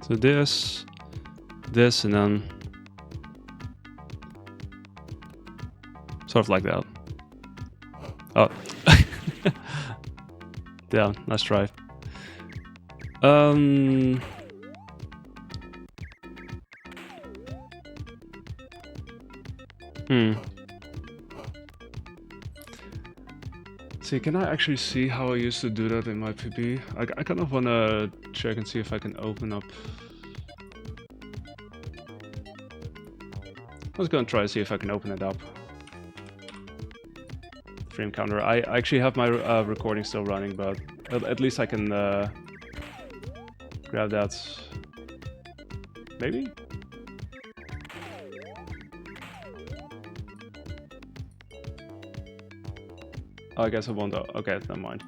So this, and then sort of like that. Oh. Yeah, nice try. See, can I actually see how I used to do that in my PB? I kind of want to check and see if I can open up. I was gonna try to see if I can open it up. Frame counter. I actually have my recording still running, but at least I can grab that. Maybe? Oh, I guess I won't. Okay, never mind.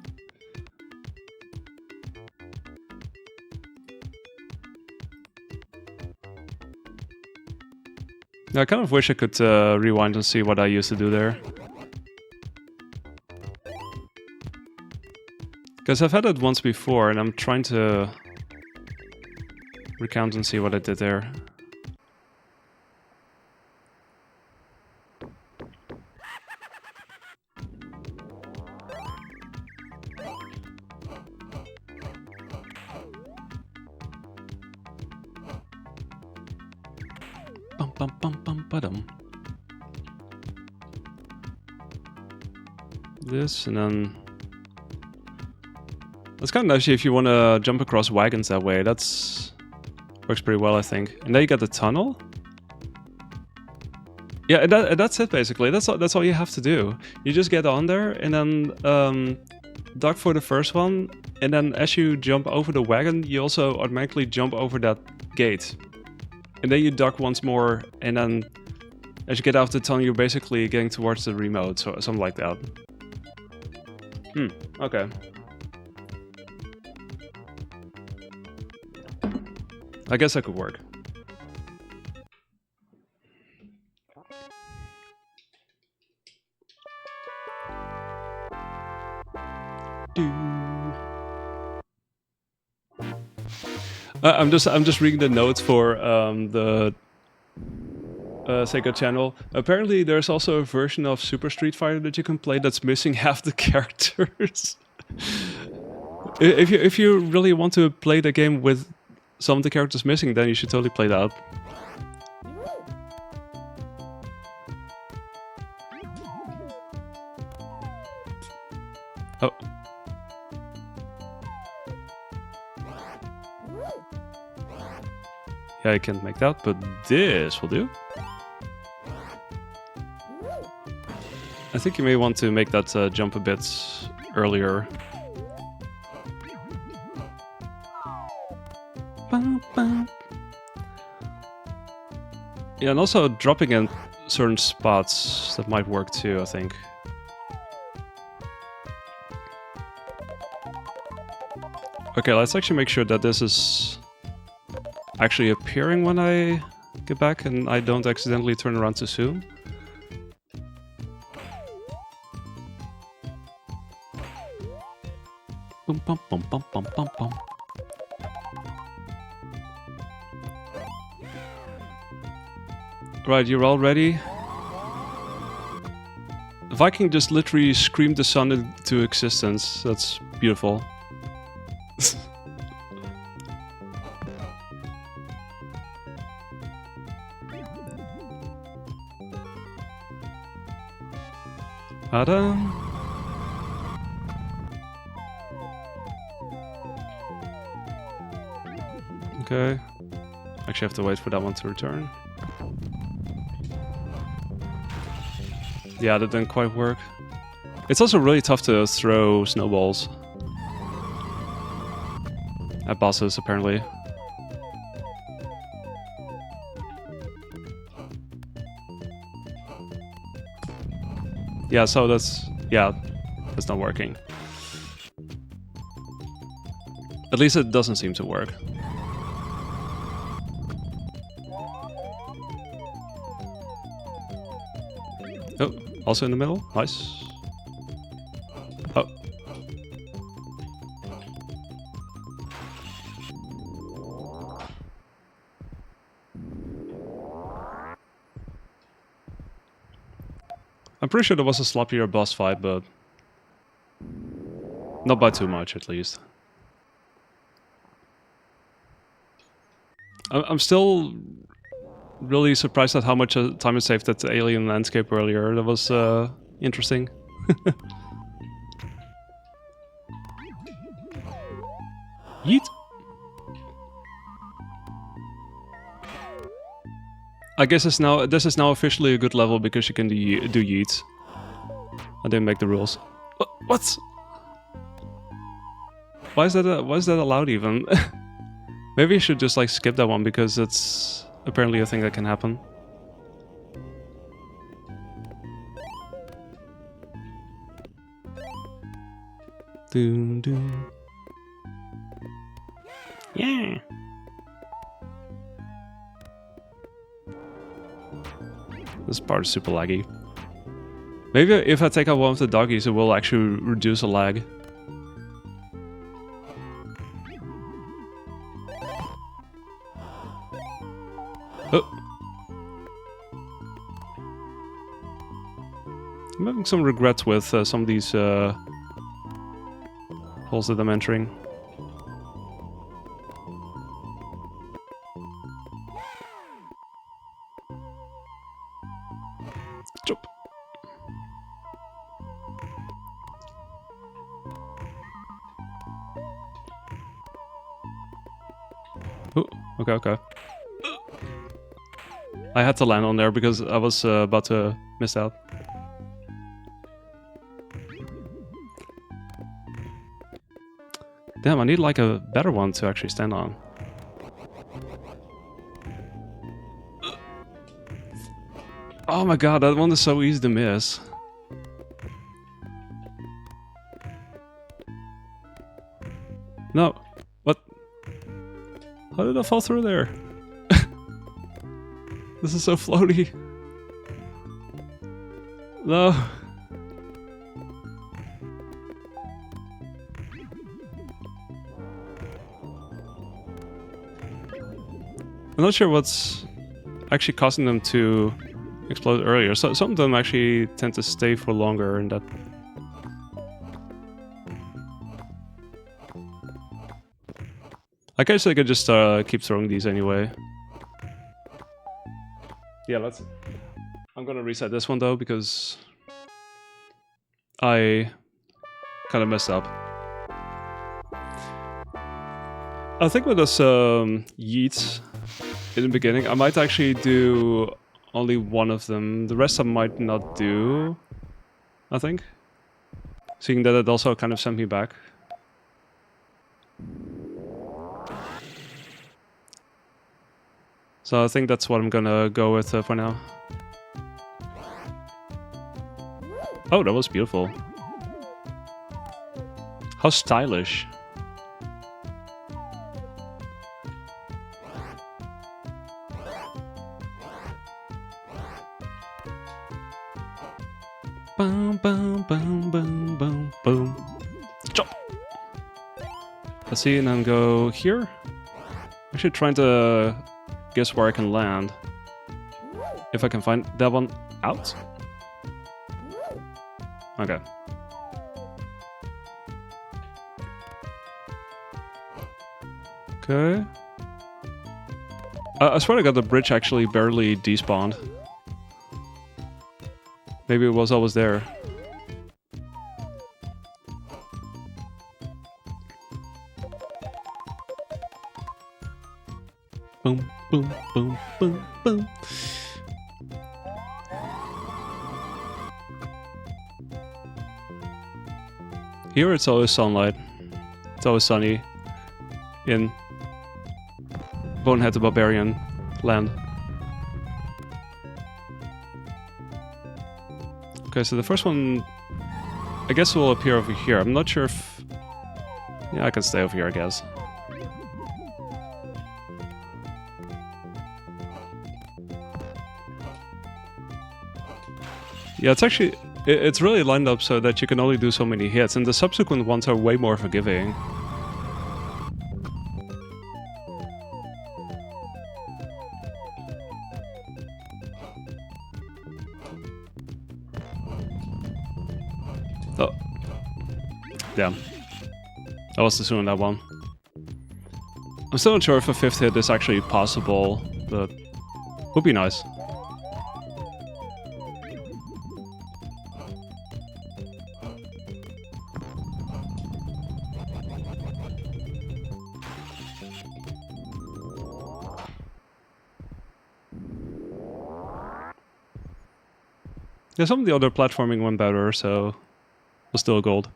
I kind of wish I could rewind and see what I used to do there. Because I've had it once before and I'm trying to recount and see what I did there. Bum bum bum bum ba-dum. This and then... That's kind of nice if you want to jump across wagons that way. That's works pretty well, I think. And then you get the tunnel. Yeah, that's it basically. That's all you have to do. You just get on there and then duck for the first one. And then as you jump over the wagon, you also automatically jump over that gate. And then you duck once more, and then as you get out of the tunnel, you're basically getting towards the remote, so something like that. Okay. I guess that could work. I'm just reading the notes for the Sega Channel. Apparently, there's also a version of Super Street Fighter that you can play that's missing half the characters. If you really want to play the game with some of the characters missing, then you should totally play that. Oh. Yeah, I can't make that, but this will do. I think you may want to make that jump a bit earlier. Yeah, and also dropping in certain spots, that might work too, I think. Okay, let's actually make sure that this is actually appearing when I get back and I don't accidentally turn around too soon. Boom, bum, bum, bum, bum, bum, bum. Right, you're all ready? The Viking just literally screamed the sun into existence. That's beautiful. Adam. Okay. Actually have to wait for that one to return. Yeah, that didn't quite work. It's also really tough to throw snowballs at bosses, apparently. Yeah, so that's not working. At least it doesn't seem to work. Oh, also in the middle. Nice. Oh. I'm pretty sure there was a sloppier boss fight, but not by too much, at least. I'm still really surprised at how much time I saved at the alien landscape earlier. That was interesting. Yeet! I guess this is now officially a good level because you can do yeets. I didn't make the rules. What? Why is that allowed even? Maybe I should just like skip that one because it's apparently a thing that can happen. Doom doom. Yeah. This part is super laggy. Maybe if I take out one of the doggies, it will actually reduce the lag. Oh. I'm having some regrets with some of these holes that I'm entering. Jump. Oh, okay. I had to land on there because I was about to miss out. Damn, I need like a better one to actually stand on. Oh my god, that one is so easy to miss. No. What? How did I fall through there? This is so floaty. No. I'm not sure what's actually causing them to explode earlier. So some of them actually tend to stay for longer, and that. I guess I could just keep throwing these anyway. Yeah, I'm gonna reset this one though because I kind of messed up. I think with this yeets in the beginning, I might actually do only one of them. The rest I might not do, I think. Seeing that it also kind of sent me back. So I think that's what I'm gonna go with for now. Oh, that was beautiful. How stylish. Let's see, and then go here. Actually trying to guess where I can land. If I can find that one out. Okay. Okay. I swear to God, the bridge actually barely despawned. Maybe it was always there. Boom, boom, boom, boom, boom. Here it's always sunlight. It's always sunny in Bonehead the Barbarian land. Okay, so the first one, I guess, will appear over here. I'm not sure if... Yeah, I can stay over here, I guess. Yeah, it's actually... It's really lined up so that you can only do so many hits, and the subsequent ones are way more forgiving. Oh. Damn. I was too soon on that one. I'm still not sure if a 5th hit is actually possible, but would be nice. Yeah, some of the other platforming went better, so was still gold.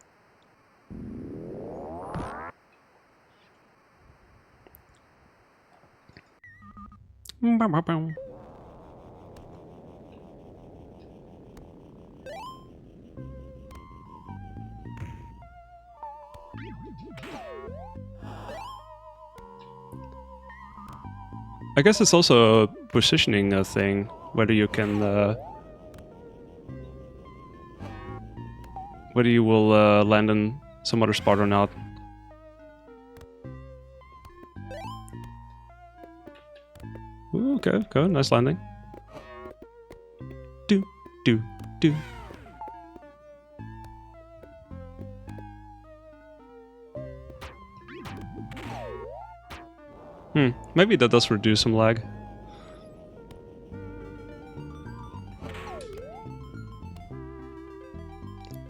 I guess it's also a positioning thing, whether you can... whether you will land in some other spot or not. Ooh, okay, okay, nice landing. Do, do, do. Maybe that does reduce some lag.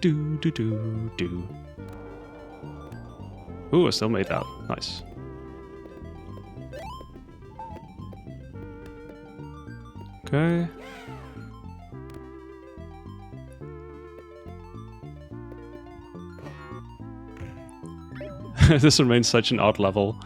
Do, do, do, do. Ooh, I still made that. Nice. Okay. This remains such an odd level.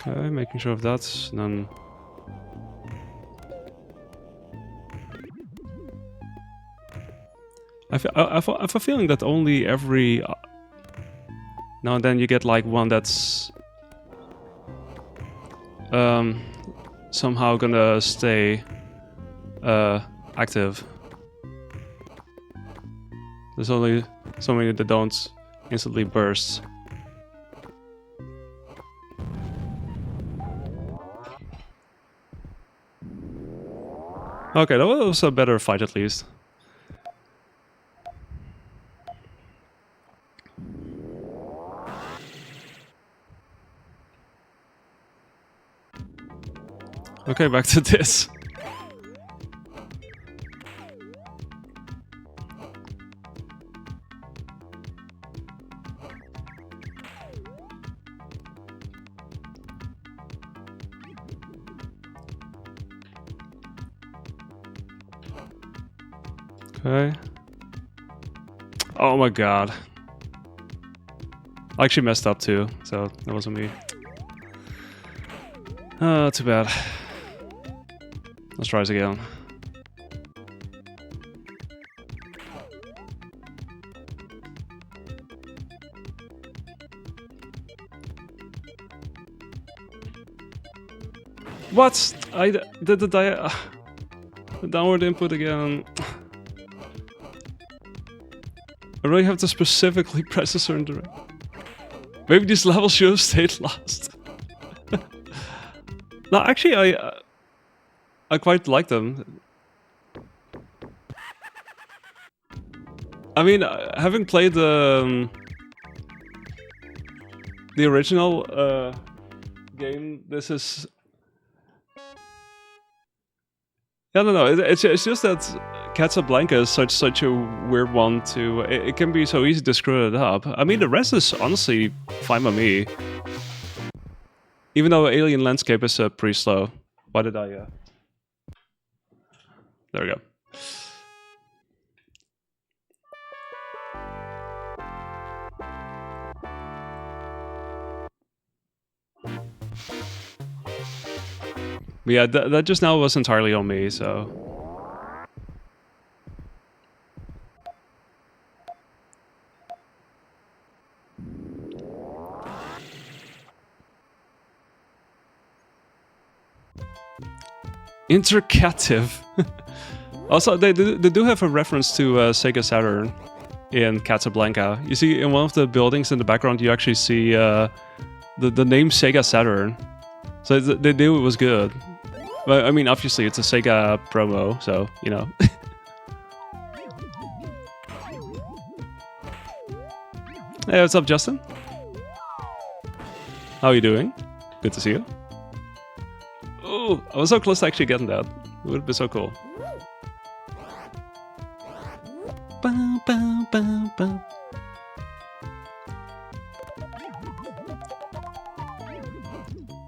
Okay, making sure of that, and then... I have a feeling that only every... now and then you get like one that's... somehow gonna stay... active. There's only so many that don't instantly burst. Okay, that was a better fight at least. Okay, back to this. Okay. Oh my god. I actually messed up too, so that wasn't me. Too bad. Let's try this again. What? I did the downward input again. I really have to specifically press a certain direction. Maybe these levels should have stayed lost. No, actually, I quite like them. I mean, having played the original game, this is... I don't know. It's just that Catsablanca is such a weird one to. It can be so easy to screw it up. I mean, the rest is honestly fine by me. Even though Alien Landscape is pretty slow. Why did I? There we go. But yeah, that just now was entirely on me. So. Intercative. Also, they do have a reference to Sega Saturn in Catsablanca. You see, in one of the buildings in the background, you actually see the name Sega Saturn. So they knew it was good. But I mean, obviously, it's a Sega promo, so you know. Hey, what's up, Justin? How are you doing? Good to see you. Oh, I was so close to actually getting that. It would be so cool.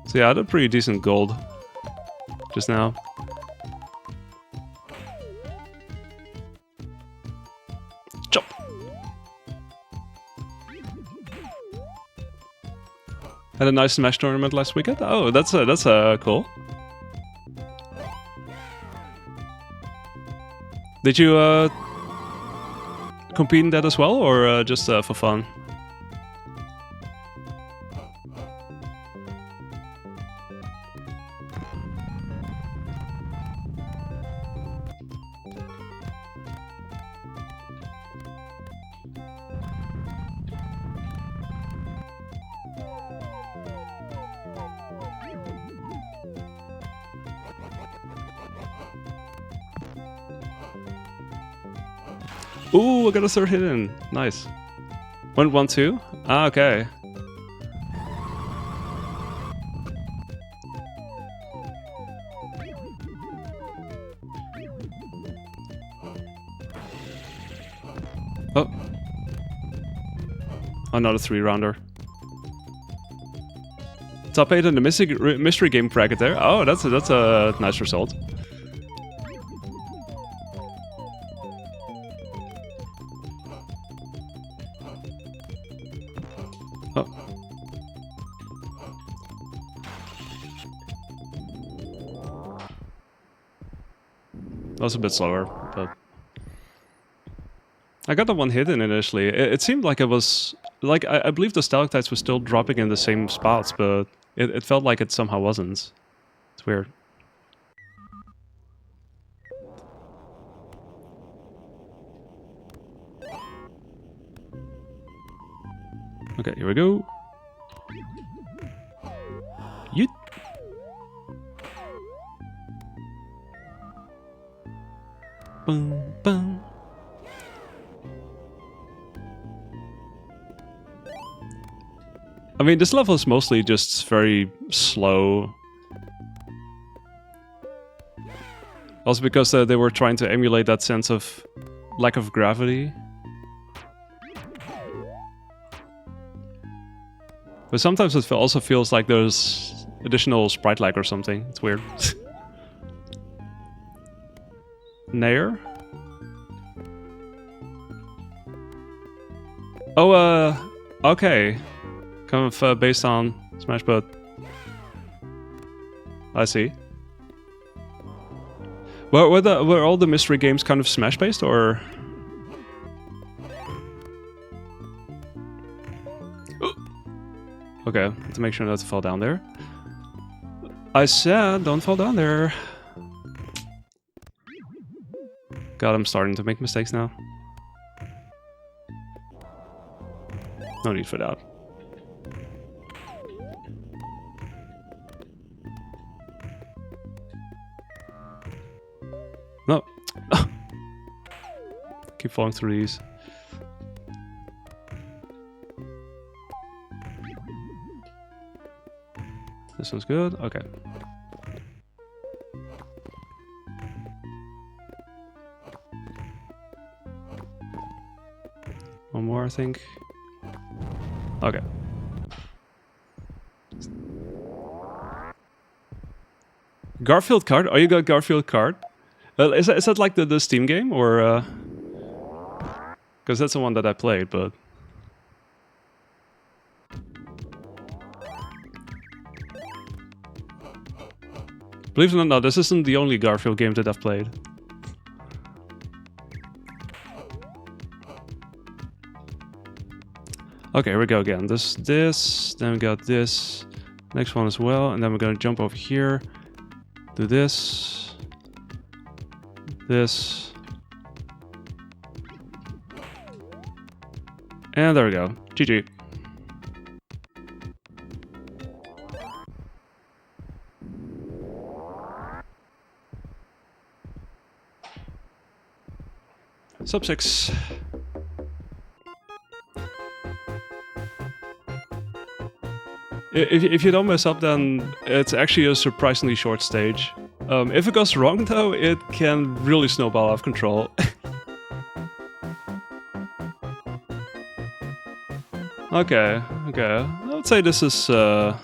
So yeah, I had a pretty decent gold just now. Chop. Had a nice Smash tournament last weekend. Oh, that's cool. Did you compete in that as well, or just for fun? Ooh, I got a third hit in. Nice. 1-1-2? Ah, okay. Oh. Another 3-rounder. Top 8 in the mystery game bracket there. Oh, that's a nice result. That was a bit slower, but I got the one hit in initially. It seemed like it was like I believe the stalactites were still dropping in the same spots, but it felt like it somehow wasn't. It's weird. Okay, here we go. Yeet. Boom, boom. I mean, this level is mostly just very slow. Also because they were trying to emulate that sense of lack of gravity. But sometimes it also feels like there's additional sprite lag or something. It's weird. Nair? Oh, okay. Kind of based on Smash, but I see. Were all the mystery games kind of Smash based, or? Okay, to make sure not to fall down there. I said, don't fall down there. God, I'm starting to make mistakes now. No need for that. No. Keep falling through these. This one's good. Okay. One more, I think. Okay. Garfield card? Oh, you got Garfield card? Is that like the Steam game, or? Because that's the one that I played, but. Believe it or not, this isn't the only Garfield game that I've played. Okay, here we go again. This, then we got this. Next one as well, and then we're gonna jump over here. Do this. This. And there we go. GG. Sub 6. If you don't mess up, then it's actually a surprisingly short stage. If it goes wrong, though, it can really snowball out of control. Okay. I would say this is kind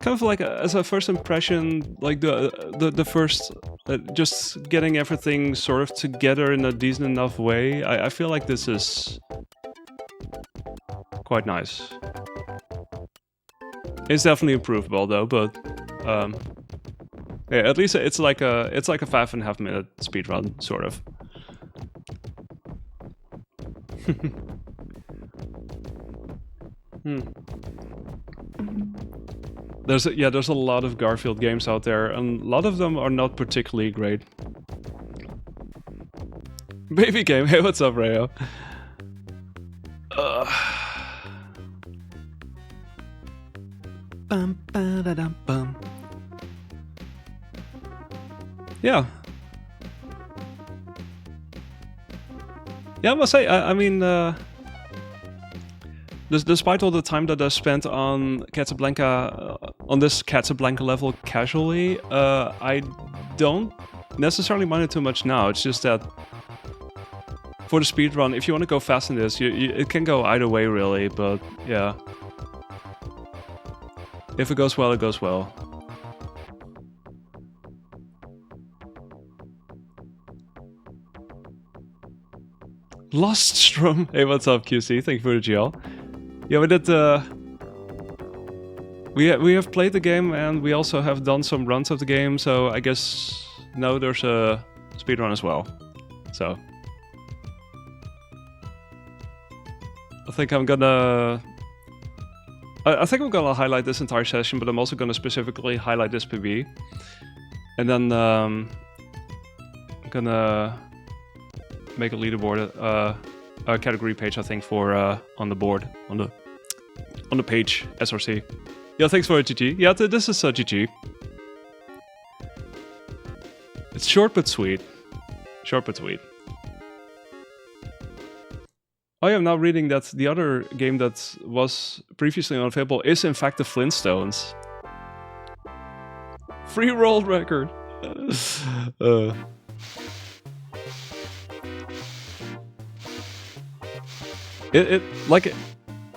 of like as a first impression, like the first, just getting everything sort of together in a decent enough way. I feel like this is quite nice. It's definitely improvable though, but yeah, at least it's like a 5.5 minute speedrun, sort of. There's a lot of Garfield games out there, and a lot of them are not particularly great. Baby game, hey, what's up, Rayo? Bum, ba-da-dum, bum. Yeah. Yeah, I must say, I mean, despite all the time that I spent on Catsablanca, on this Catsablanca level casually, I don't necessarily mind it too much now. It's just that for the speedrun, if you want to go fast in this, it can go either way, really, but yeah. If it goes well, it goes well. Lost Strom. Hey, what's up, QC? Thank you for the GL. Yeah, we did. We have played the game, and we also have done some runs of the game. So I guess now there's a speedrun as well. So I think I'm gonna. I think I'm gonna highlight this entire session, but I'm also gonna specifically highlight this PB, and then I'm gonna make a leaderboard, a category page, I think, for on the board, on the page, SRC. Yeah, thanks for it, GG. Yeah, this is GG. It's short but sweet. Short but sweet. Oh yeah, I'm now reading that the other game that was previously unavailable is in fact the Flintstones. Free world record. It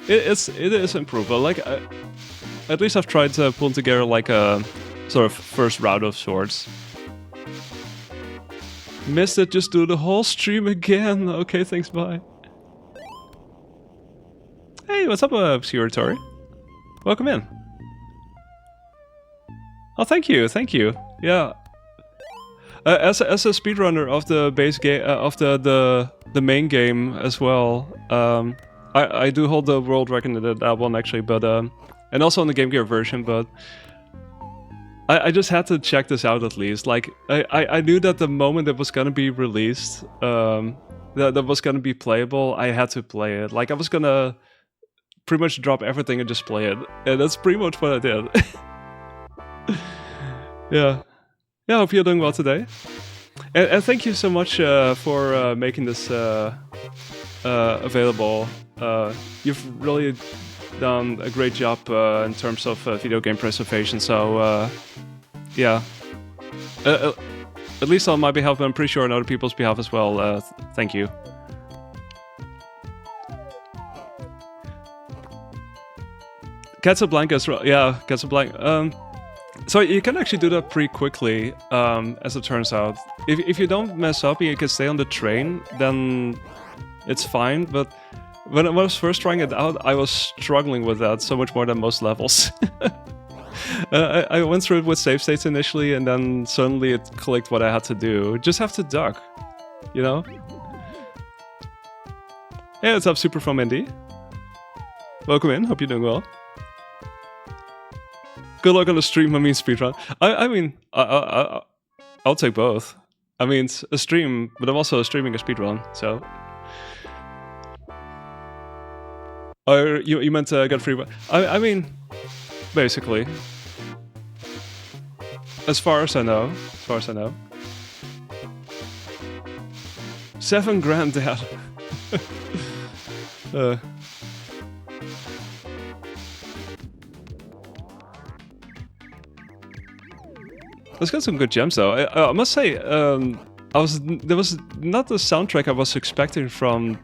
is improvable. Like at least I've tried to pull together like a sort of first route of sorts. Missed it. Just do the whole stream again. Okay, thanks. Bye. Hey, what's up, Obscuratory? Welcome in. Oh, thank you. Yeah. As a speedrunner of the base game, of the main game as well, I do hold the world record in that one actually, but and also on the Game Gear version, but I just had to check this out at least. Like I knew that the moment it was gonna be released, that was gonna be playable, I had to play it. Like I was gonna pretty much drop everything and just play it, and that's pretty much what I did. Yeah, I hope you're doing well today, and thank you so much for making this available. You've really done a great job in terms of video game preservation, so yeah. At least on my behalf, but I'm pretty sure on other people's behalf as well. Thank you. Catsablanca is yeah, Catsablanca. So you can actually do that pretty quickly, as it turns out. If you don't mess up and you can stay on the train, then it's fine. But when I was first trying it out, I was struggling with that so much more than most levels. I went through it with save states initially, and then suddenly it clicked what I had to do. Just have to duck, you know? Hey, what's up, Super from Indy? Welcome in, hope you're doing well. Good luck on the stream, I mean speedrun. I mean, I'll take both. I mean, it's a stream, but I'm also streaming a speedrun, so... Or you meant get free... I mean, basically. As far as I know. 7 grand, Dad. Let's get some good gems though. I must say, there was not the soundtrack I was expecting from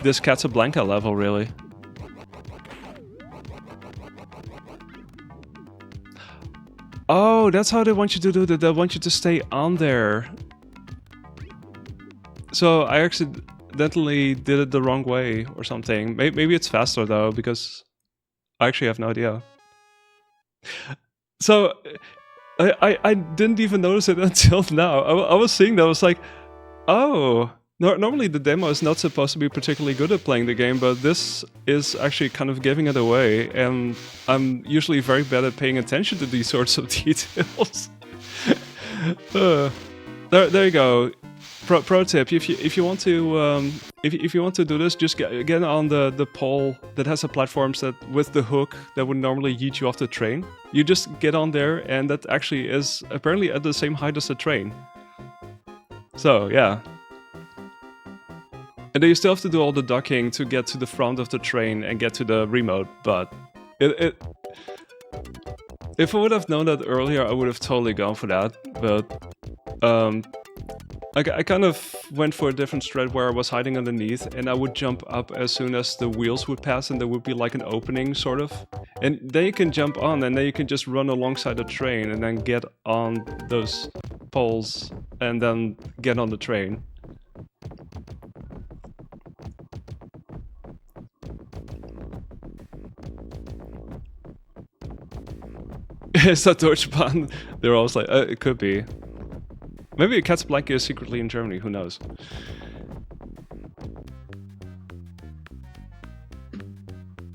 this Catsablanca level, really. Oh, that's how they want you to do that. They want you to stay on there. So I accidentally did it the wrong way or something. Maybe it's faster though, because I actually have no idea. So I didn't even notice it until now. I was seeing that, I was like, oh, normally the demo is not supposed to be particularly good at playing the game, but this is actually kind of giving it away, and I'm usually very bad at paying attention to these sorts of details. There you go. Pro tip: if you want to if you want to do this, just get on the pole that has the platforms that with the hook that would normally yeet you off the train. You just get on there, and that actually is apparently at the same height as the train. So yeah. And then you still have to do all the ducking to get to the front of the train and get to the remote, but if I would have known that earlier, I would have totally gone for that, but I kind of went for a different strat where I was hiding underneath, and I would jump up as soon as the wheels would pass, and there would be like an opening, sort of. And then you can jump on, and then you can just run alongside the train, and then get on those poles, and then get on the train. Is that Deutsche Bahn? They're always like, it could be. Maybe Catsablanca is secretly in Germany, who knows?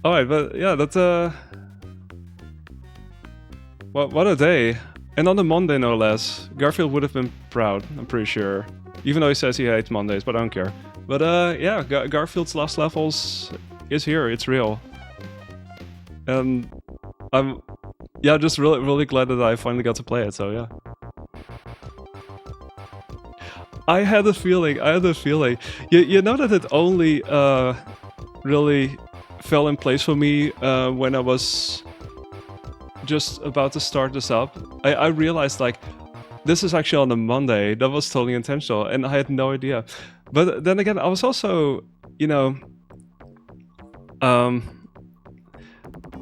Alright, but yeah, that's what a day. And on a Monday, no less. Garfield would have been proud, I'm pretty sure. Even though he says he hates Mondays, but I don't care. But yeah, Garfield's Lost Levels is here, it's real. And I'm just really glad that I finally got to play it, so yeah. I had a feeling. You know that it only really fell in place for me when I was just about to start this up. I realized, like, this is actually on a Monday. That was totally intentional, and I had no idea. But then again, I was also, you know...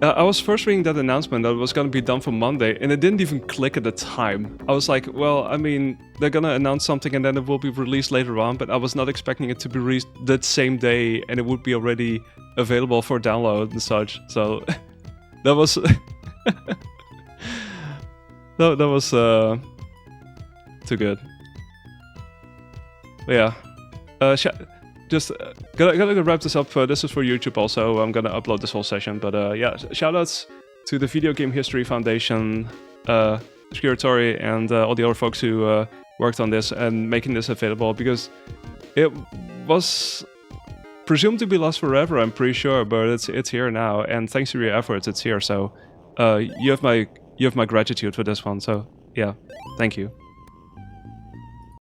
I was first reading that announcement that it was gonna be done for Monday, and it didn't even click at the time. I was like, well, I mean, they're gonna announce something and then it will be released later on, but I was not expecting it to be released that same day and it would be already available for download and such, so... that was... that was, too good. But yeah. just gotta wrap this up. This is for YouTube also. I'm gonna upload this whole session. But yeah, shoutouts to the Video Game History Foundation, Securatory, and all the other folks who worked on this and making this available, because it was presumed to be lost forever, I'm pretty sure, but it's here now, and thanks to your efforts, it's here. So you have my gratitude for this one. So yeah, thank you.